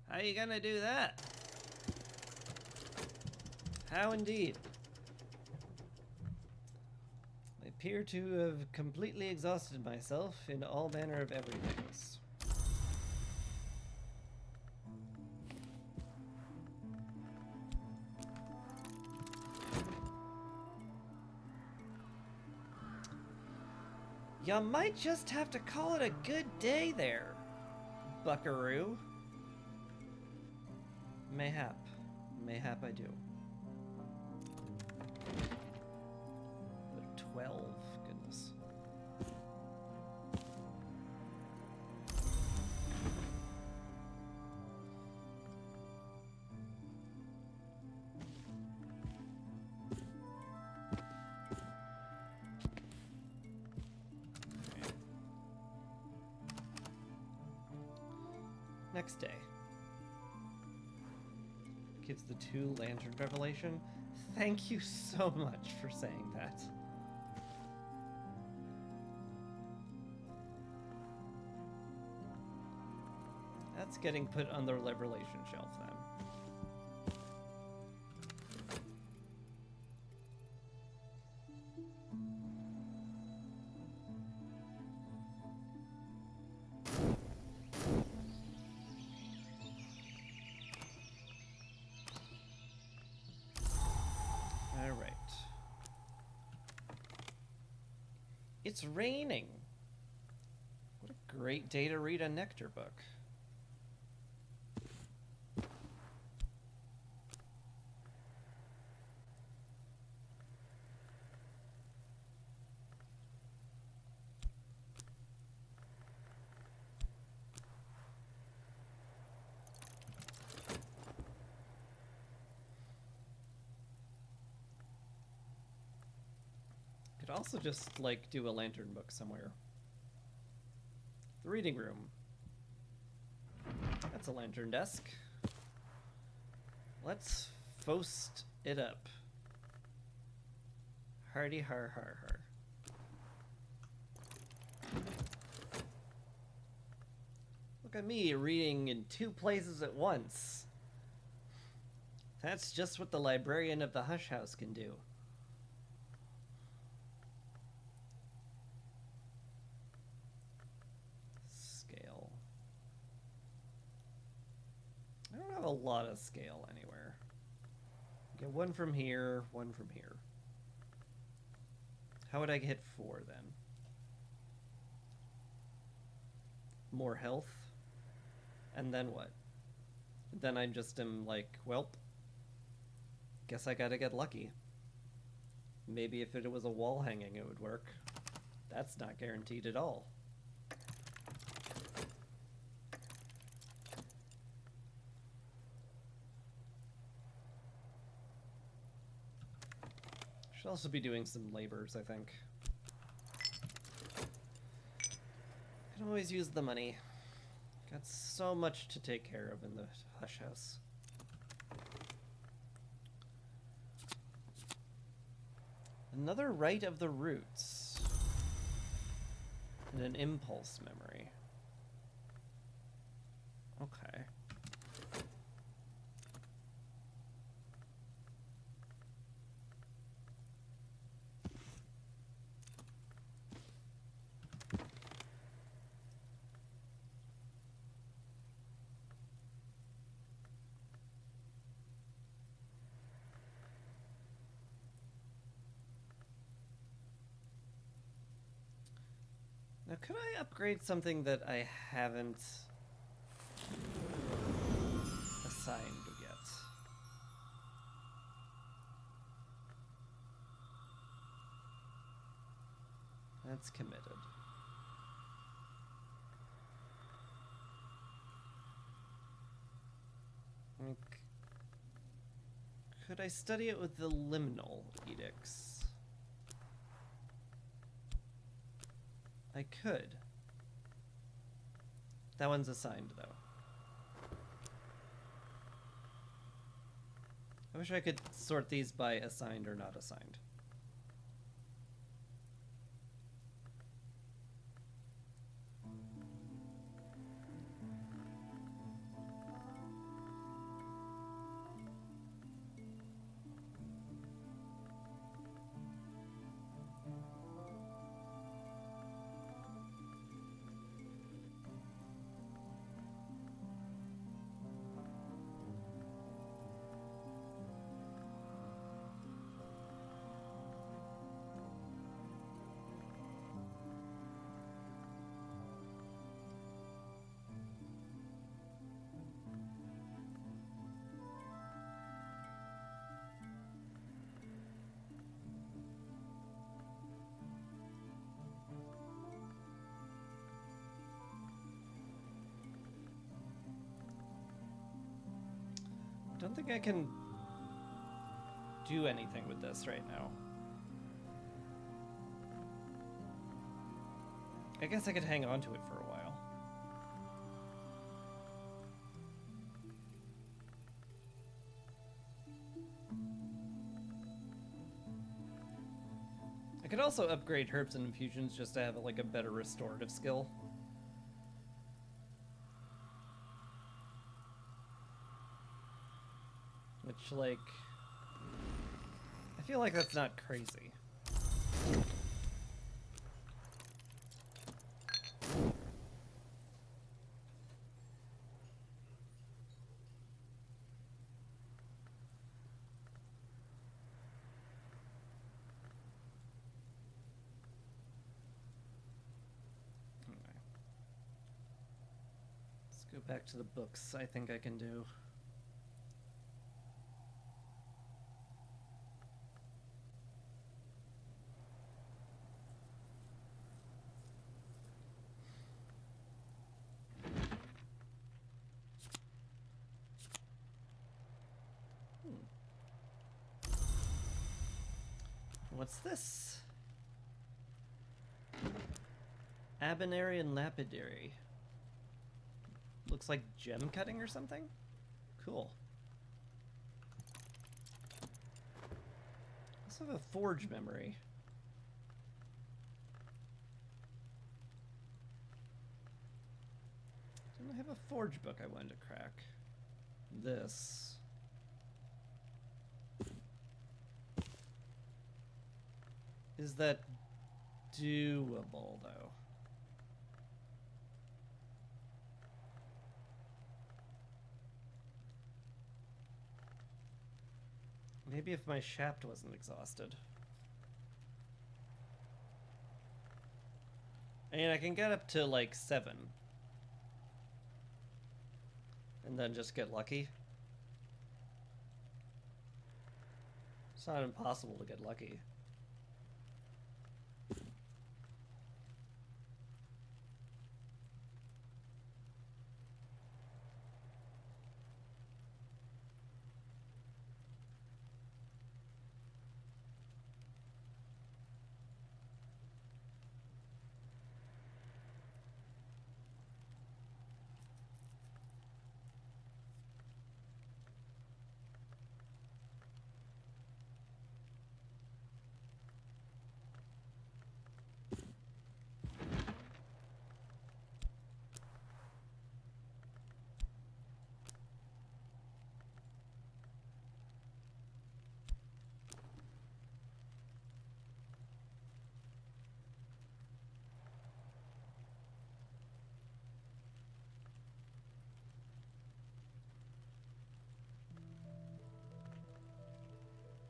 How are you gonna do that? How indeed? I appear to have completely exhausted myself in all manner of everythings. You might just have to call it a good day there, buckaroo. Mayhap. Mayhap I do. But 12, goodness. Next day. Gives the 2 lantern revelation. Thank you so much for saying that. That's getting put on the revelation shelf then. It's raining. What a great day to read a nectar book. Could also just, like, do a lantern book somewhere. The reading room. That's a lantern desk. Let's Fost it up. Hardy har har har. Look at me reading in 2 places at once. That's just what the librarian of the Hush House can do. Scale. I don't have a lot of scale anywhere. Get 1 from here, 1 from here. How would I hit 4 then? More health? And then what? Then I just am like, well, guess I gotta get lucky. Maybe if it was a wall hanging, it would work. That's not guaranteed at all. Should also be doing some labors, I think. Can always use the money. Got so much to take care of in the Hush House. Another Rite of the Roots. And an impulse memory. Okay. Now, could I upgrade something that I haven't assigned yet? That's committed. Could I study it with the liminal edicts? I could. That one's assigned, though. I wish I could sort these by assigned or not assigned. I don't think I can do anything with this right now. I guess I could hang on to it for a while. I could also upgrade herbs and infusions just to have like a better restorative skill. Which, like, I feel like that's not crazy. Anyway. Let's go back to the books I think I can do. What's this? Abinary and lapidary. Looks like gem cutting or something? Cool. Also have a forge memory. Didn't I have a forge book I wanted to crack? This. Is that doable, though? Maybe if my shaft wasn't exhausted. I mean, I can get up to like 7. And then just get lucky. It's not impossible to get lucky.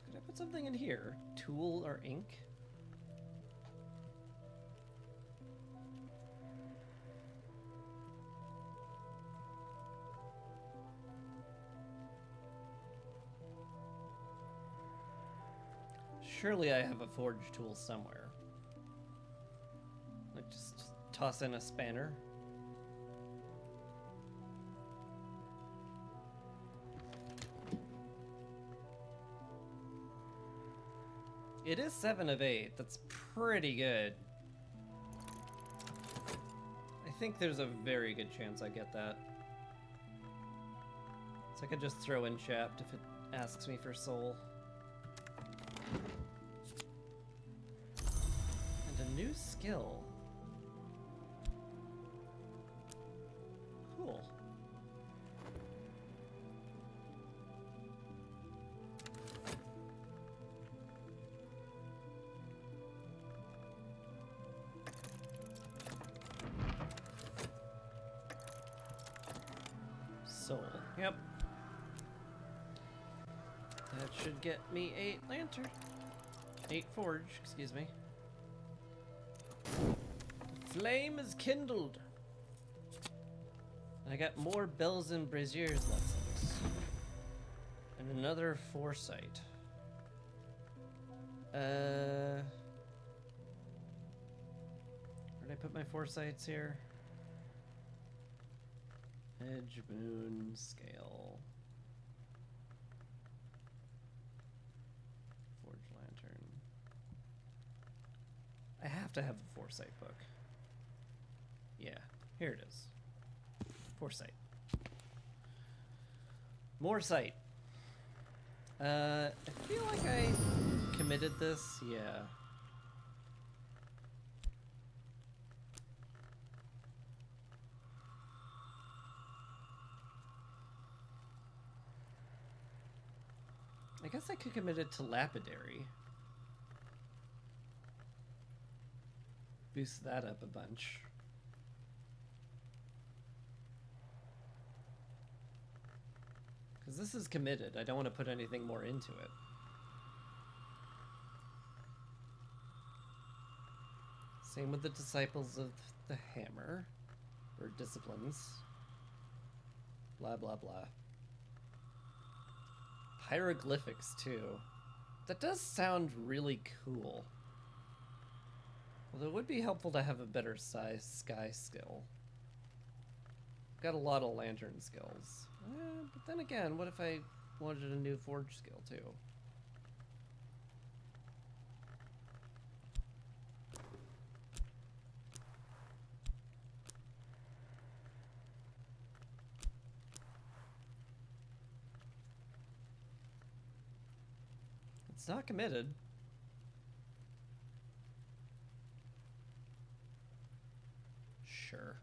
Could I put something in here? Tool or ink? Surely I have a forge tool somewhere. Like just toss in a spanner. It is 7 of 8. That's pretty good. I think there's a very good chance I get that. So I could just throw in shaft if it asks me for soul. And a new skill. Cool. Soul. Yep. That should get me 8 lantern. 8 forge, excuse me. The flame is kindled. I got more bells and braziers lessons. And another foresight. Where'd I put my foresights here? Edge, moon, scale. Forge lantern. I have to have the foresight book. Yeah, here it is. Foresight. More sight. I feel like I committed this, yeah. I guess I could commit it to lapidary. Boost that up a bunch. Because this is committed. I don't want to put anything more into it. Same with the disciples of the hammer. Or disciplines. Blah, blah, blah. Hieroglyphics, too. That does sound really cool. Although it would be helpful to have a better size sky skill. Got a lot of lantern skills. But then again, what if I wanted a new forge skill, too? It's not committed. Sure.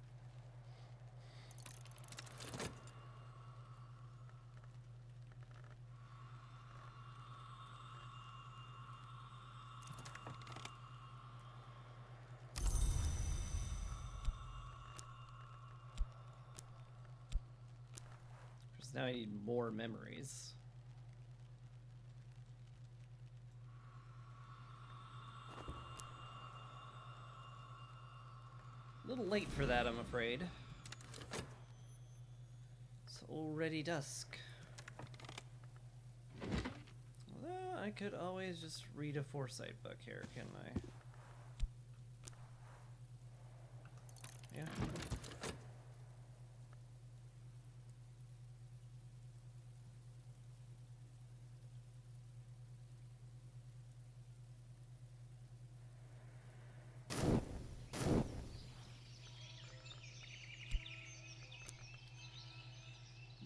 Just now I need more memories. A little late for that, I'm afraid. It's already dusk. Although I could always just read a foresight book here, can I? Yeah.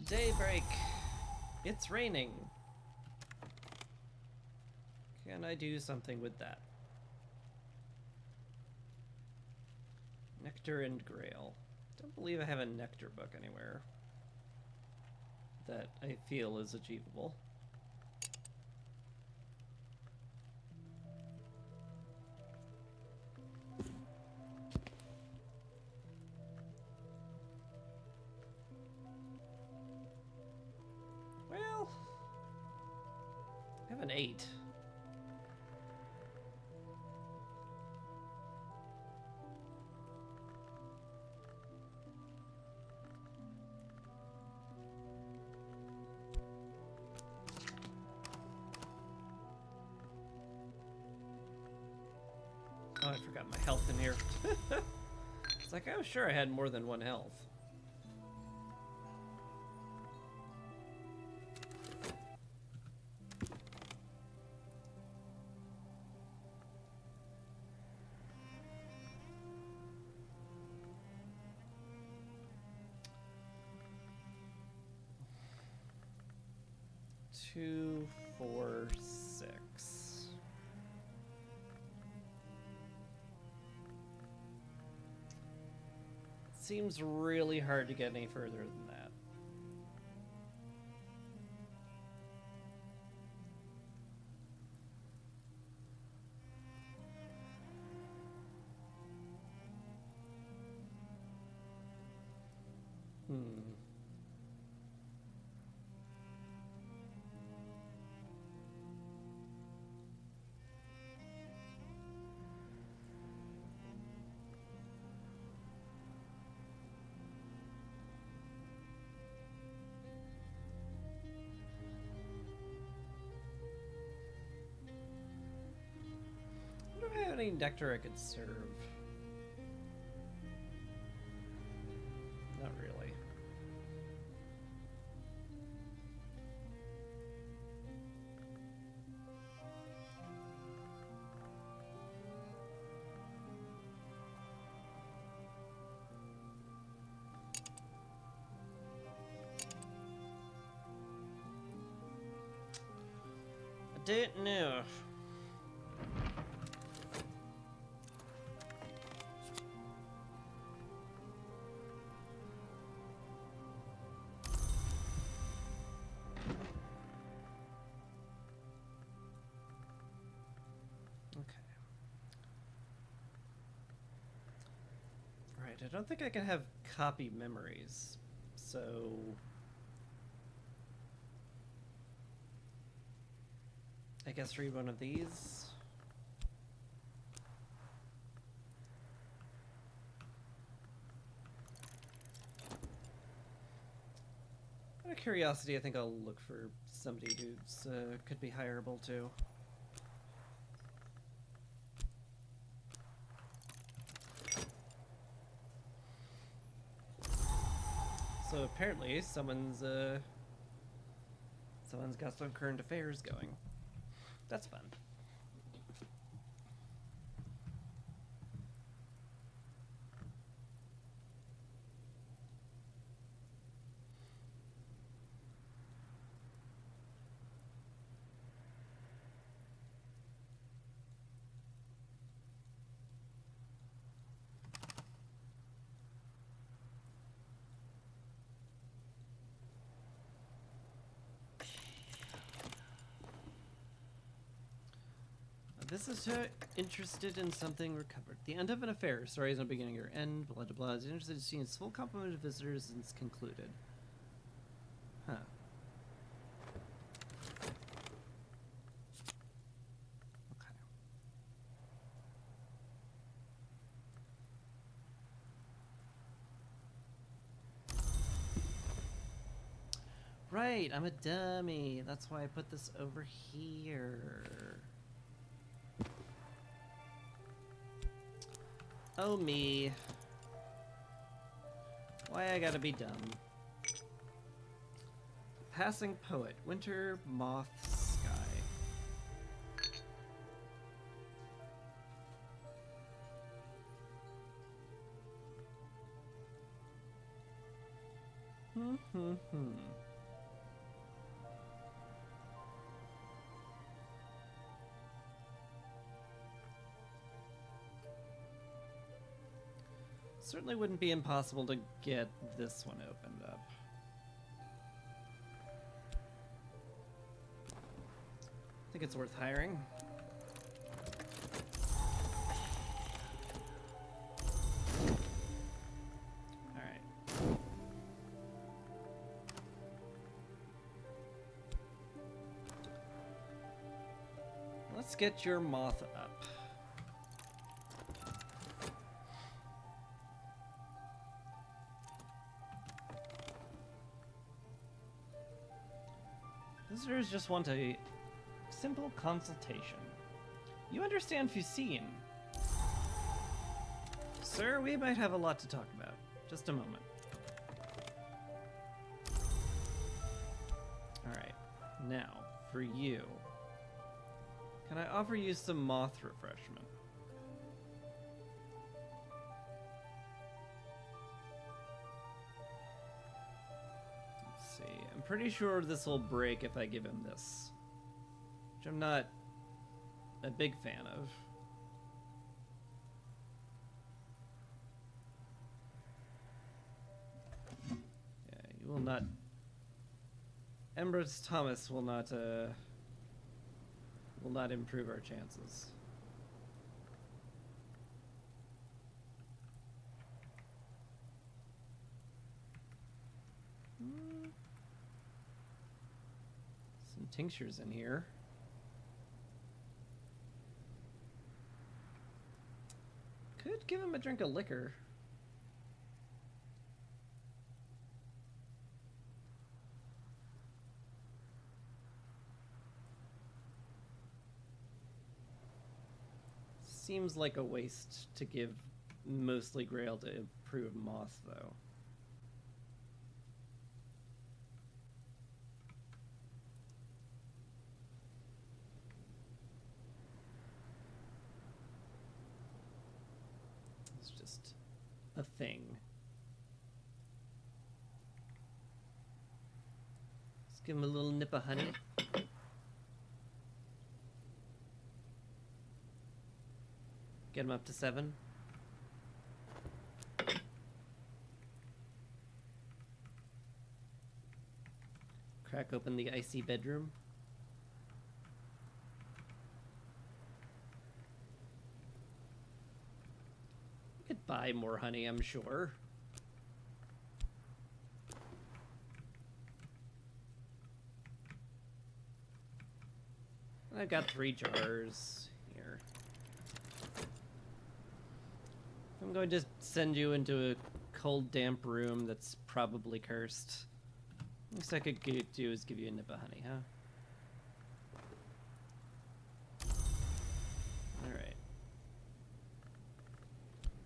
Daybreak! It's raining! Can I do something with that? Nectar and Grail. Don't believe I have a Nectar book anywhere that I feel is achievable. Well, I have an 8. Oh, I forgot my health in here. It's like I was sure I had more than 1 health. Two, 4, 6. Seems really hard to get any further than that. Do I have any nectar I could serve? Not really. I don't know. Right, I don't think I can have copy memories, so... I guess read one of these. Out of curiosity, I think I'll look for somebody who's could be hireable too. So apparently, someone's got some current affairs going. That's fun. A visitor interested in something recovered. The end of an affair. Story is not beginning or end. Blah, blah, blah. Is interested in seeing its full complement of visitors since concluded. Huh. Okay. Right, I'm a dummy. That's why I put this over here. Oh, me. Why I gotta be dumb. Passing poet. Winter moth sky. Certainly wouldn't be impossible to get this one opened up. I think it's worth hiring. Alright. Let's get your moth up. Visitors just want a simple consultation. You understand Fusine? Sir, we might have a lot to talk about. Just a moment. Alright, now, for you. Can I offer you some moth refreshment? Let's see. I'm pretty sure this will break if I give him this. Which I'm not a big fan of. Yeah, you will not... Ambrose Thomas will not improve our chances. Some tinctures in here. Could give him a drink of liquor. Seems like a waste to give mostly Grail to improve Moth, though. It's just a thing. Let's give him a little nip of honey. Get him up to 7. Crack open the icy bedroom. You could buy more honey, I'm sure. I've got 3 jars here. I'm going to send you into a cold, damp room that's probably cursed. Least I could do is give you a nip of honey, huh? Alright.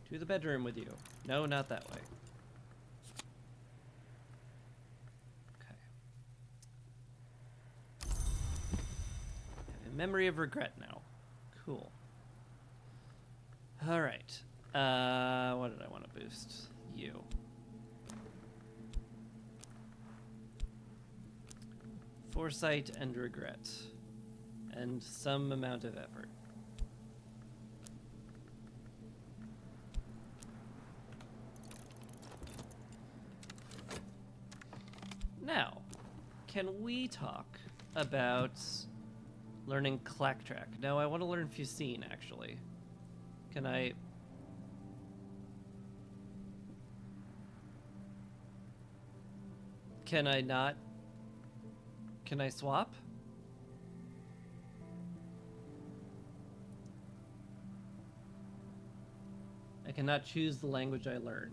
To the bedroom with you. No, not that way. Okay. A memory of regret now. Cool. Alright. What did I want to boost? You. Foresight and regret. And some amount of effort. Now, can we talk about Learning Clacktrack. No, I want to learn Fusine, actually. Can I... Can I not? Can I swap? I cannot choose the language I learn.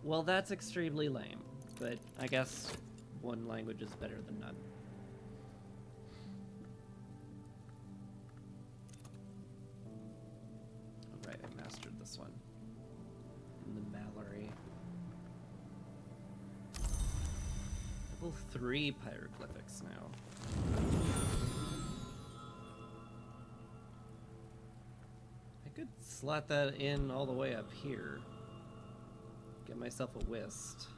Well, that's extremely lame, but I guess one language is better than none. Alright, I mastered this one. And the Mallory. Level 3 pyroglyphics now. I could slot that in all the way up here. Get myself a whist.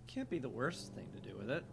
Can't be the worst thing to do with it.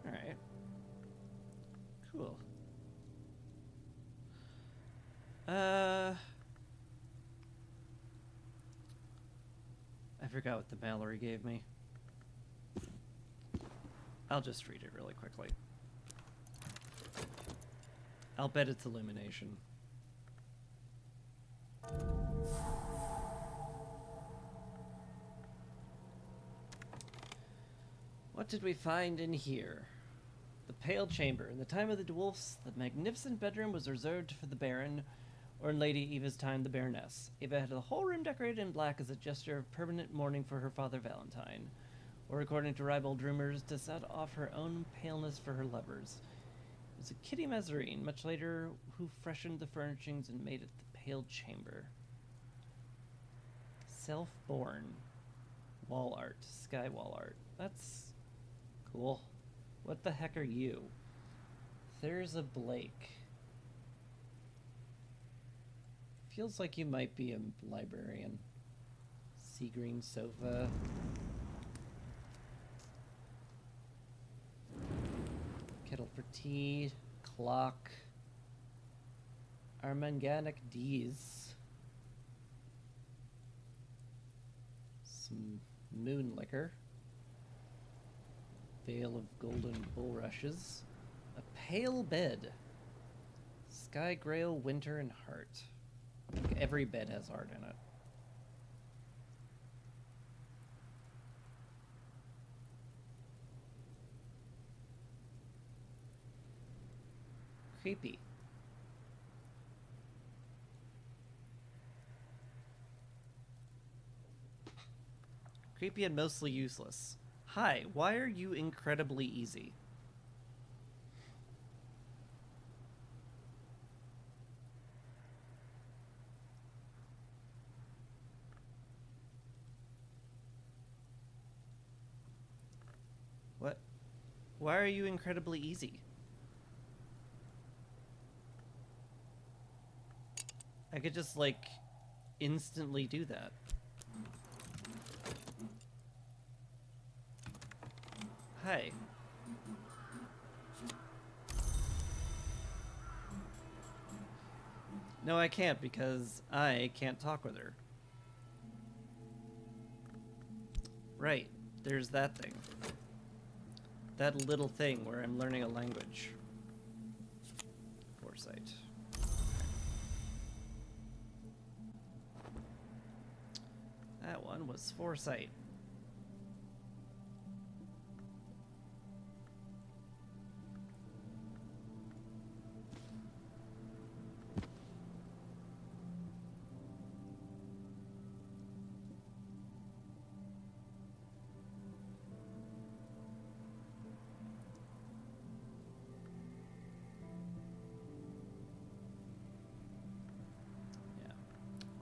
Alright. Cool. I forgot what the Mallory gave me. I'll just read it really quickly. I'll bet it's Illumination. What did we find in here? The Pale Chamber. In the time of the dwarfs, the magnificent bedroom was reserved for the Baron, or in Lady Eva's time, the Baroness. Eva had the whole room decorated in black as a gesture of permanent mourning for her father Valentine, or according to ribald rumors, to set off her own paleness for her lovers. It was a Kitty Mazarine, much later, who freshened the furnishings and made it the Pale Chamber. Self-born. Wall art. Sky wall art. That's cool. What the heck are you? There's a Blake. Feels like you might be a librarian. Sea green sofa. Kettle for tea. Clock. Armanganic D's. Some moon liquor. Veil of golden bulrushes. A pale bed. Sky Grail, Winter, and Heart. I think every bed has heart in it. Creepy. Creepy and mostly useless. Hi, why are you incredibly easy? What? Why are you incredibly easy? I could just, like, instantly do that. Hi. No, I can't because I can't talk with her. Right, there's that thing. That little thing where I'm learning a language. foresight. That one was foresight.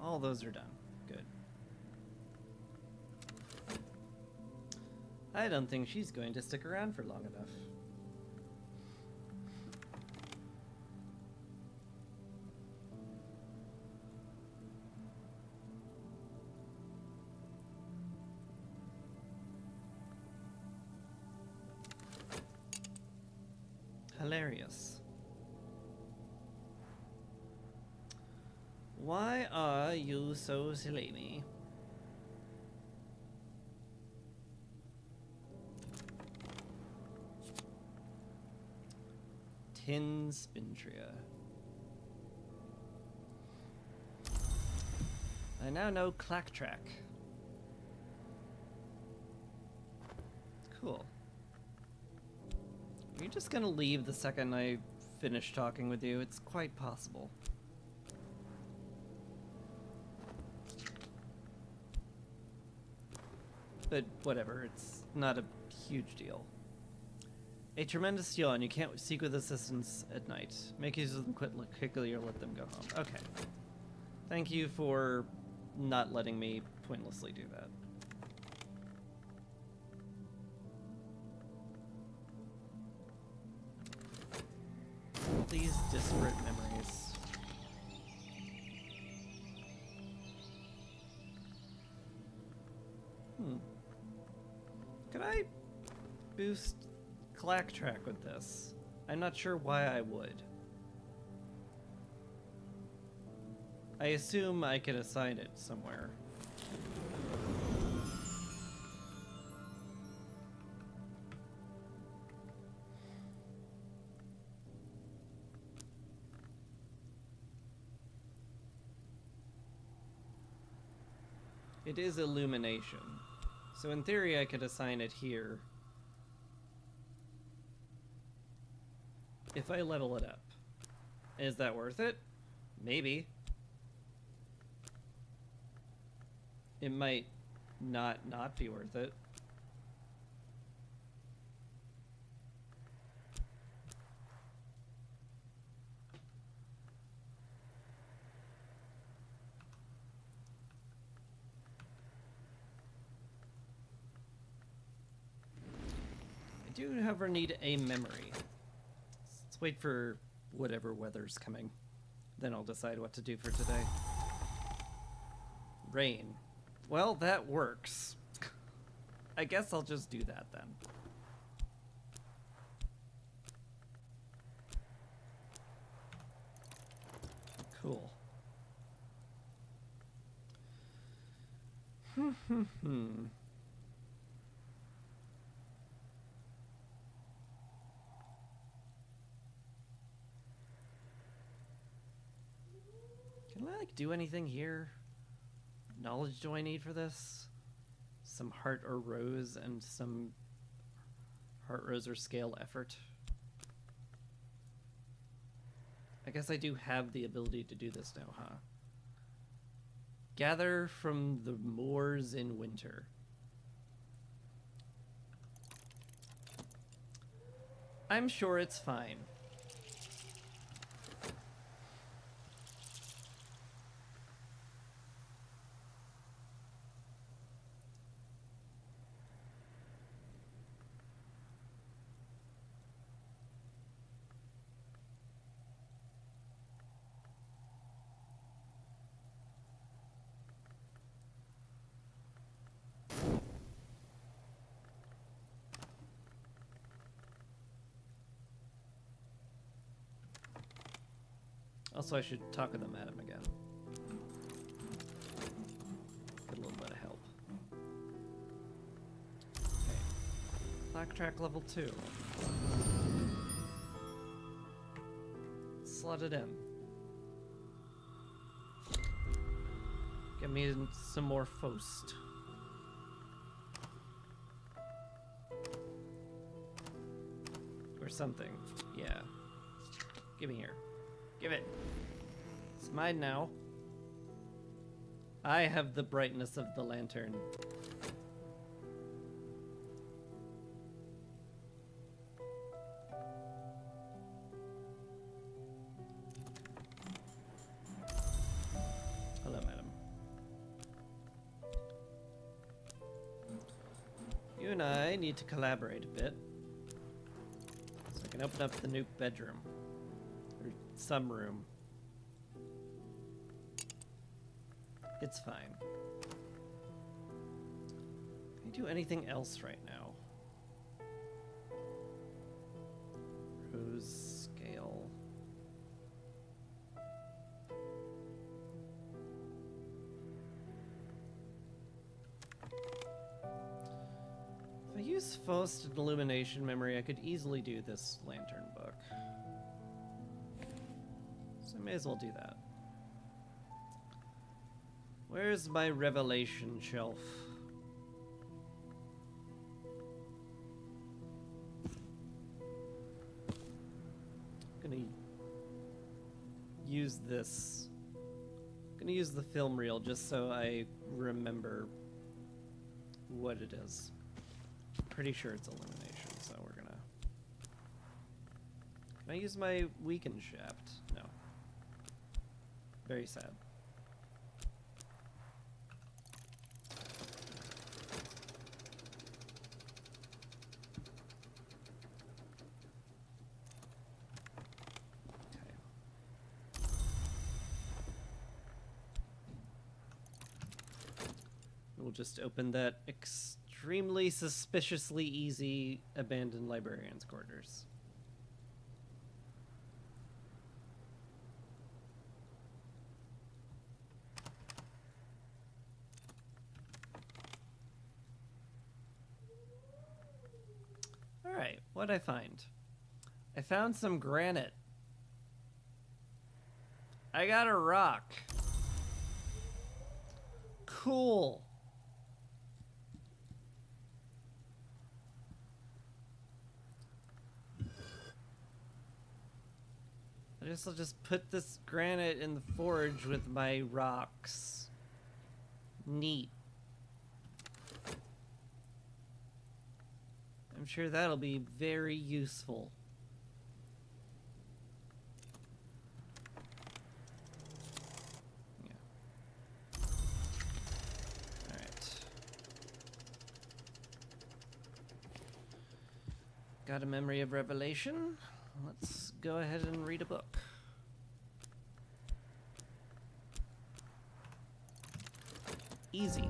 All those are done. Good. I don't think she's going to stick around for long enough. Hilarious. Why are you so silly me? Tin Spintria. I now know Clacktrack. Cool. Are you just gonna leave the second I finish talking with you? It's quite possible. But whatever, it's not a huge deal. A tremendous yawn. You can't seek with assistance at night. Make use of them quickly or let them go home. Okay. Thank you for not letting me pointlessly do that. These disparate memories. Could I boost Clacktrack with this? I'm not sure why I would. I assume I could assign it somewhere. It is illumination. So in theory I could assign it here if I level it up. Is that worth it? Maybe. It might not be worth it. I do, however, need a memory. Let's wait for whatever weather's coming. Then I'll decide what to do for today. Rain. Well, that works. I guess I'll just do that then. Cool. Can I, like, do anything here? Knowledge do I need for this? Some heart or rose and some heart, rose, or scale effort. I guess I do have the ability to do this now, huh? Gather from the moors in winter. I'm sure it's fine. Also, I should talk with the madam again. Get a little bit of help. Okay. Clacktrack level 2. slot it in. Get me some more Faust. Or something. Yeah. Give me here. Give it. It's mine now. I have the brightness of the lantern. Hello, madam. You and I need to collaborate a bit. So I can open up the nuke bedroom. Or some room. It's fine. Can I do anything else right now? Rose scale. If I use Faust and Illumination Memory, I could easily do this lantern book. So I may as well do that. Where's my revelation shelf? I'm gonna use this. I'm gonna use the film reel just so I remember what it is. Pretty sure it's illumination, so we're gonna... Can I use my weakened shaft? No. Very sad. We'll just open that extremely suspiciously easy abandoned librarian's quarters. Alright, what'd I find? I found some granite. I got a rock. Cool. I'll just put this granite in the forge with my rocks. Neat. I'm sure that'll be very useful. Yeah. Alright. Got a memory of revelation. Let's go ahead and read a book. Easy.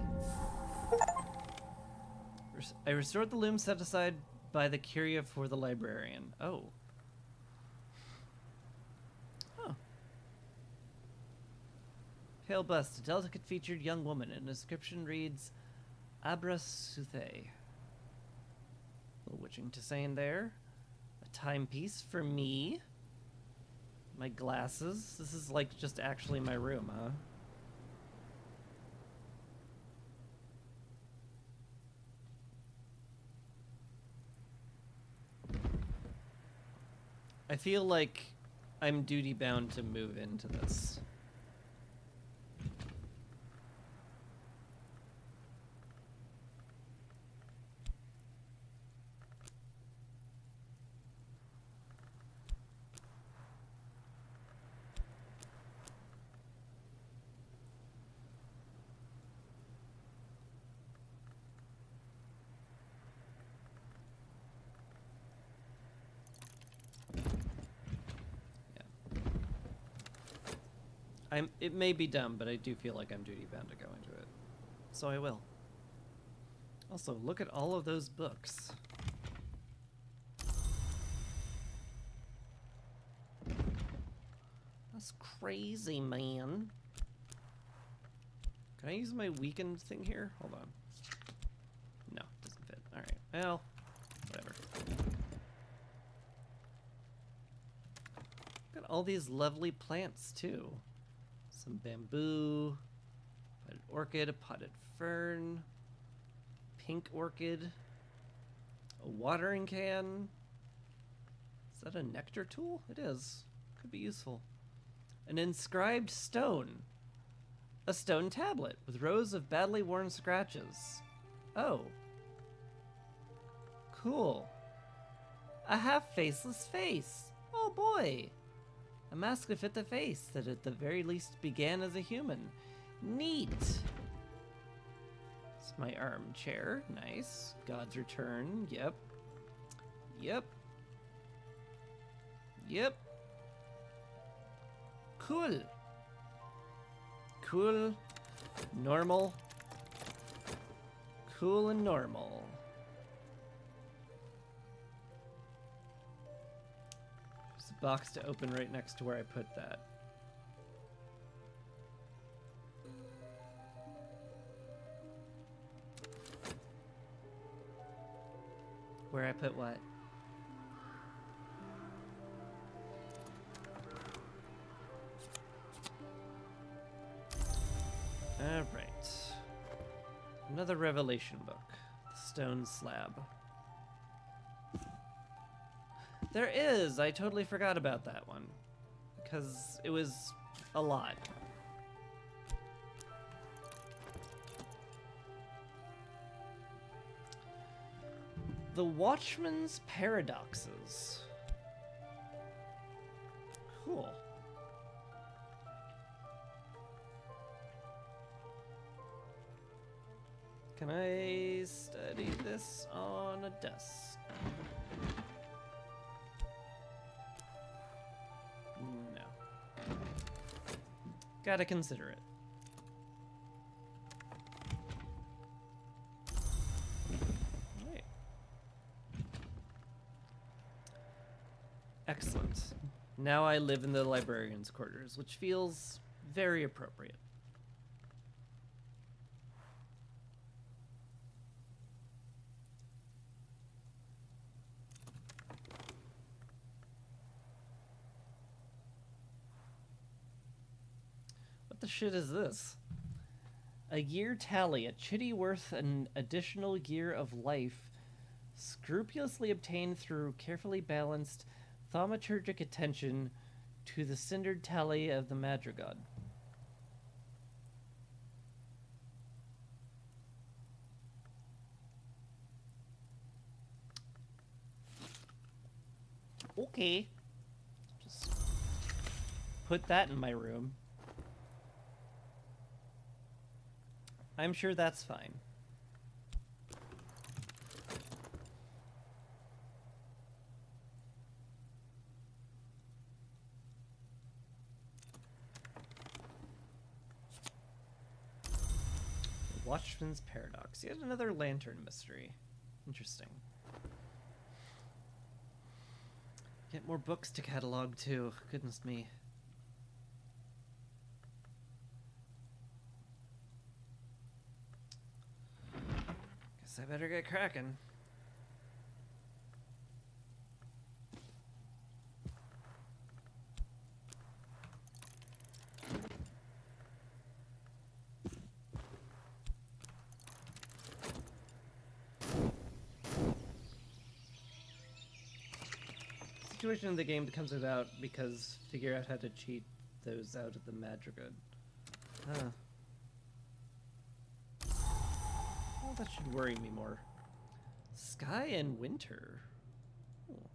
I restored the loom set aside by the curia for the librarian. Oh. Oh. Pale bust, a delicate-featured young woman. An inscription reads, Abra Suthe. A little witching to say in there. A timepiece for me. My glasses. This is like just actually my room, huh? I feel like I'm duty-bound to move into this. It may be dumb, but I do feel like I'm duty-bound to go into it. So I will. Also, look at all of those books. That's crazy, man. Can I use my weakened thing here? Hold on. No, doesn't fit. Alright, well, whatever. all these lovely plants too. Some bamboo, potted orchid, a potted fern, pink orchid, a watering can. Is that a nectar tool? It is. Could be useful. An inscribed stone. A stone tablet with rows of badly worn scratches. Oh. Cool. A half-faceless face. Oh boy. A mask to fit the face that at the very least began as a human. Neat. It's my armchair. Nice. God's Return. Yep. Yep. Yep. Cool. Cool. Normal. Cool and normal. There's a box to open right next to where I put that. Where I put what? Alright. Another Revelation book. The Stone Slab. There is! I totally forgot about that one. Because it was a lot. The Watchman's Paradoxes. Cool. Can I study this on a desk? No. Gotta consider it. Right. Excellent. Now I live in the librarian's quarters, which feels very appropriate. What the shit is this? A year tally, a chitty worth an additional year of life, scrupulously obtained through carefully balanced thaumaturgic attention to the cindered tally of the madrigal. Okay. Just put that in my room. I'm sure that's fine. Watchman's Paradox. Yet another lantern mystery. Interesting. Get more books to catalog too. Goodness me. Guess I better get cracking. Situation in the game comes about because figure out how to cheat those out of the madrigal. Huh. Well, that should worry me more. Sky and Winter. Ooh.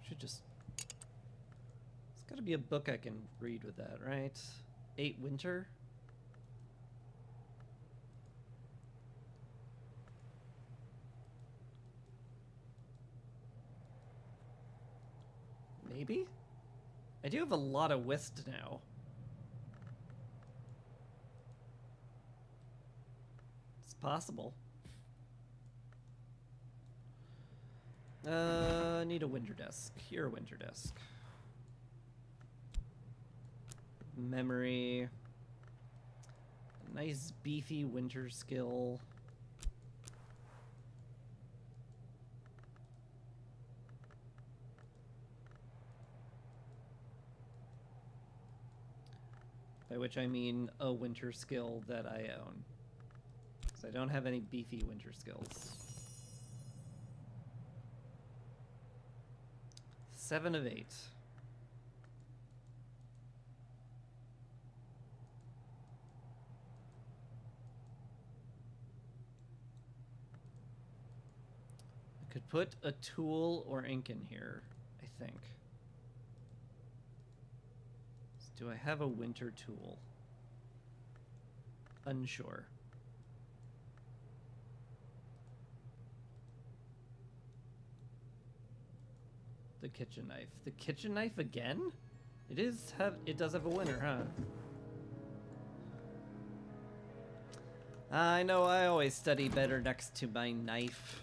Should just... It's gotta be a book I can read with that, right? 8 Winter? Maybe? I do have a lot of whist now. It's possible. Need a winter desk. Here, a winter desk. Memory. A nice beefy winter skill. By which I mean a winter skill that I own. Because I don't have any beefy winter skills. 7 of 8. I could put a tool or ink in here, I think. Do I have a winter tool? Unsure. The kitchen knife. The kitchen knife again? It does have a winner, huh? I know I always study better next to my knife.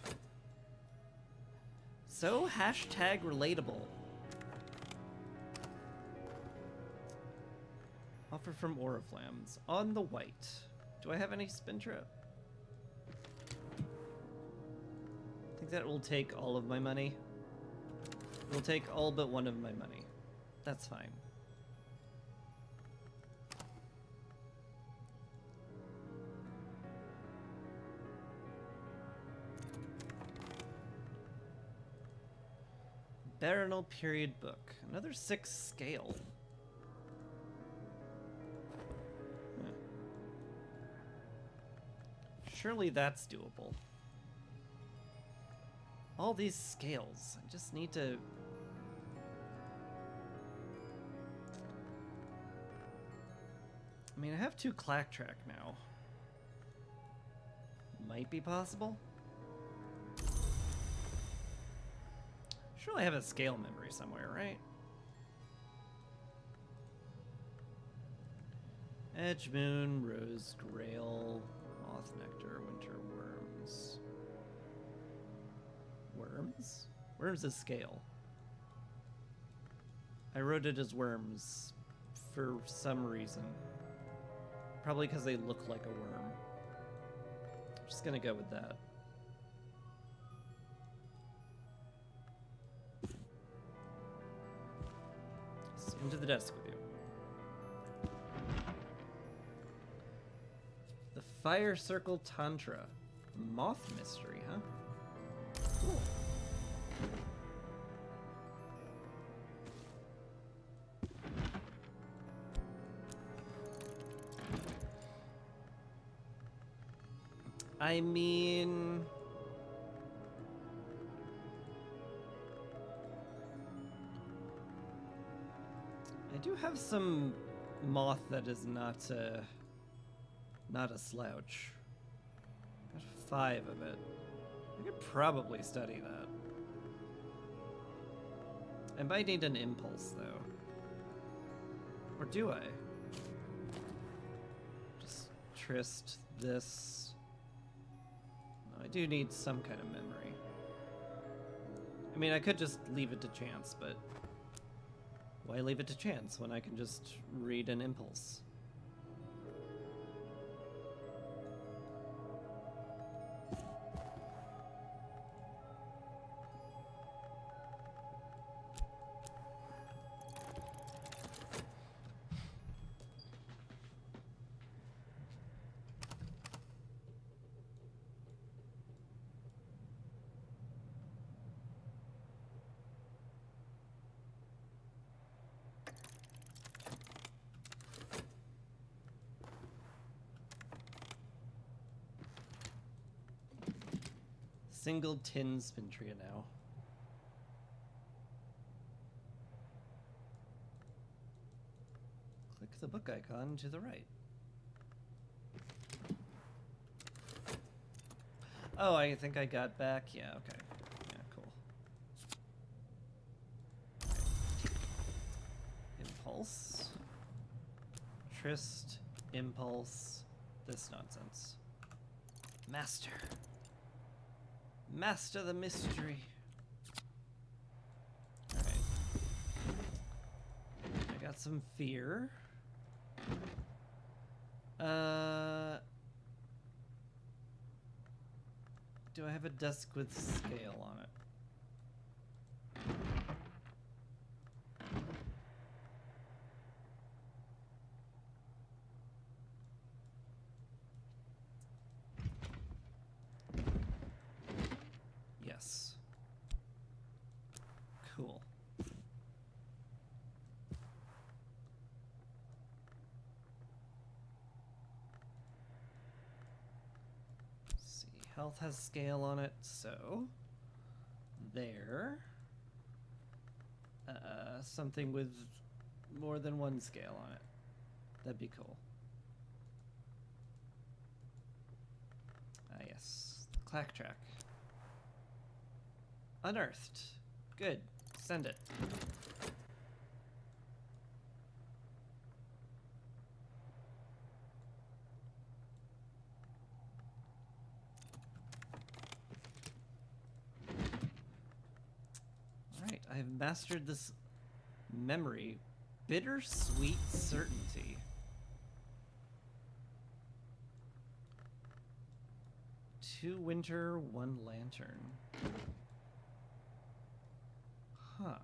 So hashtag relatable. Offer from Oriflammes. On the white. Do I have any Spintrap? I think that will take all of my money. It will take all but one of my money. That's fine. Baronal period book. Another 6 scale. Surely that's doable. All these scales. I just need to... I mean, I have 2 Clacktrack now. Might be possible. Surely I have a scale memory somewhere, right? Edgemoon, Rose Grail, Moth Nectar, Winter Worms. Worms? Worms is scale. I wrote it as worms for some reason. Probably because they look like a worm. I'm just gonna go with that. So into the desk with you. The Fire Circle Tantra. Moth mystery, huh? Cool. I mean... I do have some moth that is not a slouch. Got 5 of it. I could probably study that. I might need an impulse, though. Or do I? Just Trist this. No, I do need some kind of memory. I mean, I could just leave it to chance, but why leave it to chance when I can just read an impulse? Single tin Spintria now. Click the book icon to the right. Oh, I think I got back. Yeah, okay. Yeah, cool. Impulse. Trist. Impulse. This nonsense. Master. Master the mystery. Alright. I got some fear. Do I have a desk with scale on it? health has scale on it, so there. Something with more than one scale on it. That'd be cool. Ah, yes. Clack track. Unearthed. Good. Send it. Alright, I have mastered this memory. Bittersweet certainty. Two winter, one lantern. Huh.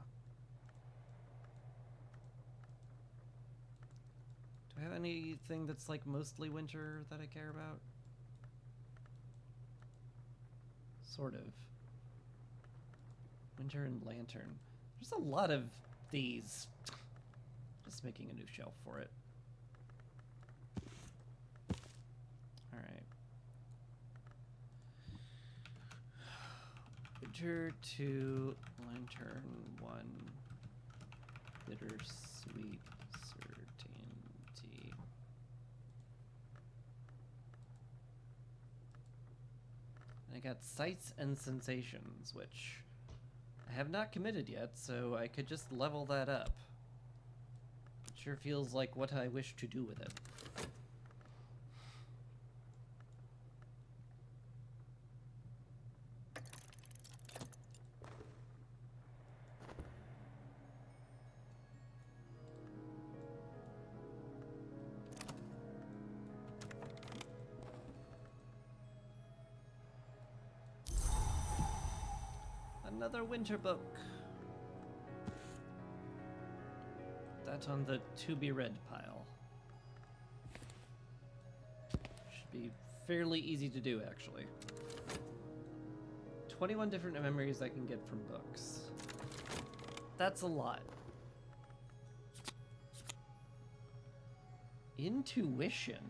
Do I have anything that's like mostly winter that I care about? Sort of. Winter and lantern. There's a lot of these. Just making a new shelf for it. Alright. Winter 2, lantern 1, bittersweet certainty. And I got sights and sensations, which I have not committed yet, so I could just level that up. It sure feels like what I wish to do with it. Another winter book. That on the to be read pile. Should be fairly easy to do, actually. 21 different memories I can get from books. That's a lot. Intuition.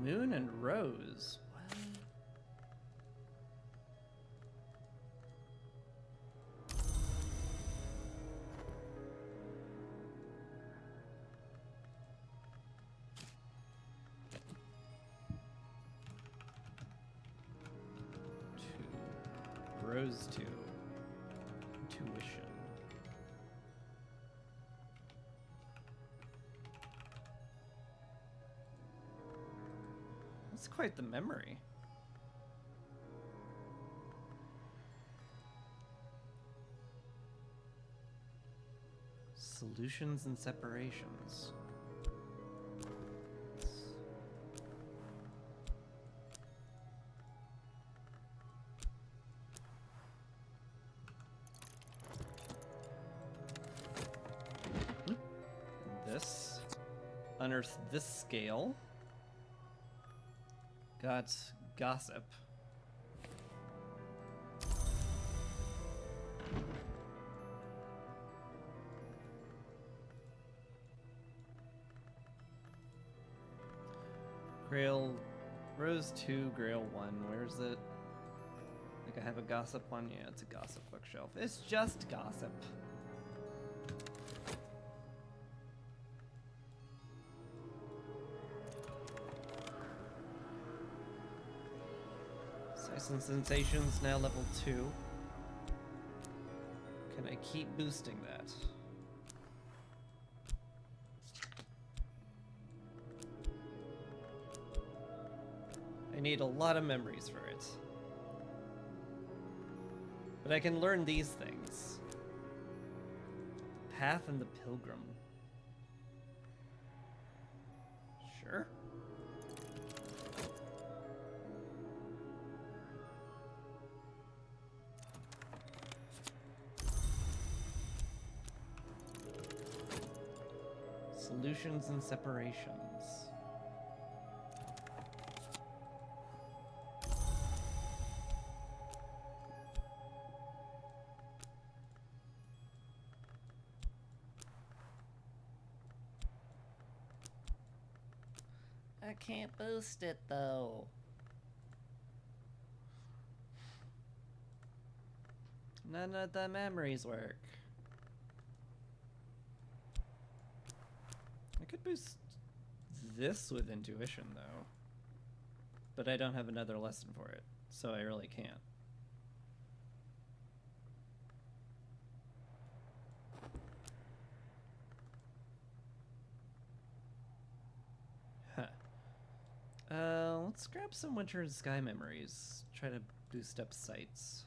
Moon and Rose. What? Two. Rose 2. Intuition. That's quite the memory. Solutions and separations. This. Unearth this scale. Got gossip. Grail, Rose 2, Grail 1. Where's it? I think I have a gossip one. Yeah, it's a gossip bookshelf. It's just gossip. Sights and Sensations now level 2. Can I keep boosting that? I need a lot of memories for it. But I can learn these things. Path and the Pilgrim. Sure. Solutions and separations. I can't boost it though. None of the memories work. I could boost this with intuition though. But I don't have another lesson for it, so I really can't. Huh. Let's grab some Winter and Sky memories. Try to boost up sights.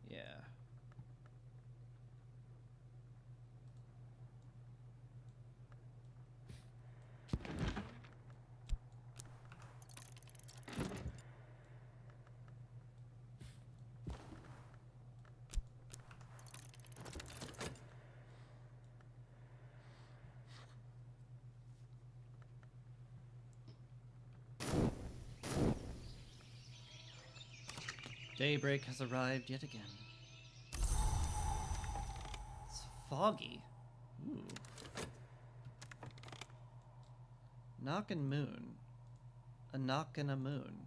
Yeah. Daybreak has arrived yet again. It's foggy. Ooh. Knock and moon. A knock and a moon.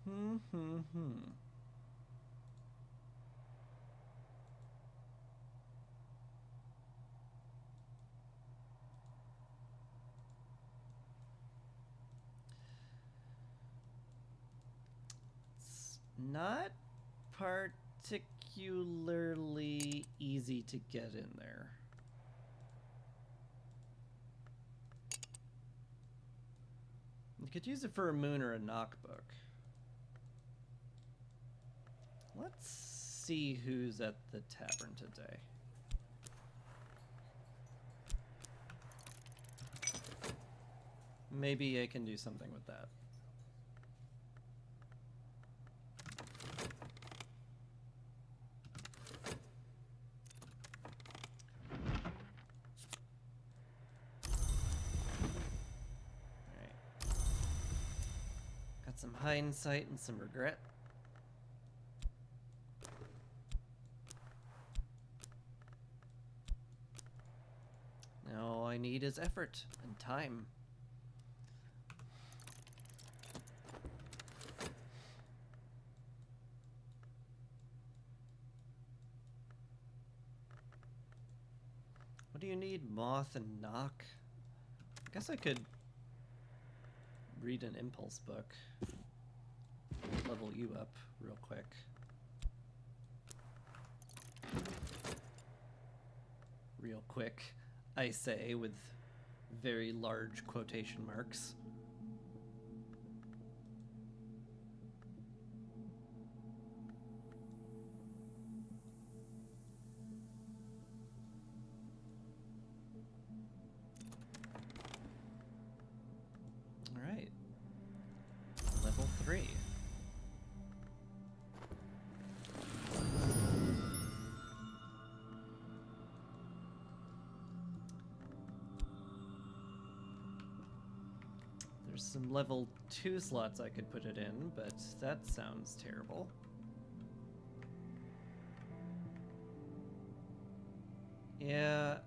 Hmm. It's not particularly easy to get in there. You could use it for a moon or a knock book. Let's see who's at the tavern today. Maybe I can do something with that. Alright. Got some hindsight and some regret. Now all I need is effort and time. What do you need, moth and knock? I guess I could read an impulse book. Level you up real quick. Real quick, I say with very large quotation marks. Alright. Level 3. There's some level 2 slots I could put it in, but that sounds terrible. Yeah.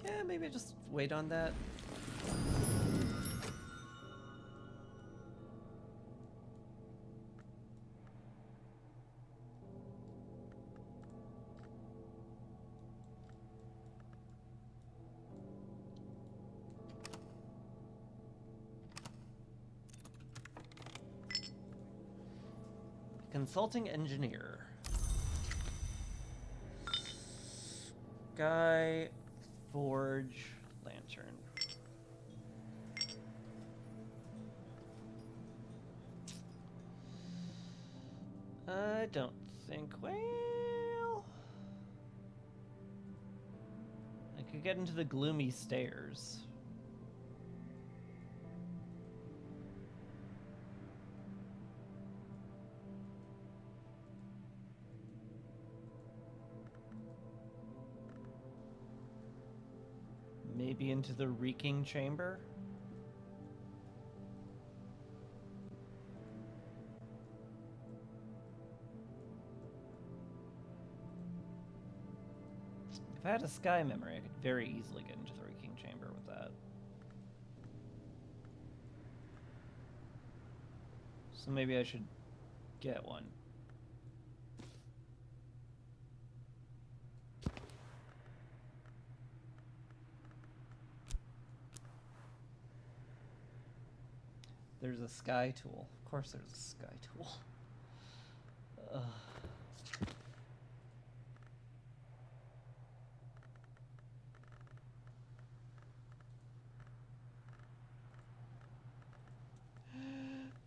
Yeah, maybe just wait on that. Consulting engineer. Guy Forge lantern. I don't think, well... I could get into the gloomy stairs. Maybe into the reeking chamber? If I had a sky memory, I could very easily get into the reeking chamber with that. So maybe I should get one. There's a sky tool. Of course there's a sky tool.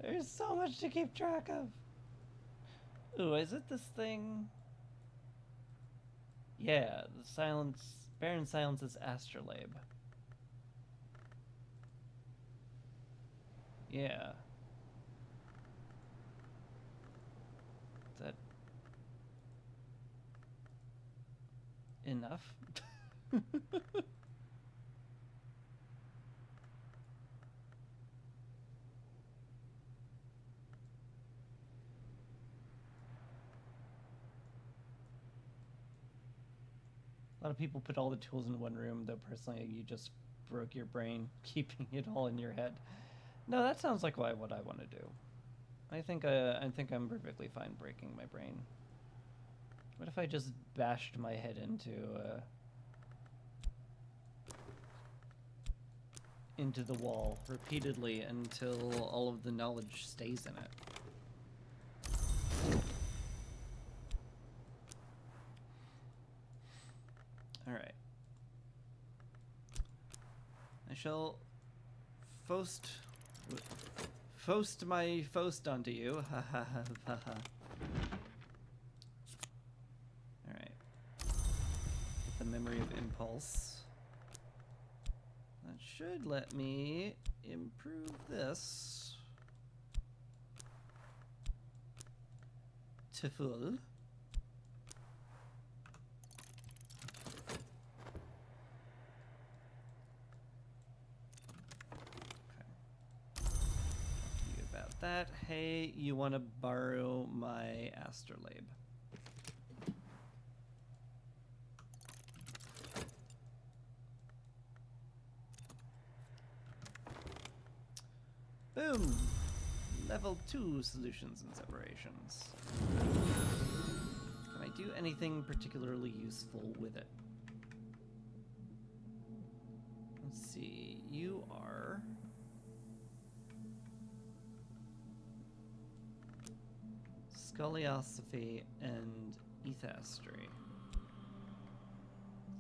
There's so much to keep track of. Ooh, is it this thing? Yeah, the silence... Baron Silence's astrolabe. Yeah. Is that... enough? A lot of people put all the tools in one room, though personally you just broke your brain keeping it all in your head. No, that sounds like what I want to do. I think I'm perfectly fine breaking my brain. What if I just bashed my head into the wall repeatedly until all of the knowledge stays in it? Alright. I shall Fost my Fost onto you. Ha ha ha ha ha. Alright. Get the memory of impulse. That should let me improve this to full. That, hey, you want to borrow my astrolabe? Boom! Level 2 solutions and separations. Can I do anything particularly useful with it? Let's see, you are... Scoliosophy and Ethastry.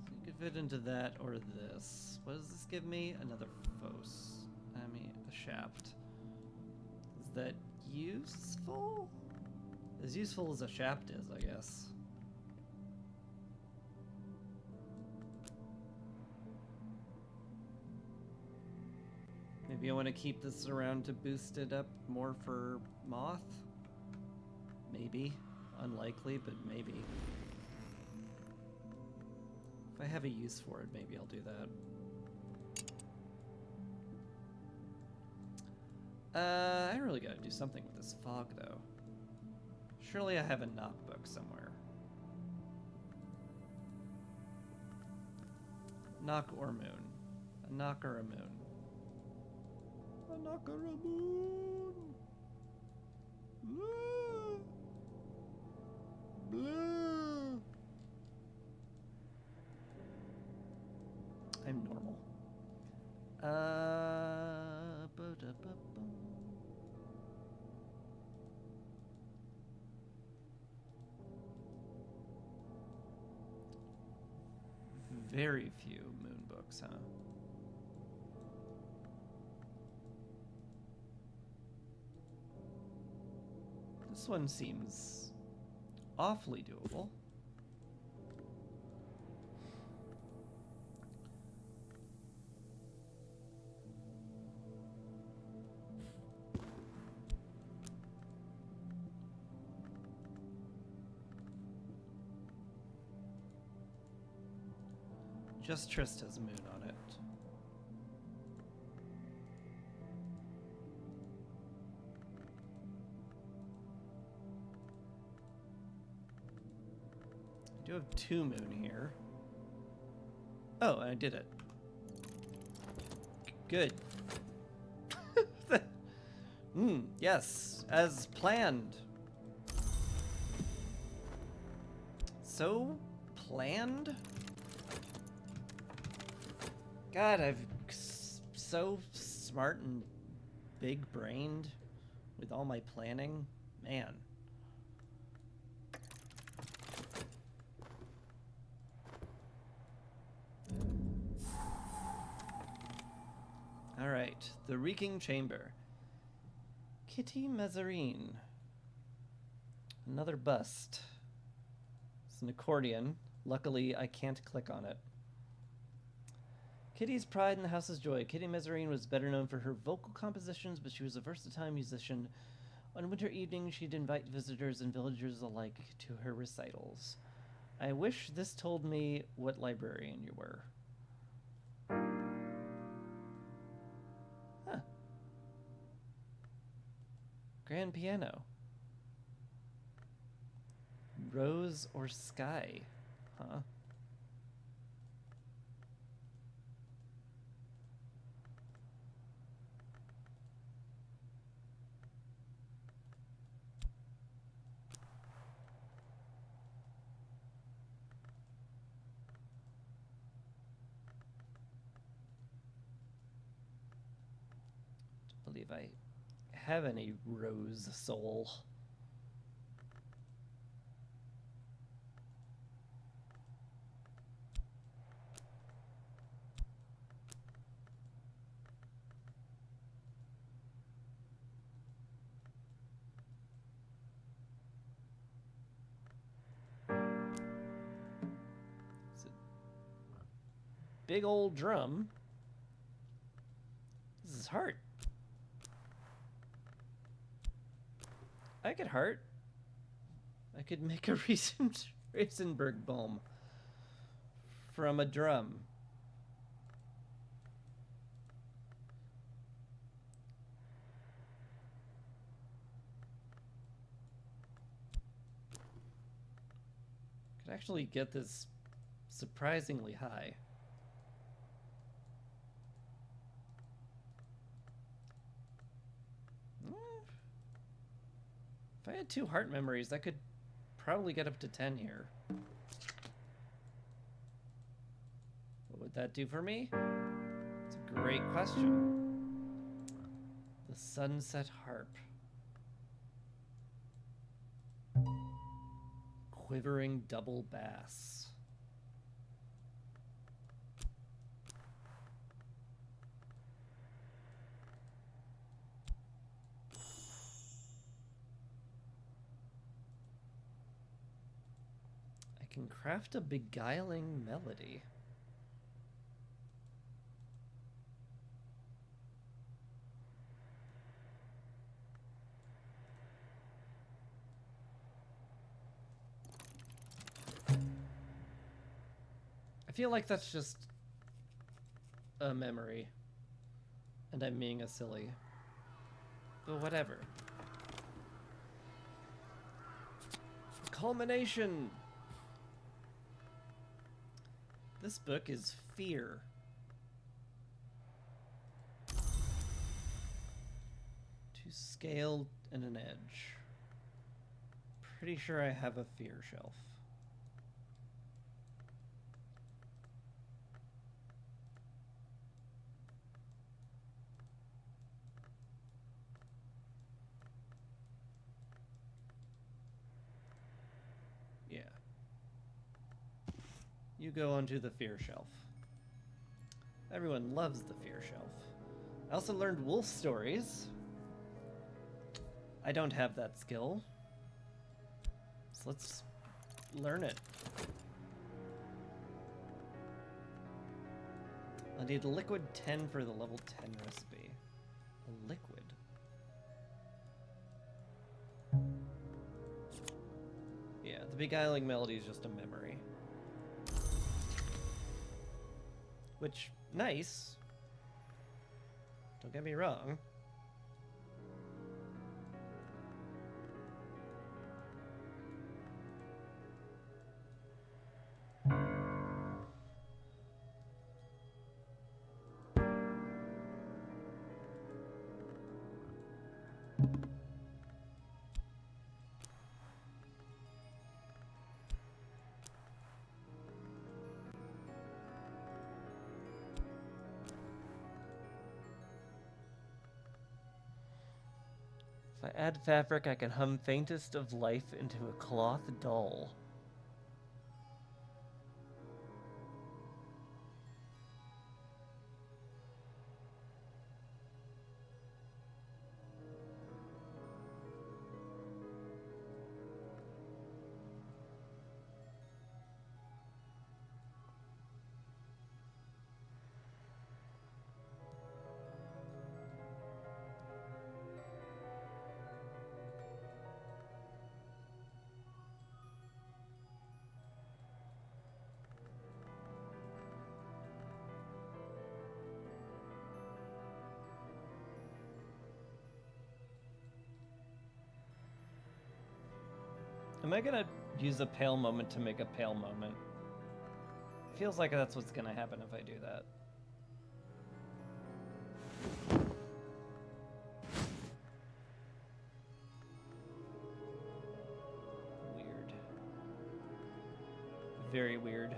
So you could fit into that or this. What does this give me? Another Phos. I mean, a shaft. Is that useful? As useful as a shaft is, I guess. Maybe I want to keep this around to boost it up more for Moth? Maybe. Unlikely, but maybe. If I have a use for it, maybe I'll do that. I really gotta do something with this fog, though. Surely I have a knock book somewhere. Knock or moon. A knock or a moon. A knock or a moon! Blue. I'm normal. Very few moon books, huh? This one seems awfully doable. Just Trista's moon on it. I do have 2 moon here. Oh, I did it. Good. Yes, as planned. So planned? God, I've so smart and big-brained with all my planning. Man. All right, the Reeking Chamber. Kitty Mezzarine. Another bust. It's an accordion. Luckily, I can't click on it. Kitty's pride in the house's joy. Kitty Mezzarine was better known for her vocal compositions, but she was a versatile musician. On winter evenings, she'd invite visitors and villagers alike to her recitals. I wish this told me what librarian you were. Huh. Grand piano. Rose or sky? Huh? Don't believe I have any rose soul. Big old drum. This is heart. I could heart. I could make a recent Reisenberg bomb from a drum. Could actually get this surprisingly high. If I had 2 heart memories, I could probably get up to 10 here. What would that do for me? It's a great question. The Sunset Harp. Quivering double bass. I can craft a beguiling melody. I feel like that's just a memory, and I'm being a silly. But whatever. Culmination! This book is Fear. To scale and an edge. Pretty sure I have a fear shelf. Yeah. You go onto the fear shelf. Everyone loves the Fear Shelf. I also learned wolf stories. I don't have that skill. So let's learn it. I need a liquid 10 for the level 10 recipe. A liquid. Yeah, the beguiling melody is just a memory. Which, nice. Don't get me wrong. If I add fabric, I can hum faintest of life into a cloth doll. Am I gonna use a pale moment to make a pale moment? Feels like that's what's gonna happen if I do that. Weird. Very weird.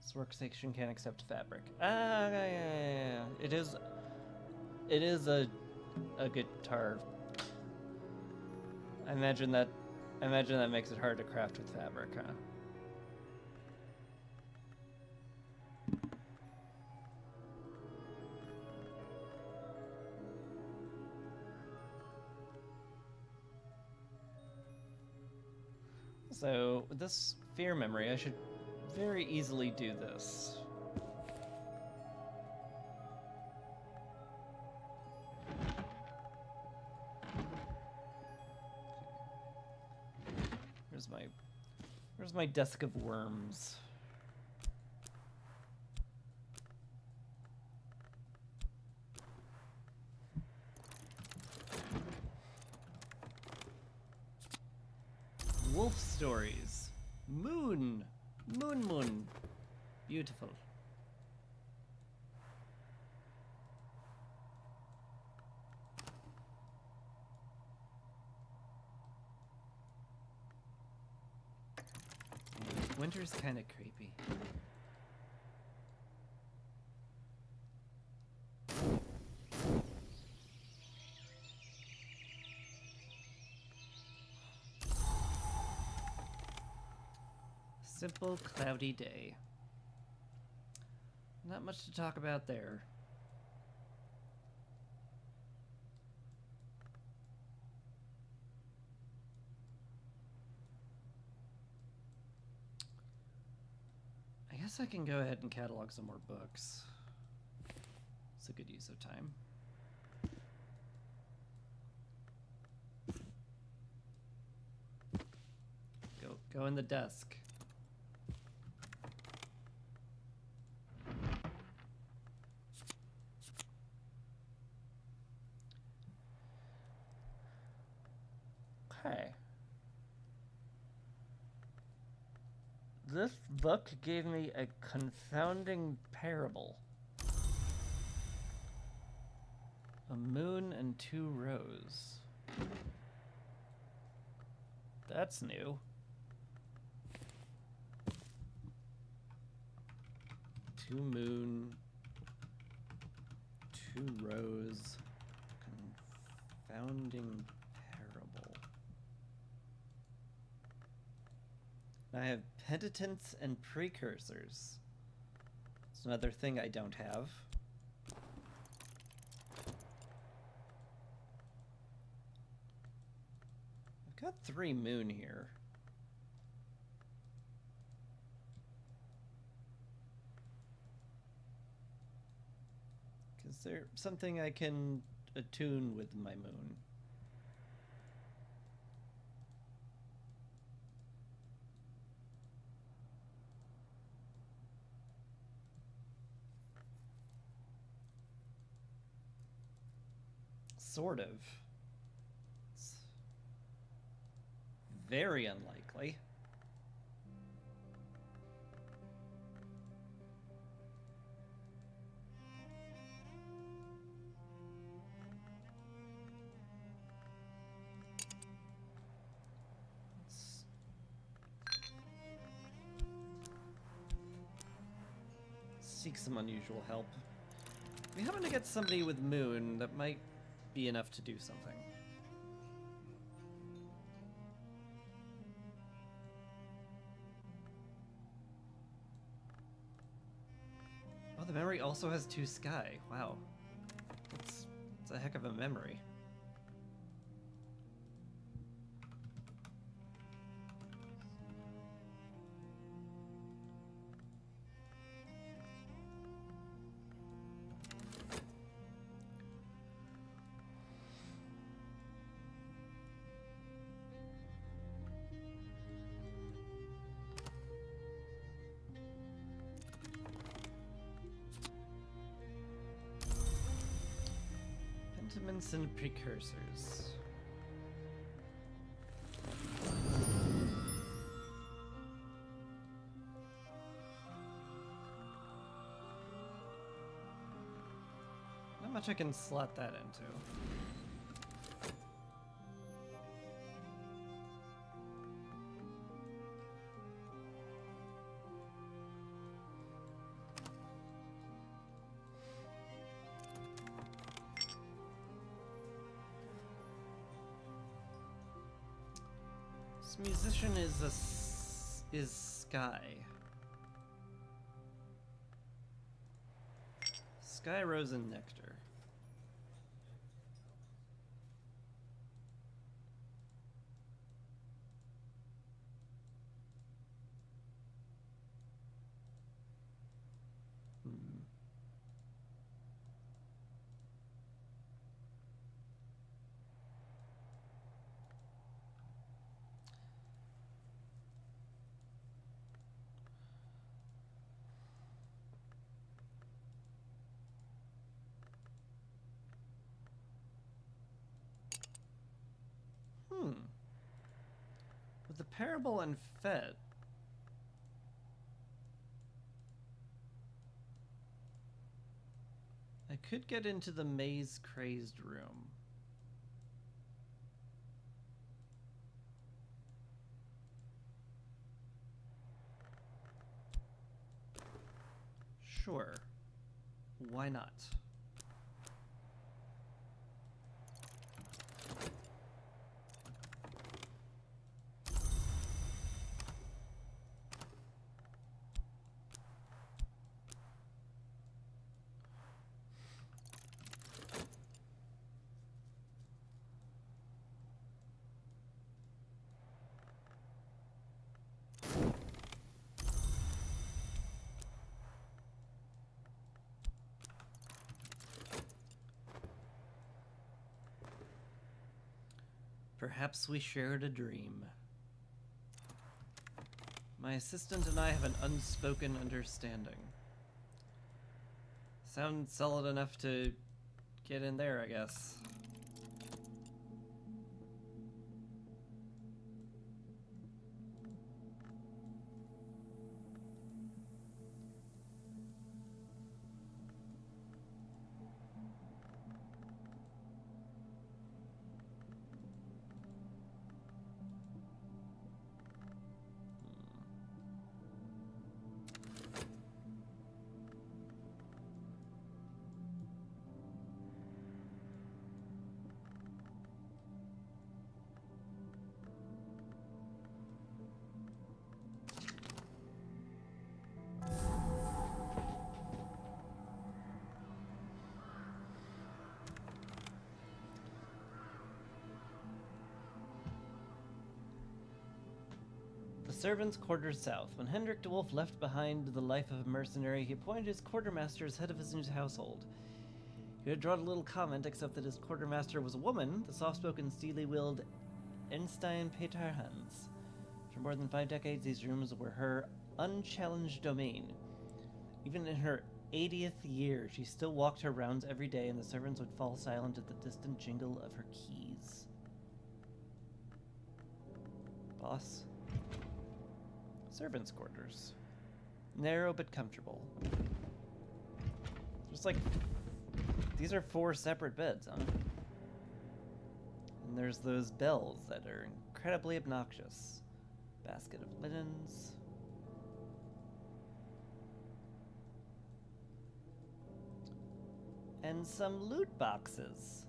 This workstation can't accept fabric. Ah, yeah. It is a guitar. I imagine that makes it hard to craft with fabric, huh? So, with this fear memory, I should very easily do this. Where's my desk of worms? Wolf stories. Moon. Moon. Beautiful. Winter's kind of creepy. Simple, cloudy day. Not much to talk about there. I guess I can go ahead and catalog some more books. It's a good use of time. Go in the desk. Okay. This book gave me a confounding parable. A moon and two rows. That's new. Two moon, two rows, confounding parable. I have penitents and precursors. It's another thing I don't have. I've got 3 moon here. Is there something I can attune with my moon? Sort of. It's very unlikely. Seek some unusual help. We happen to get somebody with moon that might be enough to do something. Oh, the memory also has 2 sky. Wow. That's a heck of a memory. Pentiments and precursors. Not much I can slot that into. This musician is Sky. Sky, Rose, and Nectar. With the Parable and Fete, I could get into the Maze Crazed room. Sure. Why not? Perhaps we shared a dream. My assistant and I have an unspoken understanding. Sounds solid enough to get in there, I guess. Servants' Quarters South. When Hendrik de Wolf left behind the life of a mercenary, he appointed his quartermaster as head of his new household. He had drawn a little comment, except that his quartermaster was a woman, the soft-spoken, steely-willed Einstein Peterhans. For more than 5 decades, these rooms were her unchallenged domain. Even in her 80th year, she still walked her rounds every day, and the servants would fall silent at the distant jingle of her keys. Boss. Servants' quarters. Narrow but comfortable. Just like... These are 4 separate beds, huh? And there's those bells that are incredibly obnoxious. Basket of linens. And some loot boxes.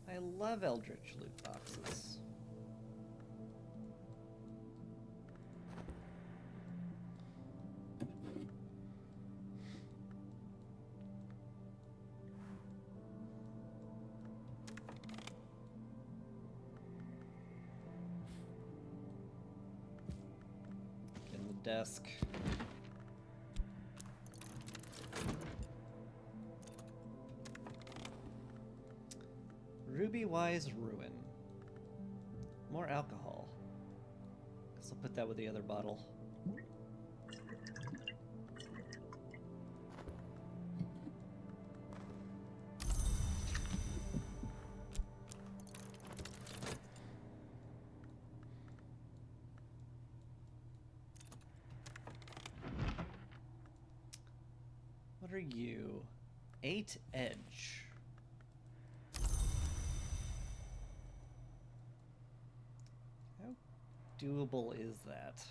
I love Eldritch loot boxes. In the desk. Ruby Wise Ruin. More alcohol. Guess I'll put that with the other bottle. What are you? 8 edge. Doable is that?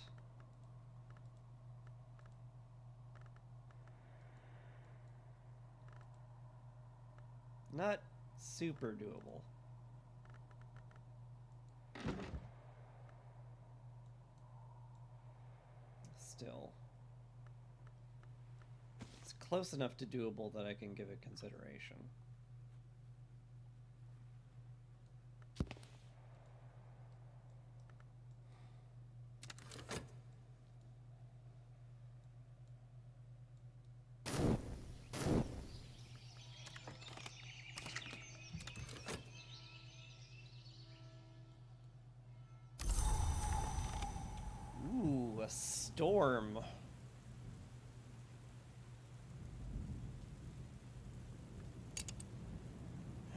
Not super doable. Still. It's close enough to doable that I can give it consideration. A storm.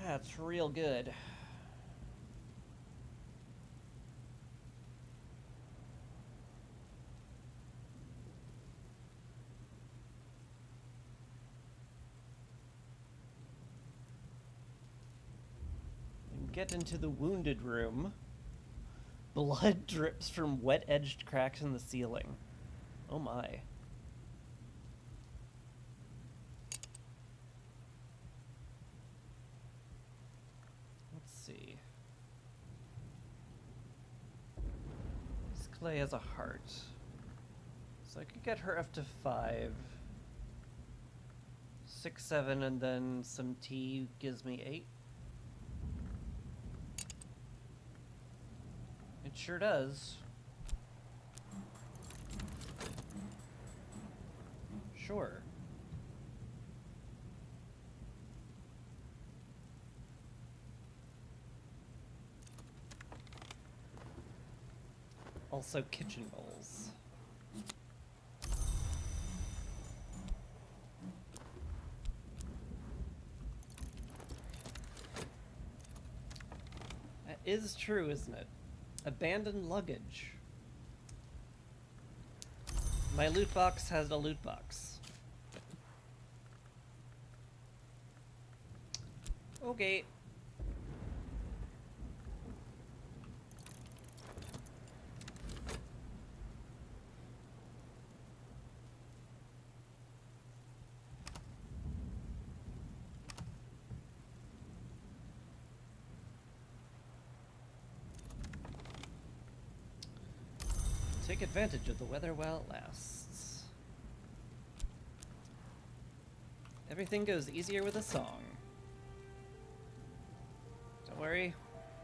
That's real good. And get into the wounded room. Blood drips from wet-edged cracks in the ceiling. Oh my. Let's see. This clay has a heart. So I could get her up to 5. 6, 7, and then some tea gives me 8. It sure does. Sure. Also kitchen bowls. That is true, isn't it? Abandoned luggage. My loot box has a loot box. Okay. Take advantage of the weather while it lasts. Everything goes easier with a song. Don't worry.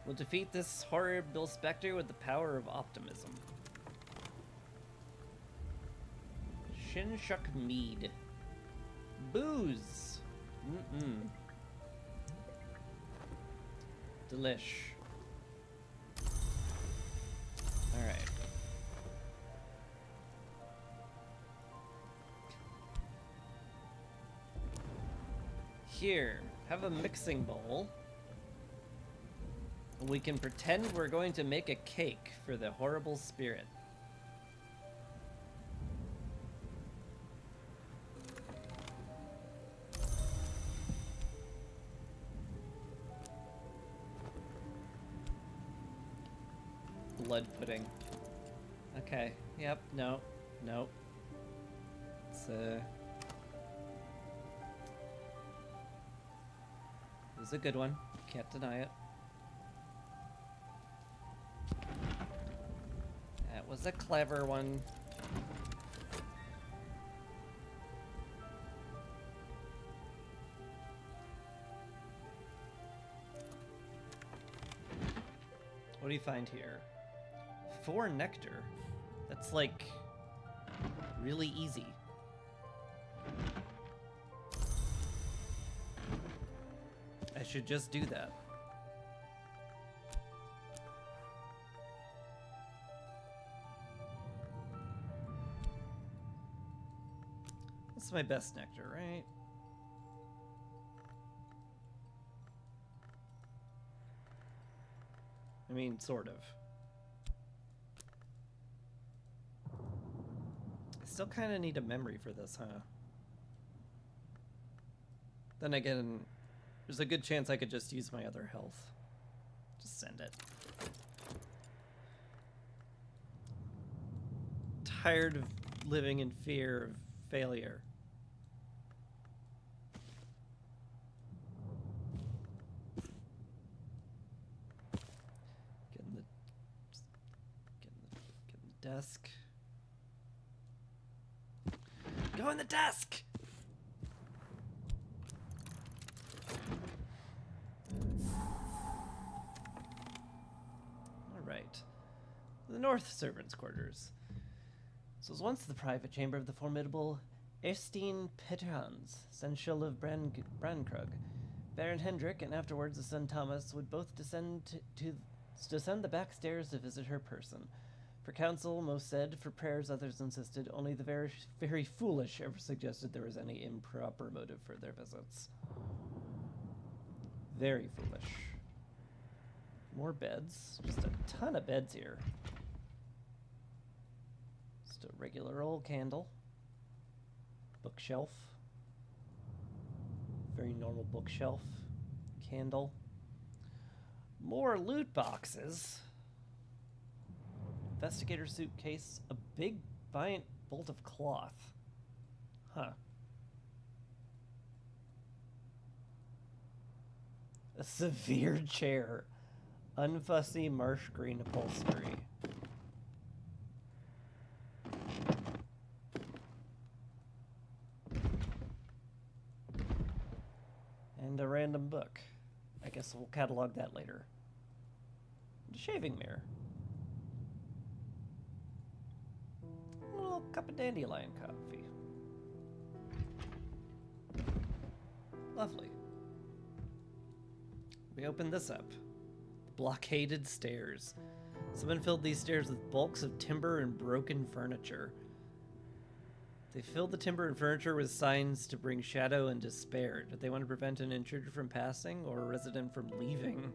We'll defeat this horrible specter with the power of optimism. Shinshuk Mead. Booze. Delish. Alright. Here, have a mixing bowl. We can pretend we're going to make a cake for the horrible spirit. Blood pudding. Okay. Yep. No. Nope. It's it was a good one. Can't deny it. That was a clever one. What do you find here? 4 nectar. That's like really easy. I should just do that. That's my best nectar, right? I mean, sort of. I still kind of need a memory for this, huh? Then again, there's a good chance I could just use my other health. Just send it. Tired of living in fear of failure. Get in the desk. Go in the desk! Alright. The North Servants' Quarters. This was once the private chamber of the formidable Erstein Peterhans, Seneschal of Brankrug. Baron Hendrik and afterwards the son Thomas would both descend the back stairs to visit her person. For counsel, most said, for prayers, others insisted. Only the very, very foolish ever suggested there was any improper motive for their visits. Very foolish. More beds. Just a ton of beds here. Just a regular old candle. Bookshelf. Very normal bookshelf. Candle. More loot boxes. Investigator suitcase. A big giant bolt of cloth. Huh. A severe chair. Unfussy marsh green upholstery. And a random book. I guess we'll catalog that later. A shaving mirror. A little cup of dandelion coffee. Lovely. We open this up. Blockaded stairs. Someone filled these stairs with bulks of timber and broken furniture. They filled the timber and furniture with signs to bring shadow and despair. Did they want to prevent an intruder from passing or a resident from leaving?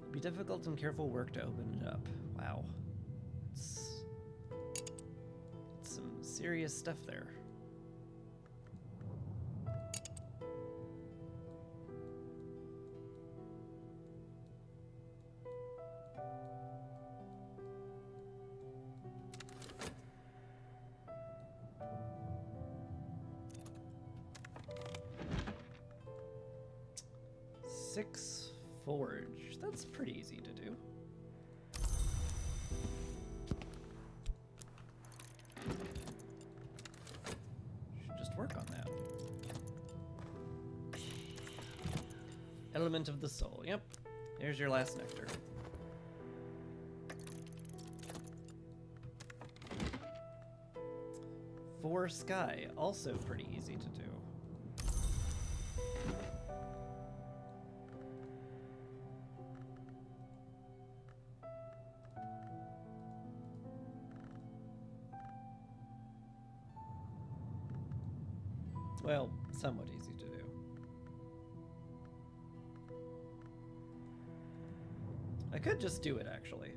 It'd be difficult and careful work to open it up. Wow. It's some serious stuff there. Six forge. That's pretty easy to do. Should just work on that. Element of the soul. Yep. There's your last nectar. For Sky, also pretty easy to do. Well, somewhat easy to do. I could just do it, actually.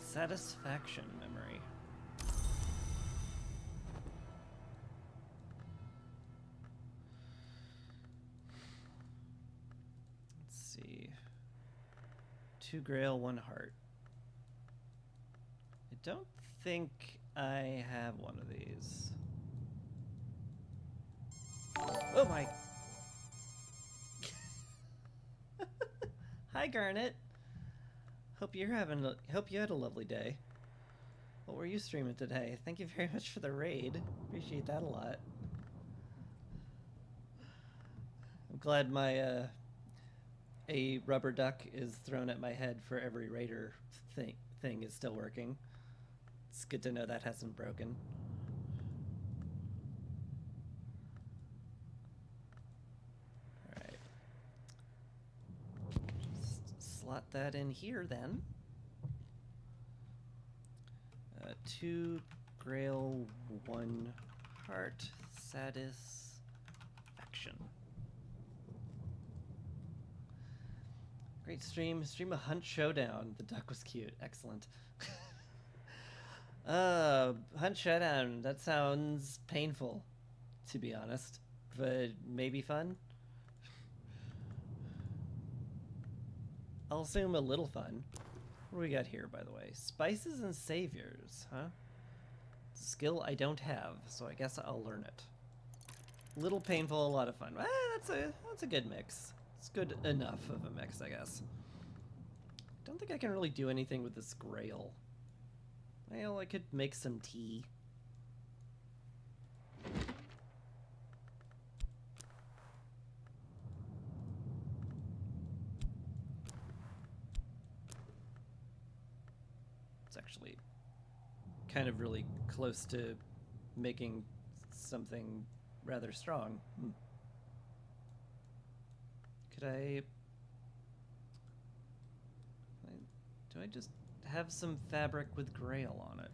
Satisfaction memory. Let's see. 2 Grail, 1 Heart. I don't think I have one of these. Oh my! Hi, Garnet. Hope you had a lovely day. What were you streaming today? Thank you very much for the raid. Appreciate that a lot. I'm glad my a rubber duck is thrown at my head for every raider thing is still working. It's good to know that hasn't broken. Alright. Just slot that in here then. 2 Grail, 1 Heart, Satisfaction. Great stream. Stream a Hunt Showdown. The duck was cute. Excellent. Hunt Showdown. That sounds painful, to be honest. But maybe fun? I'll assume a little fun. What do we got here, by the way? Spices and Saviors, huh? Skill I don't have, so I guess I'll learn it. Little painful, a lot of fun. That's a good mix. It's good enough of a mix, I guess. Don't think I can really do anything with this Grail. Well, I could make some tea. It's actually kind of really close to making something rather strong. Could I... Do I just have some fabric with Grail on it?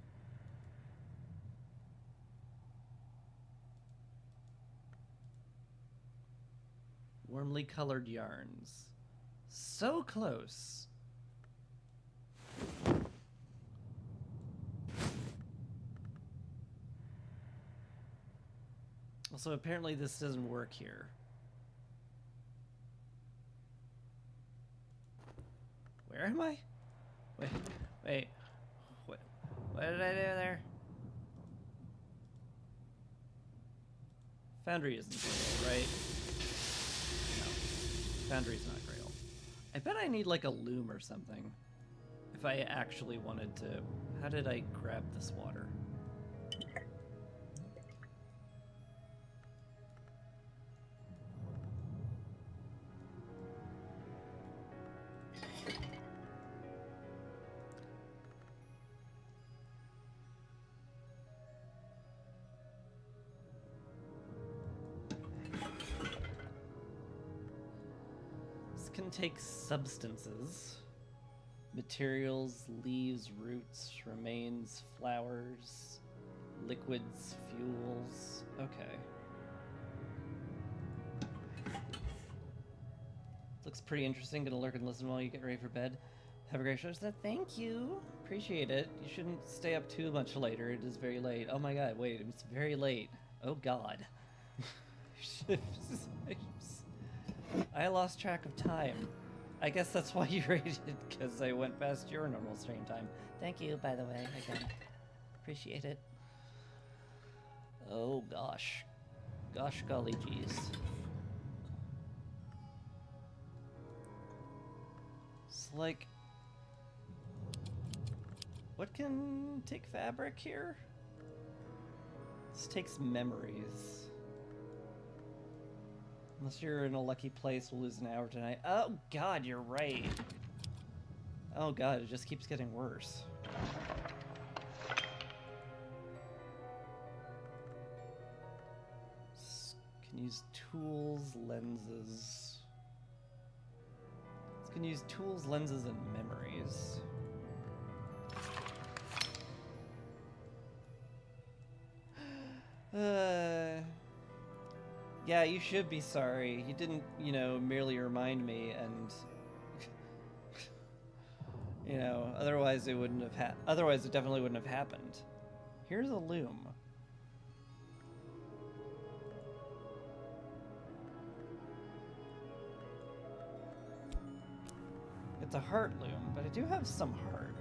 Warmly colored yarns. So close. Also, apparently this doesn't work here. Where am I? Wait. What did I do there? Foundry isn't Grail, right? No. Foundry's not Grail. I bet I need like a loom or something. If I actually wanted to... How did I grab this water? Can take substances, materials, leaves, roots, remains, flowers, liquids, fuels. Okay. Looks pretty interesting. Gonna lurk and listen while you get ready for bed. Have a great show. Thank you. Appreciate it. You shouldn't stay up too much later. It is very late. Oh my god, wait, it's very late. Oh god. I lost track of time. I guess that's why you rated, because I went past your normal stream time. Thank you, by the way, again. Appreciate it. Oh, gosh. Gosh, golly geez. It's like... What can take fabric here? This takes memories. Unless you're in a lucky place, we'll lose an hour tonight. Oh god, you're right. Oh god, it just keeps getting worse. Can use tools, lenses. Can use tools, lenses, and memories. Yeah, you should be sorry. You didn't, you know, merely remind me and you know, otherwise it wouldn't have otherwise it definitely wouldn't have happened. Here's a loom. It's a heart loom, but I do have some heart.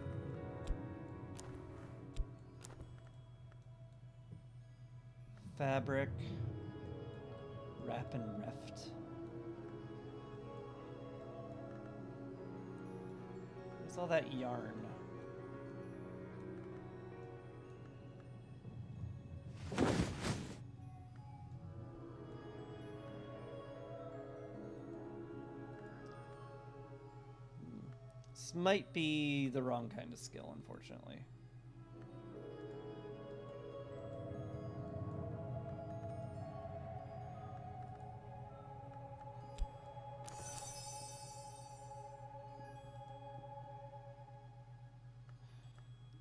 Fabric. Wrap and reft. What's all that yarn? This might be the wrong kind of skill, unfortunately.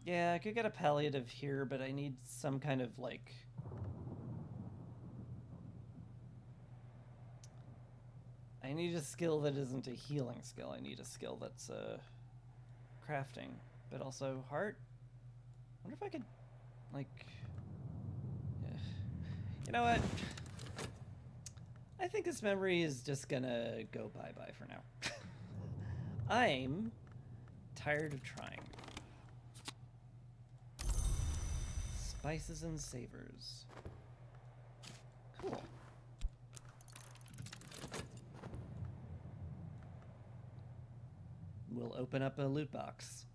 Yeah, I could get a palliative here, but I need some kind of, like... I need a skill that isn't a healing skill. I need a skill that's, crafting. But also heart? I wonder if I could, like... Yeah. You know what? I think this memory is just gonna go bye-bye for now. I'm tired of trying. Spices and savors. Cool. We'll open up a loot box.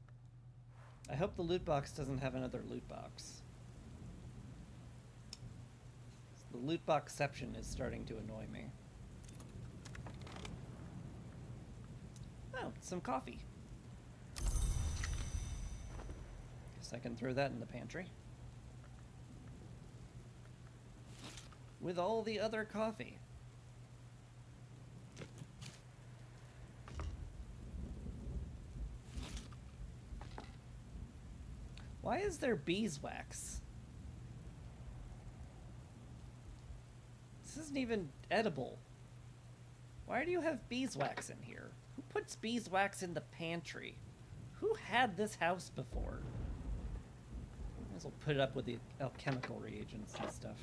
I hope the loot box doesn't have another loot box. The loot boxception is starting to annoy me. Oh, some coffee. Guess I can throw that in the pantry. With all the other coffee. Why is there beeswax? This isn't even edible. Why do you have beeswax in here? Who puts beeswax in the pantry? Who had this house before? Might as well put it up with the alchemical reagents and stuff.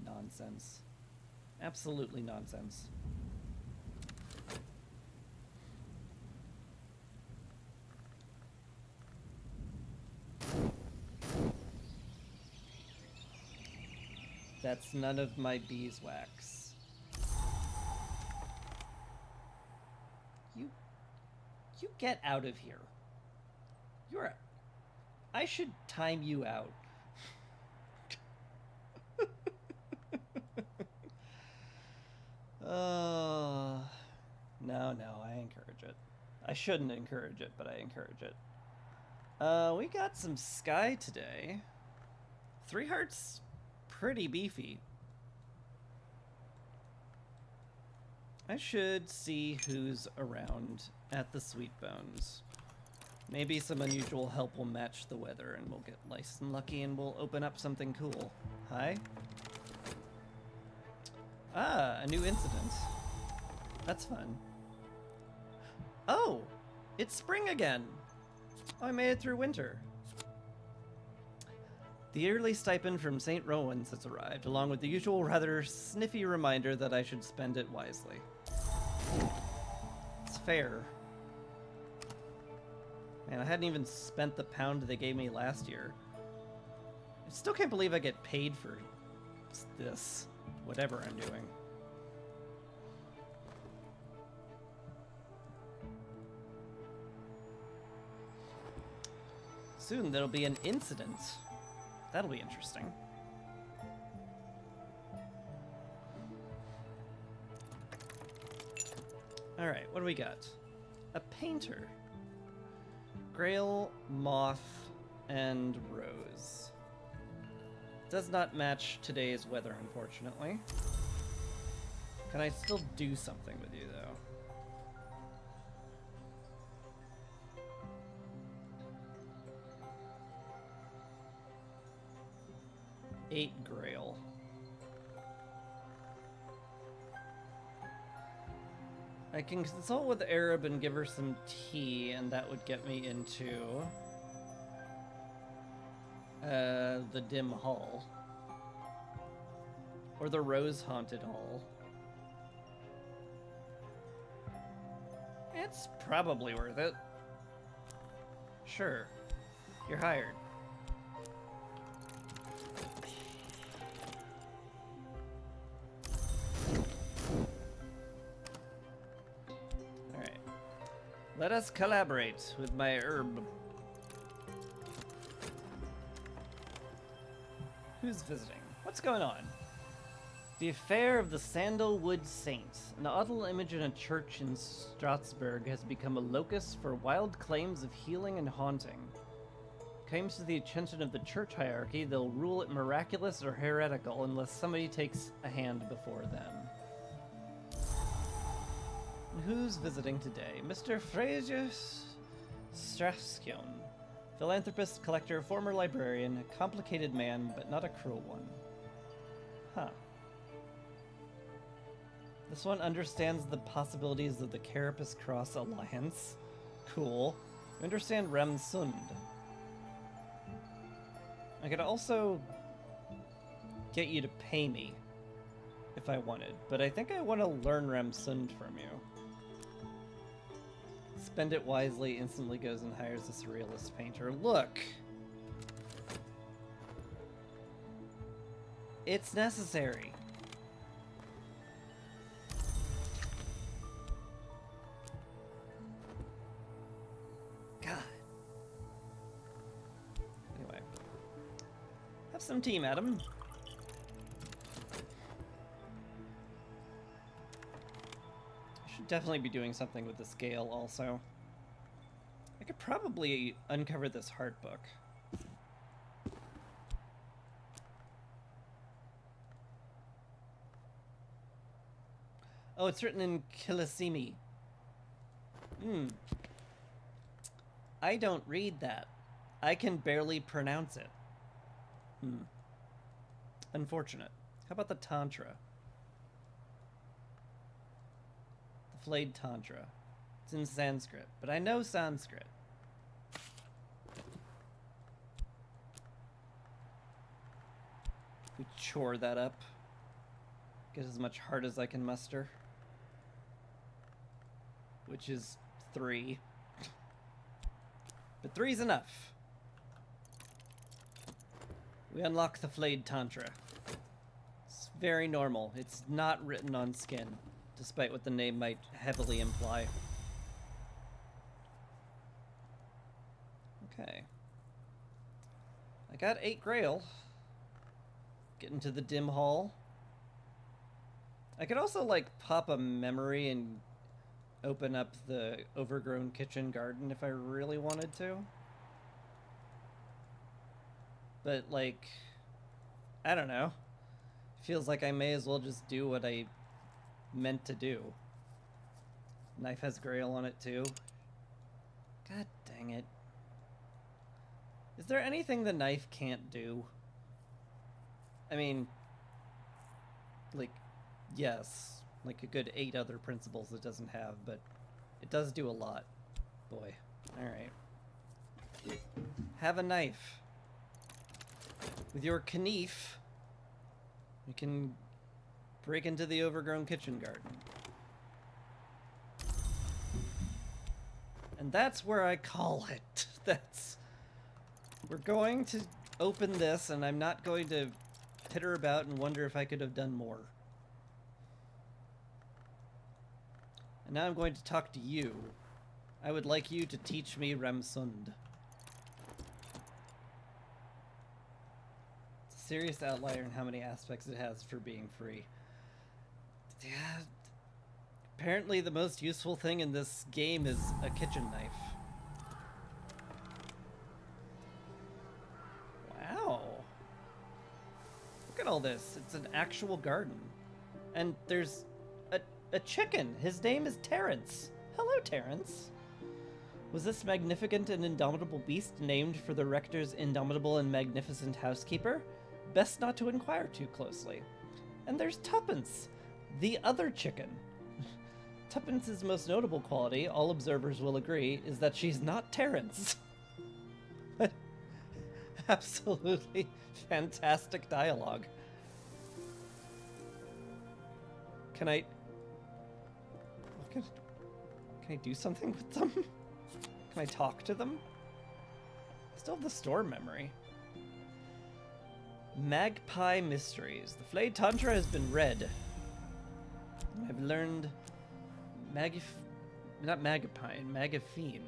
Nonsense. Absolutely nonsense. That's none of my beeswax. You get out of here. I should time you out. No, I encourage it. I shouldn't encourage it, but I encourage it. We got some sky today. 3 hearts, pretty beefy. I should see who's around at the Sweet Bones. Maybe some unusual help will match the weather and we'll get nice and lucky and we'll open up something cool. Hi? Ah, a new incident. That's fun. Oh! It's spring again! Oh, I made it through winter. The yearly stipend from St. Rowan's has arrived, along with the usual rather sniffy reminder that I should spend it wisely. It's fair. Man, I hadn't even spent the pound they gave me last year. I still can't believe I get paid for this, whatever I'm doing. Soon there'll be an incident. That'll be interesting. Alright, what do we got? A painter. Grail, moth, and rose. Does not match today's weather, unfortunately. Can I still do something with you, though? Eight grail. I can consult with Arab and give her some tea, and that would get me into the dim hall. Or the rose-haunted hall. It's probably worth it. Sure. You're hired. Alright. Let us collaborate with my herb. Who's visiting? What's going on? The affair of the Sandalwood Saints, an oddle image in a church in Strasbourg, has become a locus for wild claims of healing and haunting. Claims to the attention of the church hierarchy, they'll rule it miraculous or heretical unless somebody takes a hand before them. Who's visiting today? Mr. Fraser Straskion. Philanthropist, collector, former librarian, a complicated man, but not a cruel one. Huh. This one understands the possibilities of the Carapace Cross Alliance. Cool. You understand Ramsund. I could also get you to pay me if I wanted, but I think I want to learn Ramsund from you. Spend it wisely, instantly goes and hires a surrealist painter. Look! It's necessary. God. Anyway. Have some tea, madam. I should definitely be doing something with the scale also. I could probably uncover this heart book. Oh, it's written in Kilisimi. I don't read that. I can barely pronounce it. Unfortunate. How about the Tantra? The Flayed Tantra. It's in Sanskrit, but I know Sanskrit. We chore that up. Get as much heart as I can muster. Which is 3. But 3's enough. We unlock the Flayed Tantra. It's very normal. It's not written on skin, despite what the name might heavily imply. Okay. I got 8 grail. Get into the dim hall. I could also, like, pop a memory and open up the overgrown kitchen garden if I really wanted to. But, like, I don't know. Feels like I may as well just do what I meant to do. Knife has grail on it, too. God dang it. Is there anything the knife can't do? I mean, like, yes, like a good 8 other principles it doesn't have, but it does do a lot. Boy. Alright. Have a knife. With your knife, you can break into the overgrown kitchen garden. And that's where I call it. We're going to open this, and I'm not going to pitter about and wonder if I could have done more. And now I'm going to talk to you. I would like you to teach me Ramsund. serious outlier in how many aspects it has for being free. Yeah. Apparently the most useful thing in this game is a kitchen knife. Wow. Look at all this. It's an actual garden. And there's a chicken. His name is Terrence. Hello, Terrence. Was this magnificent and indomitable beast named for the rector's indomitable and magnificent housekeeper? Best not to inquire too closely. And there's Tuppence, the other chicken. Tuppence's most notable quality, all observers will agree, is that she's not Terrence. Absolutely fantastic dialogue. Can I do something with them? Can I talk to them? I still have the storm memory. Magpie Mysteries. The Flayed Tantra has been read. I've learned not Magpine, Magaphine.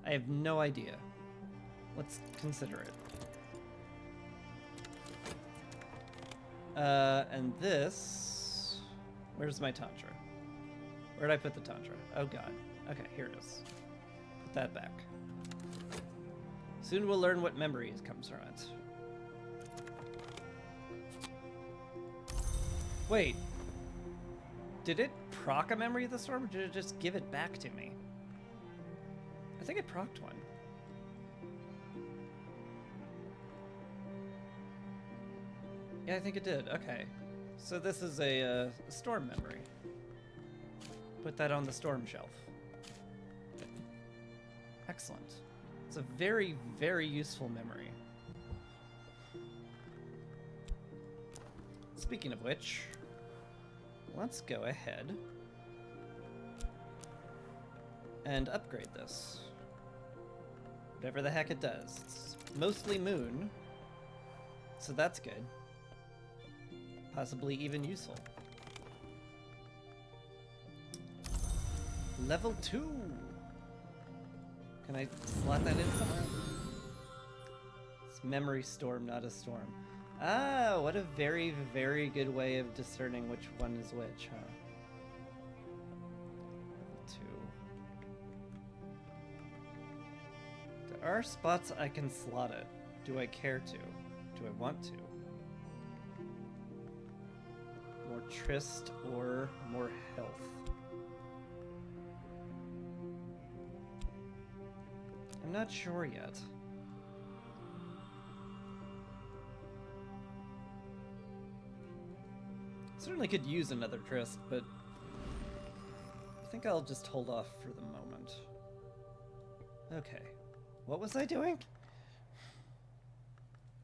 I have no idea. Let's consider it. And this... Where's my Tantra? Where'd I put the Tantra? Oh god. Okay, here it is. Put that back. Soon we'll learn what memories comes from it. Wait. Did it proc a memory of the storm, or did it just give it back to me? I think it procced one. Yeah, I think it did. Okay. So this is a storm memory. Put that on the storm shelf. Excellent. It's a very, very useful memory. Speaking of which, let's go ahead and upgrade this. Whatever the heck it does. It's mostly moon, so that's good. Possibly even useful. Level 2! Can I slot that in somewhere? It's memory storm, not a storm. Ah, what a very, very good way of discerning which one is which, huh? Level 2. There are spots I can slot it. Do I care to? Do I want to? More Tryst or more health? I'm not sure yet. Certainly could use another Tryst, but I think I'll just hold off for the moment. Okay. What was I doing?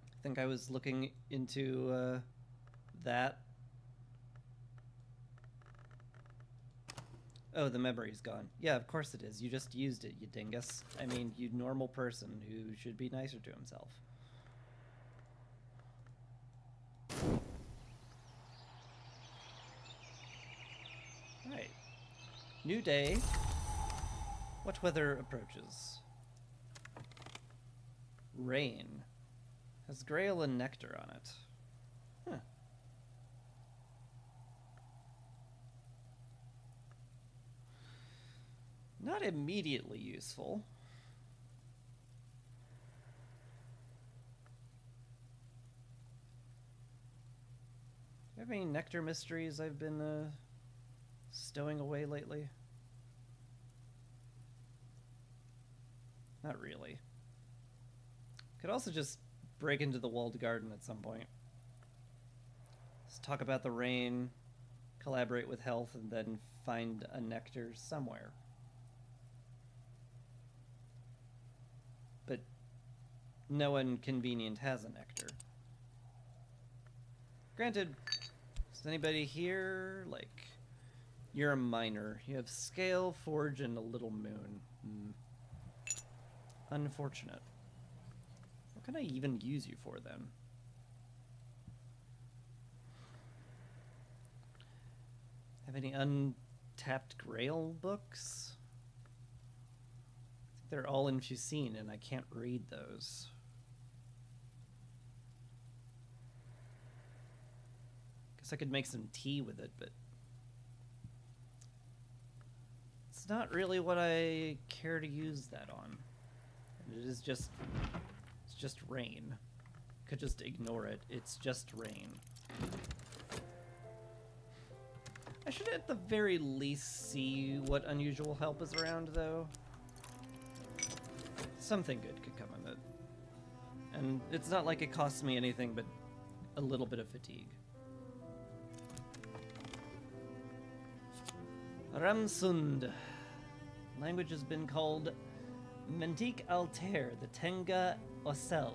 I think I was looking into that. Oh, the memory's gone. Yeah, of course it is. You just used it, you dingus. I mean, you normal person who should be nicer to himself. Right. New day. What weather approaches? Rain. Has Grail and Nectar on it. Huh. Not immediately useful. Do you have any Nectar mysteries I've been stowing away lately? Not really. Could also just break into the walled garden at some point. Let's talk about the rain, collaborate with health, and then find a nectar somewhere. But no one convenient has a nectar. Granted, is anybody here? Like, you're a miner. You have scale, forge, and a little moon. Unfortunate. What can I even use you for then? Have any untapped Grail books? They're all in Fusine, and I can't read those. I could make some tea with it, but it's not really what I care to use that on. And it is just, it's just rain. Could just ignore it. It's just rain. I should at the very least see what unusual help is around, though. Something good could come of it. And it's not like it costs me anything but a little bit of fatigue. Ramsund. Language has been called Mentik Altair, the Tenga Osel,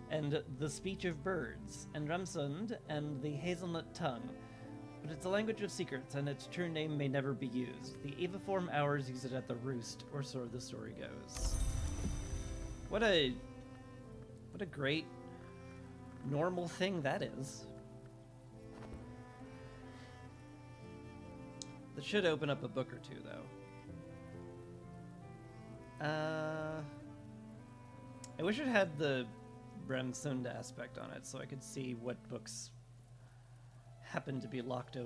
and the speech of birds, and Ramsund, and the hazelnut tongue. But it's a language of secrets, and its true name may never be used. The Eviform Hours use it at the roost, or so the story goes. What a great, normal thing that is. That should open up a book or two, though. I wish it had the Bremsund aspect on it, so I could see what books happen to be locked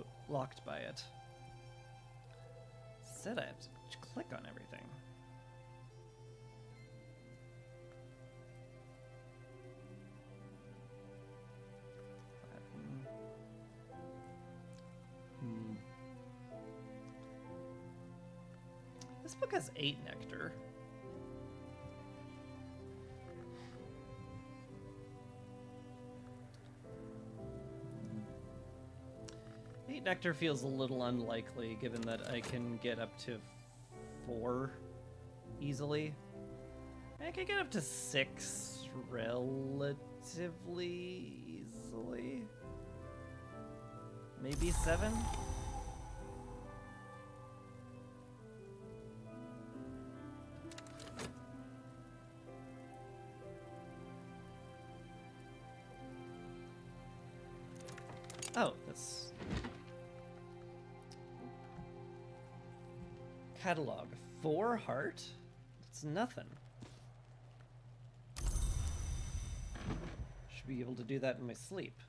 by it. Said I have to click on everything. This book has 8 nectar. Nectar feels a little unlikely, given that I can get up to 4 easily. I can get up to 6 relatively easily. Maybe 7? Oh, that's... Catalog. 4 heart? It's nothing. Should be able to do that in my sleep.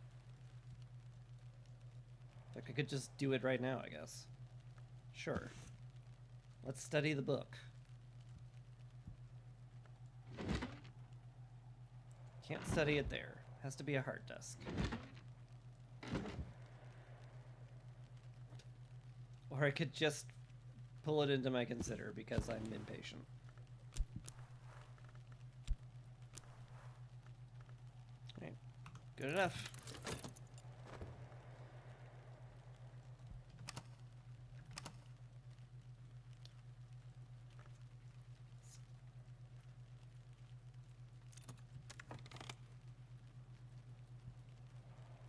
Like I could just do it right now, I guess. Sure. Let's study the book. Can't study it there. Has to be a heart desk. Or I could just pull it into my consider because I'm impatient. Right. Good enough.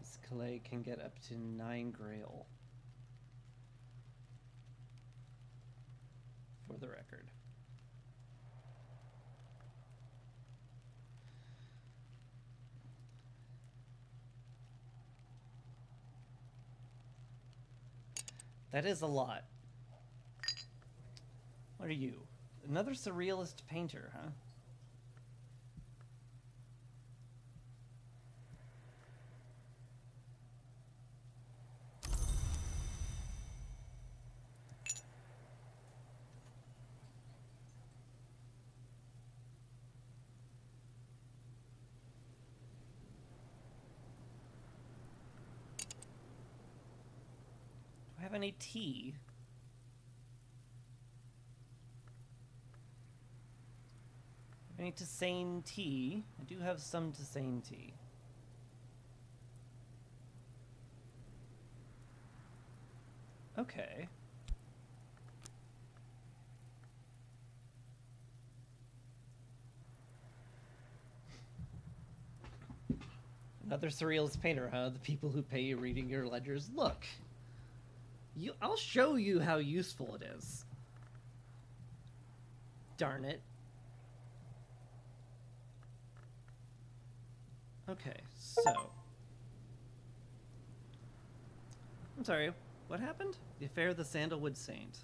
This clay can get up to 9 grail. For the record. That is a lot. What are you? Another surrealist painter, huh? Have any tea? Any Tisane tea? I do have some Tisane tea. Okay. Another surrealist painter, huh? The people who pay you reading your ledgers. Look. I'll show you how useful it is. Darn it. Okay, so... I'm sorry, what happened? The Affair of the Sandalwood Saint.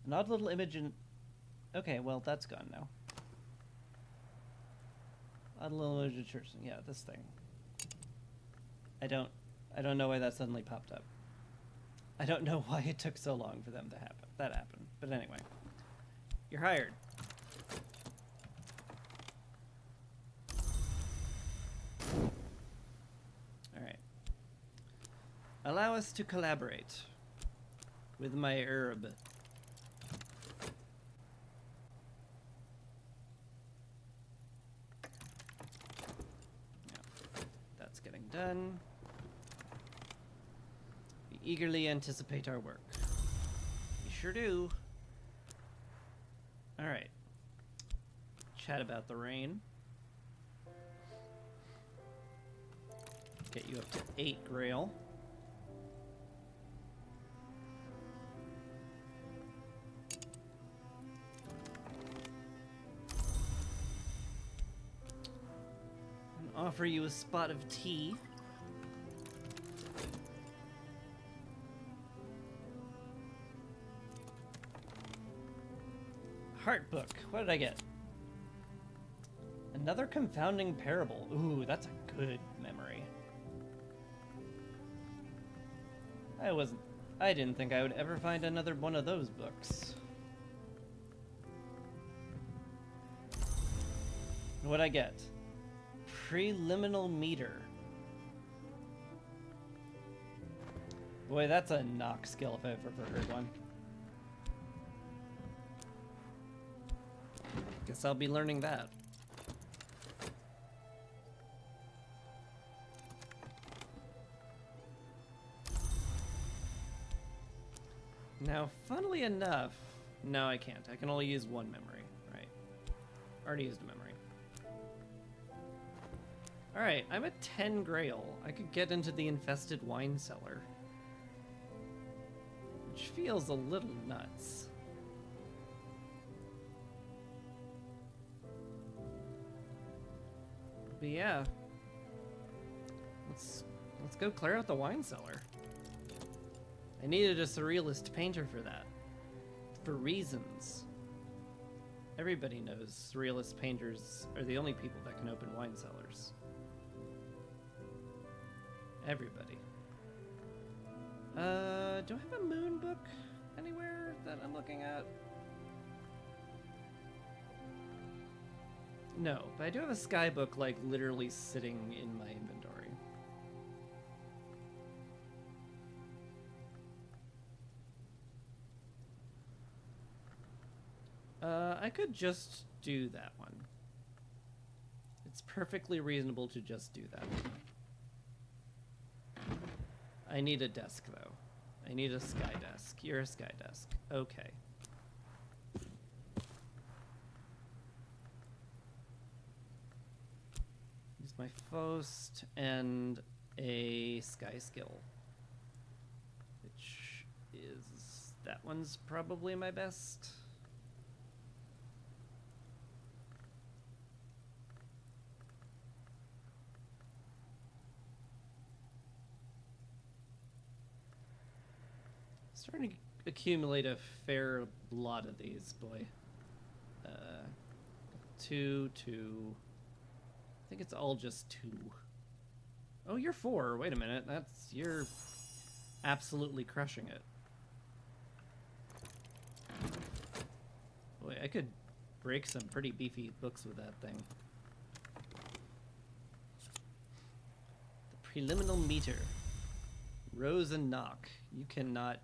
An odd little image in... Okay, well, that's gone now. Odd little image in church. Yeah, this thing. I don't know why that suddenly popped up. I don't know why it took so long for them to happen. That happened. But anyway. You're hired. Alright. Allow us to collaborate with my herb. Yeah, that's getting done. We eagerly anticipate our work. We sure do. Alright. Chat about the rain. Get you up to 8 Grail. And offer you a spot of tea. Heart book. What did I get? Another confounding parable. Ooh, that's a good memory. I didn't think I would ever find another one of those books. What'd I get? Preliminal meter. Boy, that's a knock skill if I've ever heard one. Guess I'll be learning that. Now, funnily enough, no, I can't. I can only use one memory, right? Already used a memory. Alright, I'm at 10 Grail. I could get into the infested wine cellar. Which feels a little nuts. But yeah. Let's go clear out the wine cellar. I needed a surrealist painter for that. For reasons. Everybody knows surrealist painters are the only people that can open wine cellars. Everybody. Do I have a moon book anywhere that I'm looking at? No, but I do have a sky book, like, literally sitting in my inventory. I could just do that one. It's perfectly reasonable to just do that. I need a desk, though. I need a sky desk. You're a sky desk. Okay. Use my Faust and a sky skill. Which is... that one's probably my best. Starting to accumulate a fair lot of these, boy. 2, 2. I think it's all just 2. Oh, you're 4. Wait a minute. You're absolutely crushing it. Boy, I could break some pretty beefy books with that thing. The preliminal meter. Rose and knock. You cannot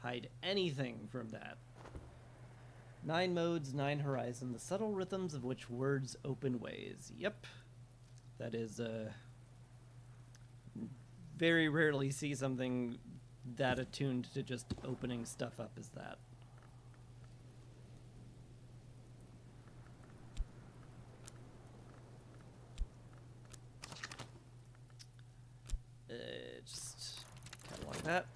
hide anything from that. 9 modes, 9 horizon, the subtle rhythms of which words open ways. Yep. That is, very rarely see something that attuned to just opening stuff up as that. Just catalog that.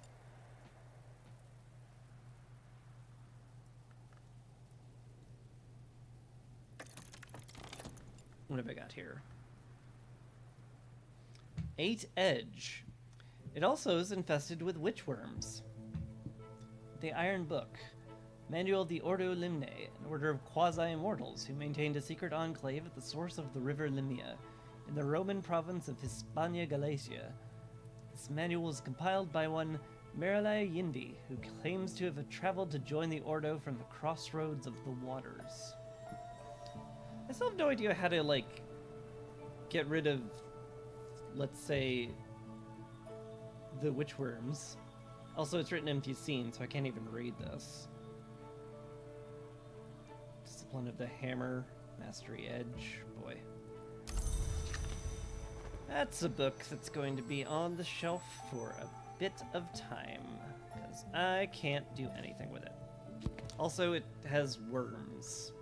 What have I got here? 8 Edge. It also is infested with witchworms. The Iron Book. Manual of the Ordo Limnae, an order of quasi-immortals who maintained a secret enclave at the source of the river Limia, in the Roman province of Hispania Galatia. This manual was compiled by one Marilai Yindi, who claims to have traveled to join the Ordo from the crossroads of the waters. I still have no idea how to, like, get rid of, let's say, the witchworms. Also, it's written empty scene, so I can't even read this. Discipline of the Hammer, Mastery Edge, boy. That's a book that's going to be on the shelf for a bit of time, because I can't do anything with it. Also, it has worms,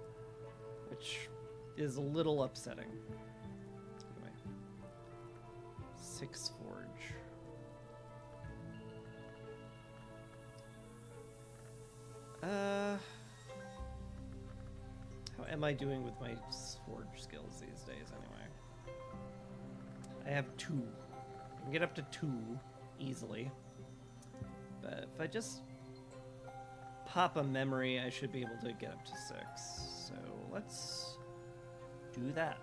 which is a little upsetting. Anyway. 6 Forge. How am I doing with my Forge skills these days, anyway? I have 2. I can get up to 2 easily. But if I just pop a memory, I should be able to get up to 6. So let's do that.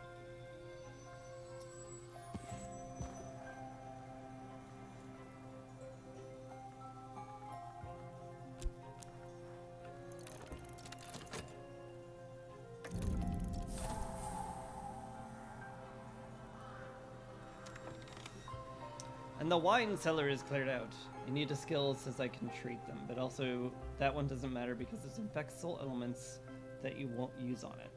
And the wine cellar is cleared out. I need a skill that says I can treat them, but also that one doesn't matter because there's infectious elements that you won't use on it.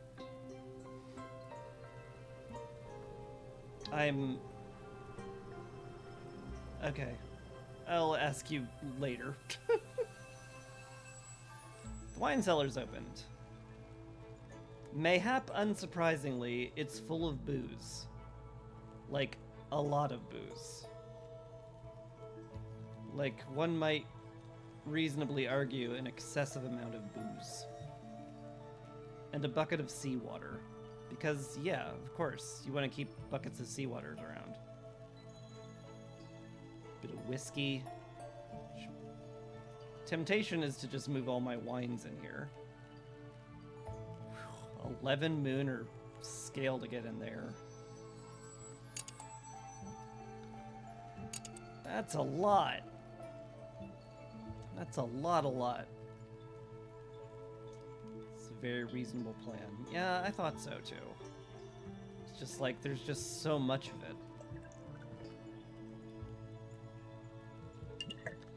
Okay. I'll ask you later. The wine cellar's opened. Mayhap unsurprisingly, it's full of booze. Like, a lot of booze. Like, one might reasonably argue an excessive amount of booze. And a bucket of seawater. Because, yeah, of course, you want to keep buckets of seawater around. Bit of whiskey. Temptation is to just move all my wines in here. 11 moon or scale to get in there. That's a lot. That's a lot. It's a very reasonable plan. Yeah, I thought so too. It's just like there's just so much of it.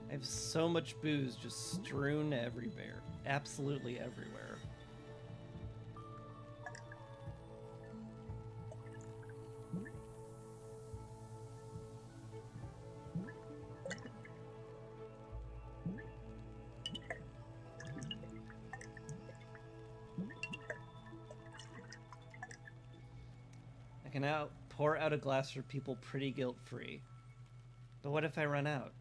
I have so much booze just strewn everywhere. Absolutely everywhere. I can now pour out a glass for people pretty guilt-free. But what if I run out?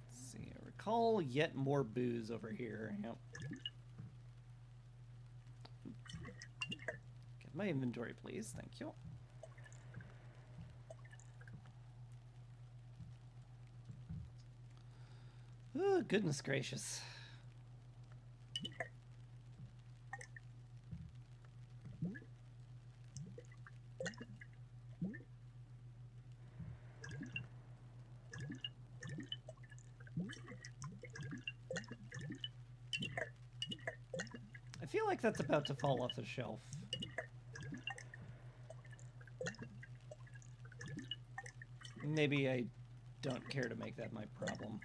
Let's see, I recall yet more booze over here. Yep. Get my inventory, please. Thank you. Oh, goodness gracious. I feel like that's about to fall off the shelf. Maybe I don't care to make that my problem.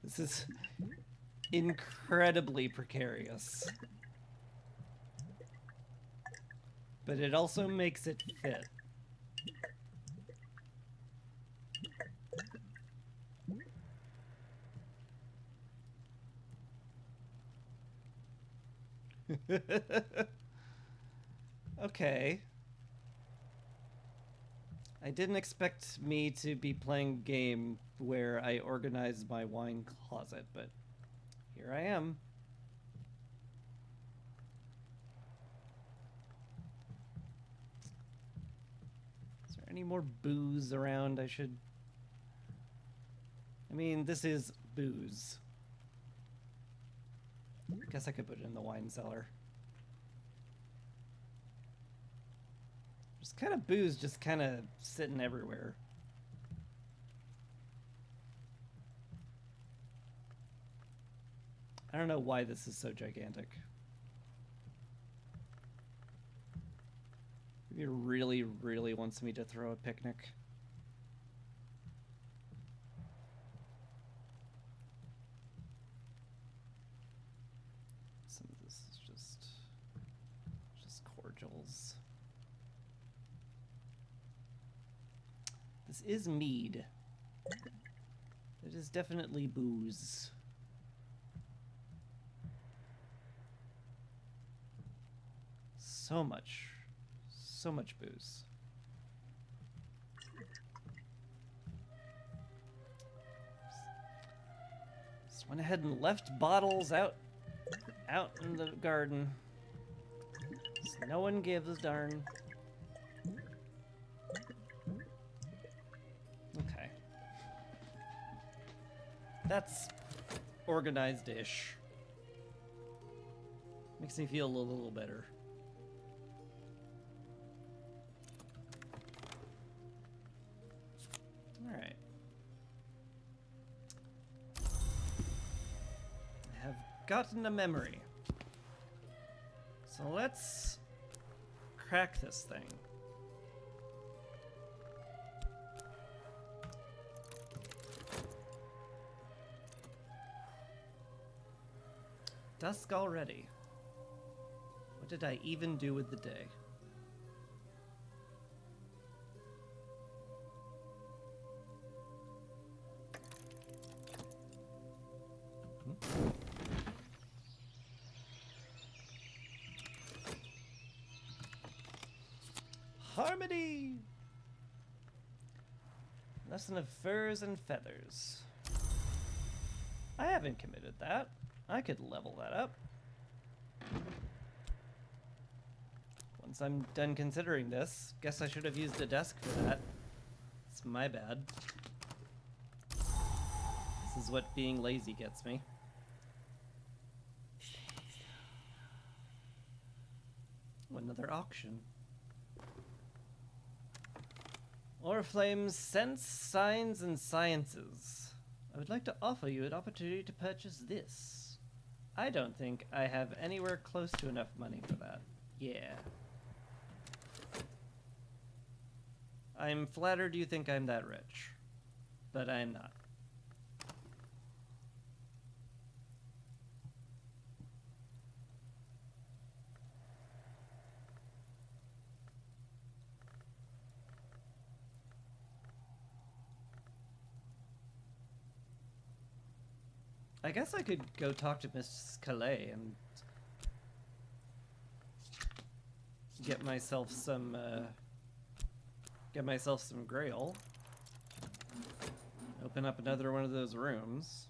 This is incredibly precarious. But it also makes it fit. Okay. I didn't expect me to be playing a game where I organize my wine closet, but here I am. Is there any more booze around I should... I mean, this is booze. I guess I could put it in the wine cellar. There's kind of booze just kind of sitting everywhere. I don't know why this is so gigantic. Maybe it really, really wants me to throw a picnic. Some of this is just cordials. This is mead. It is definitely booze. So much booze. Just went ahead and left bottles out in the garden. So no one gives a darn. Okay. That's organized-ish. Makes me feel a little better. Alright. I have gotten a memory. So let's crack this thing. Dusk already. What did I even do with the day? Harmony! Lesson of furs and feathers. I haven't committed that. I could level that up. Once I'm done considering this, guess I should have used a desk for that. It's my bad. This is what being lazy gets me. Another auction. Oriflame's Sense, Signs, and Sciences. I would like to offer you an opportunity to purchase this. I don't think I have anywhere close to enough money for that. Yeah. I'm flattered you think I'm that rich. But I'm not. I guess I could go talk to Miss Calais and get myself some grail. Open up another one of those rooms.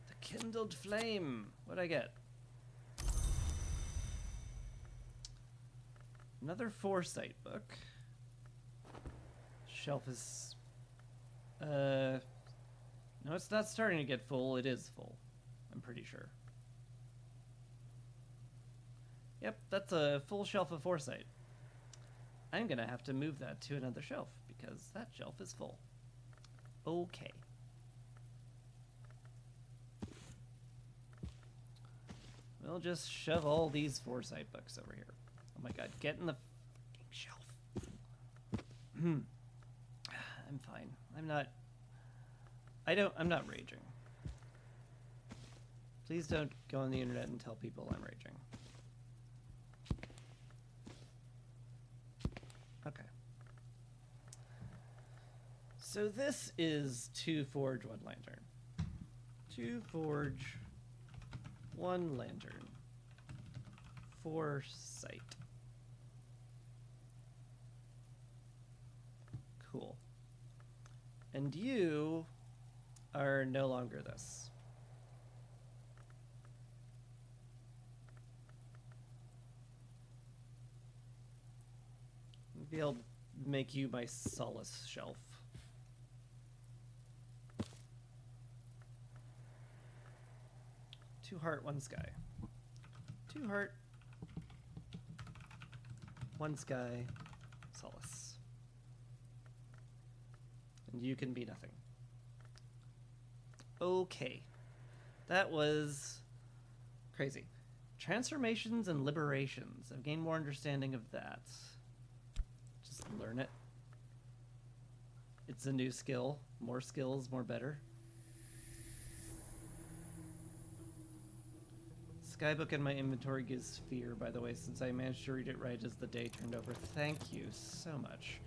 The Kindled Flame. What'd I get? Another foresight book. Shelf is... No, it's not starting to get full. It is full. I'm pretty sure. Yep, that's a full shelf of foresight. I'm gonna have to move that to another shelf because that shelf is full. Okay. We'll just shove all these foresight books over here. Oh my god, get in the fucking shelf. I'm fine. I'm not raging. Please don't go on the internet and tell people I'm raging. Okay. So this is 2 forge 1 lantern. 2 forge 1 lantern. Foresight. Cool. And you are no longer this. Maybe I'll make you my solace shelf. Two heart, 1 sky. 2 heart, 1 sky, solace. And you can be nothing. Okay. That was crazy. Transformations and liberations. I've gained more understanding of that. Just learn it. It's a new skill. More skills, more better. Skybook in my inventory gives fear, by the way, since I managed to read it right as the day turned over. Thank you so much.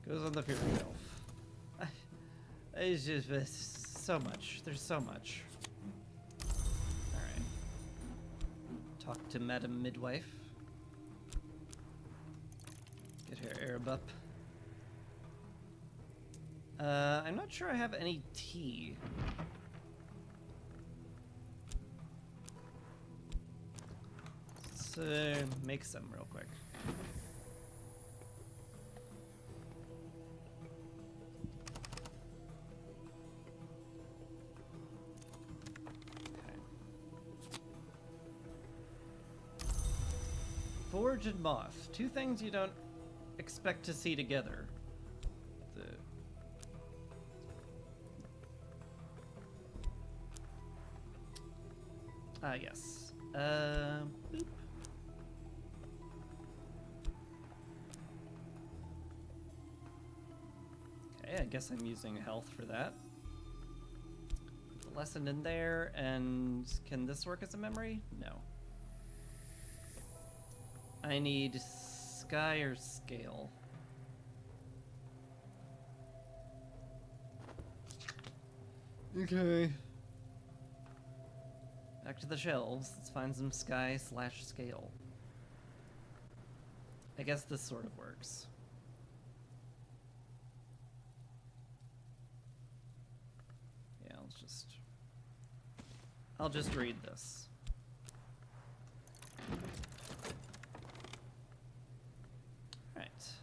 Goes on the fear shelf. It's just so much. There's so much. Alright. Talk to Madam Midwife. Get her Arab up. I'm not sure I have any tea. Let's make some real quick. Forge and moth. 2 things you don't expect to see together. Yes. Boop. Okay, I guess I'm using health for that. Put the lesson in there, and can this work as a memory? No. I need sky or scale. Okay. Back to the shelves. Let's find some sky/scale. I guess this sort of works. Yeah, I'll just read this. Right.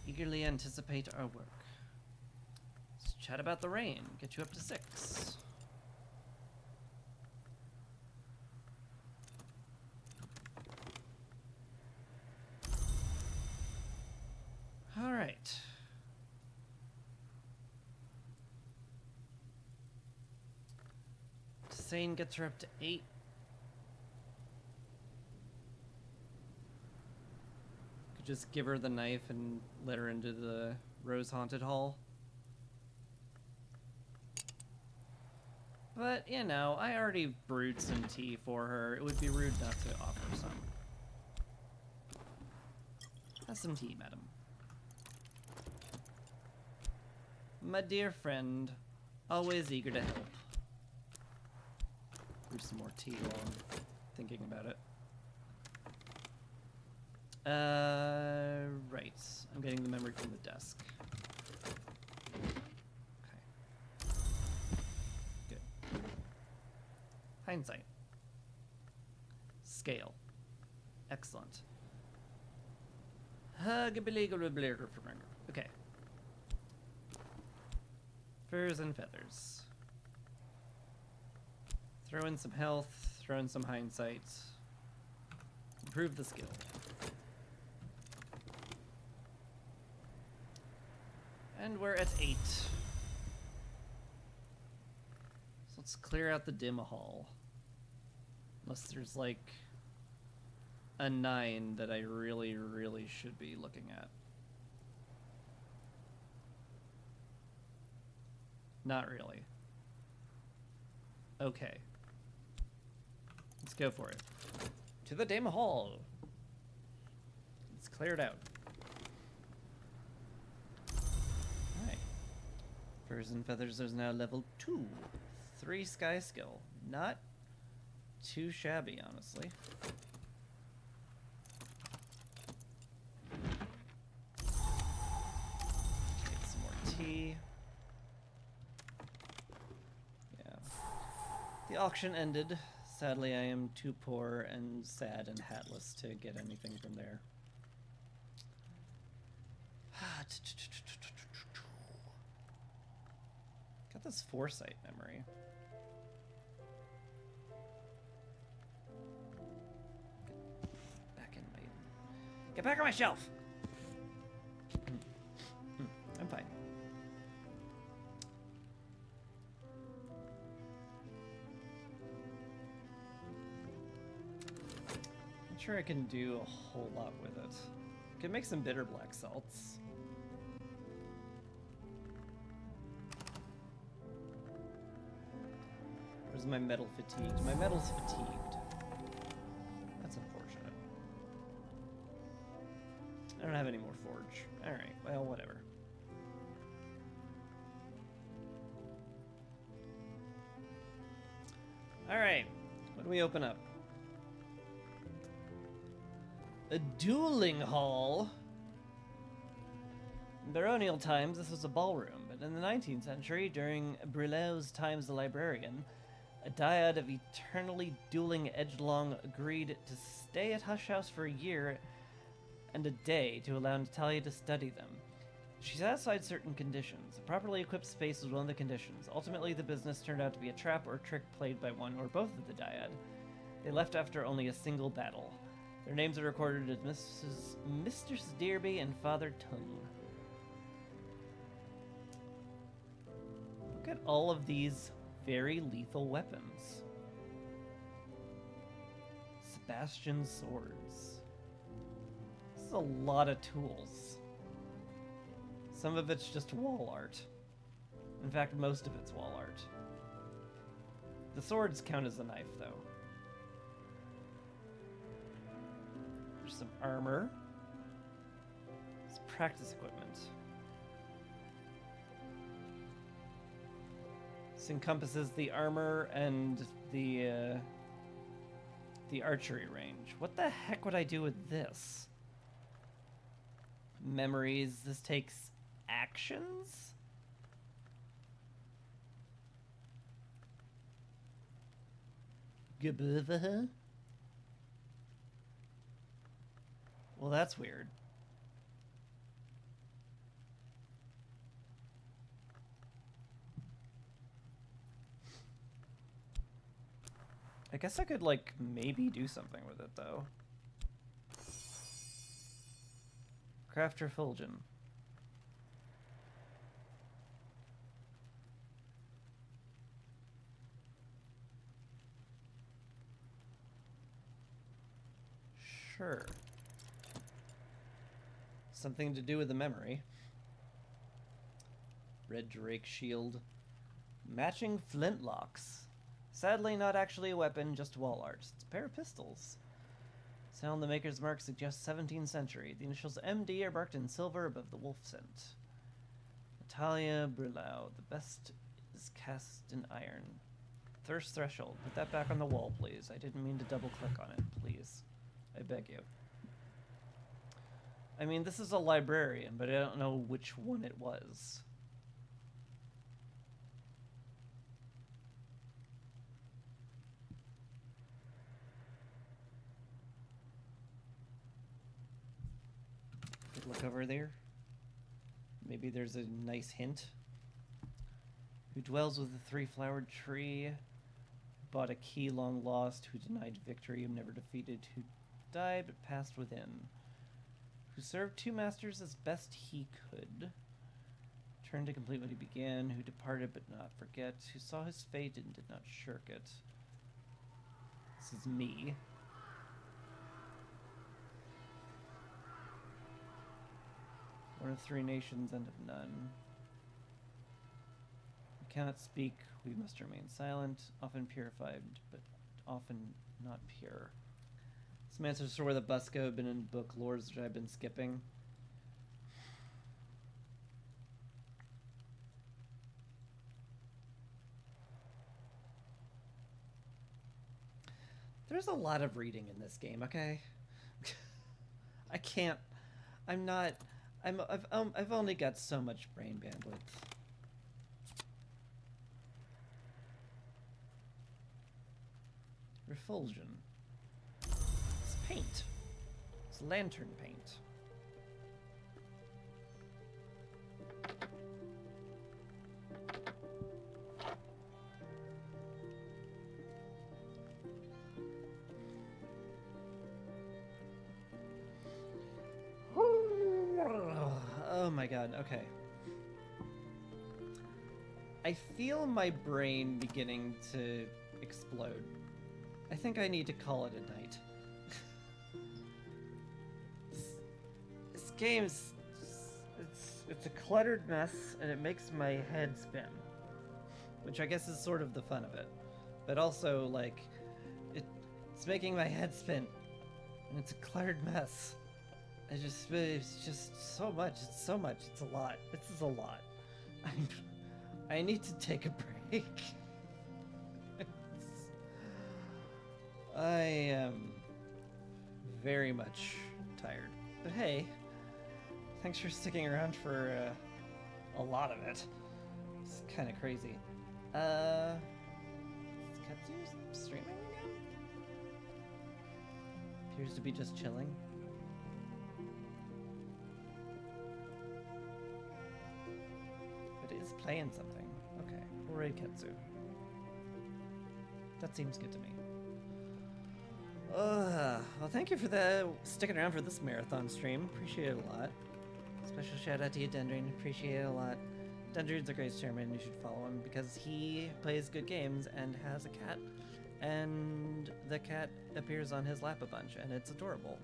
Eagerly anticipate our work. Let's chat about the rain. Get you up to 6. All right. Sane gets her up to 8. Could just give her the knife and let her into the Rose Haunted Hall. But, you know, I already brewed some tea for her. It would be rude not to offer some. Have some tea, madam. My dear friend, always eager to help. Brew some more tea while I'm thinking about it. Right. I'm getting the memory from the desk. Okay. Good. Hindsight. Scale. Excellent. Okay. Furs and feathers. Throw in some health, throw in some hindsight. Improve the skill. And we're at 8. So let's clear out the dim hall. Unless there's like a 9 that I really, really should be looking at. Not really. Okay. Let's go for it. To the dim hall. It's cleared out. Alright. Furs and Feathers is now level 2. 3 Sky Skill. Not too shabby, honestly. Get some more tea. Yeah. The auction ended. Sadly, I am too poor and sad and hatless to get anything from there. Got this foresight memory. Get back on my shelf! I'm fine. Not sure I can do a whole lot with it. Could make some bitter black salts. Where's my metal fatigued? My metal's fatigued. That's unfortunate. I don't have any more forge. Alright, well, whatever. Alright, what do we open up? A dueling hall? In baronial times, this was a ballroom, but in the 19th century, during Brillou's time as a librarian, a dyad of eternally dueling edgelong agreed to stay at Hush House for a year and a day to allow Natalia to study them. She satisfied certain conditions. A properly equipped space was one of the conditions. Ultimately, the business turned out to be a trap or trick played by one or both of the dyad. They left after only a single battle. Their names are recorded as Mistress Dearby and Father Tung. Look at all of these very lethal weapons. Sebastian swords. This is a lot of tools. Some of it's just wall art. In fact, most of it's wall art. The swords count as a knife, though. There's some armor. It's practice equipment. This encompasses the armor and the archery range. What the heck would I do with this? Memories. This takes actions? Gebüve? Well, that's weird. I guess I could, like, maybe do something with it, though. Crafter Fulgen. Sure. Something to do with the memory. Red Drake shield. Matching flintlocks. Sadly, not actually a weapon, just wall art. It's a pair of pistols. Sound on the maker's mark suggests 17th century. The initials MD are marked in silver above the wolf scent. Natalia Brillau. The best is cast in iron. Thirst threshold. Put that back on the wall, please. I didn't mean to double click on it, please. I beg you. I mean, this is a librarian, but I don't know which one it was. Look over there. Maybe there's a nice hint. Who dwells with the three-flowered tree? Bought a key long lost. Who denied victory? Who never defeated? Who died but passed within? Who served two masters as best he could? Turned to complete what he began. Who departed but not forget? Who saw his fate and did not shirk it? This is me. One of three nations and of none. We cannot speak, we must remain silent, often purified, but often not pure. Some answers to where the bus go have been in book lores which I've been skipping. There's a lot of reading in this game, okay? I can't. I'm not. I've only got so much brain bandwidth. Refulsion. It's paint. It's lantern paint. Oh my god, okay. I feel my brain beginning to explode. I think I need to call it a night. This game's... It's a cluttered mess, and it makes my head spin. Which I guess is sort of the fun of it. But also, like, it's making my head spin. And it's a cluttered mess. It's just so much. It's so much. It's a lot. This is a lot. I need to take a break. I am very much tired. But hey, thanks for sticking around for a lot of it. It's kind of crazy. Is Katsu streaming again? Appears to be just chilling. But it is playing something. Okay, we'll raid Katsu. That seems good to me. Well, thank you for sticking around for this marathon stream. Appreciate it a lot. Special shout out to you, Dendrin. Appreciate it a lot. Dendrin's a great chairman. You should follow him because he plays good games and has a cat. And the cat appears on his lap a bunch, and it's adorable.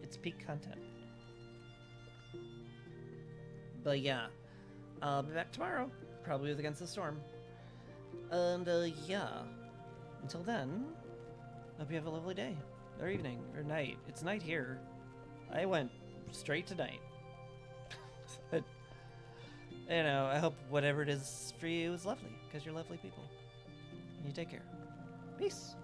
It's peak content. But yeah, I'll be back tomorrow, probably with Against the Storm. And yeah, until then, hope you have a lovely day, or evening, or night. It's night here. I went straight to night. But, you know, I hope whatever it is for you is lovely, because you're lovely people. And you take care. Peace.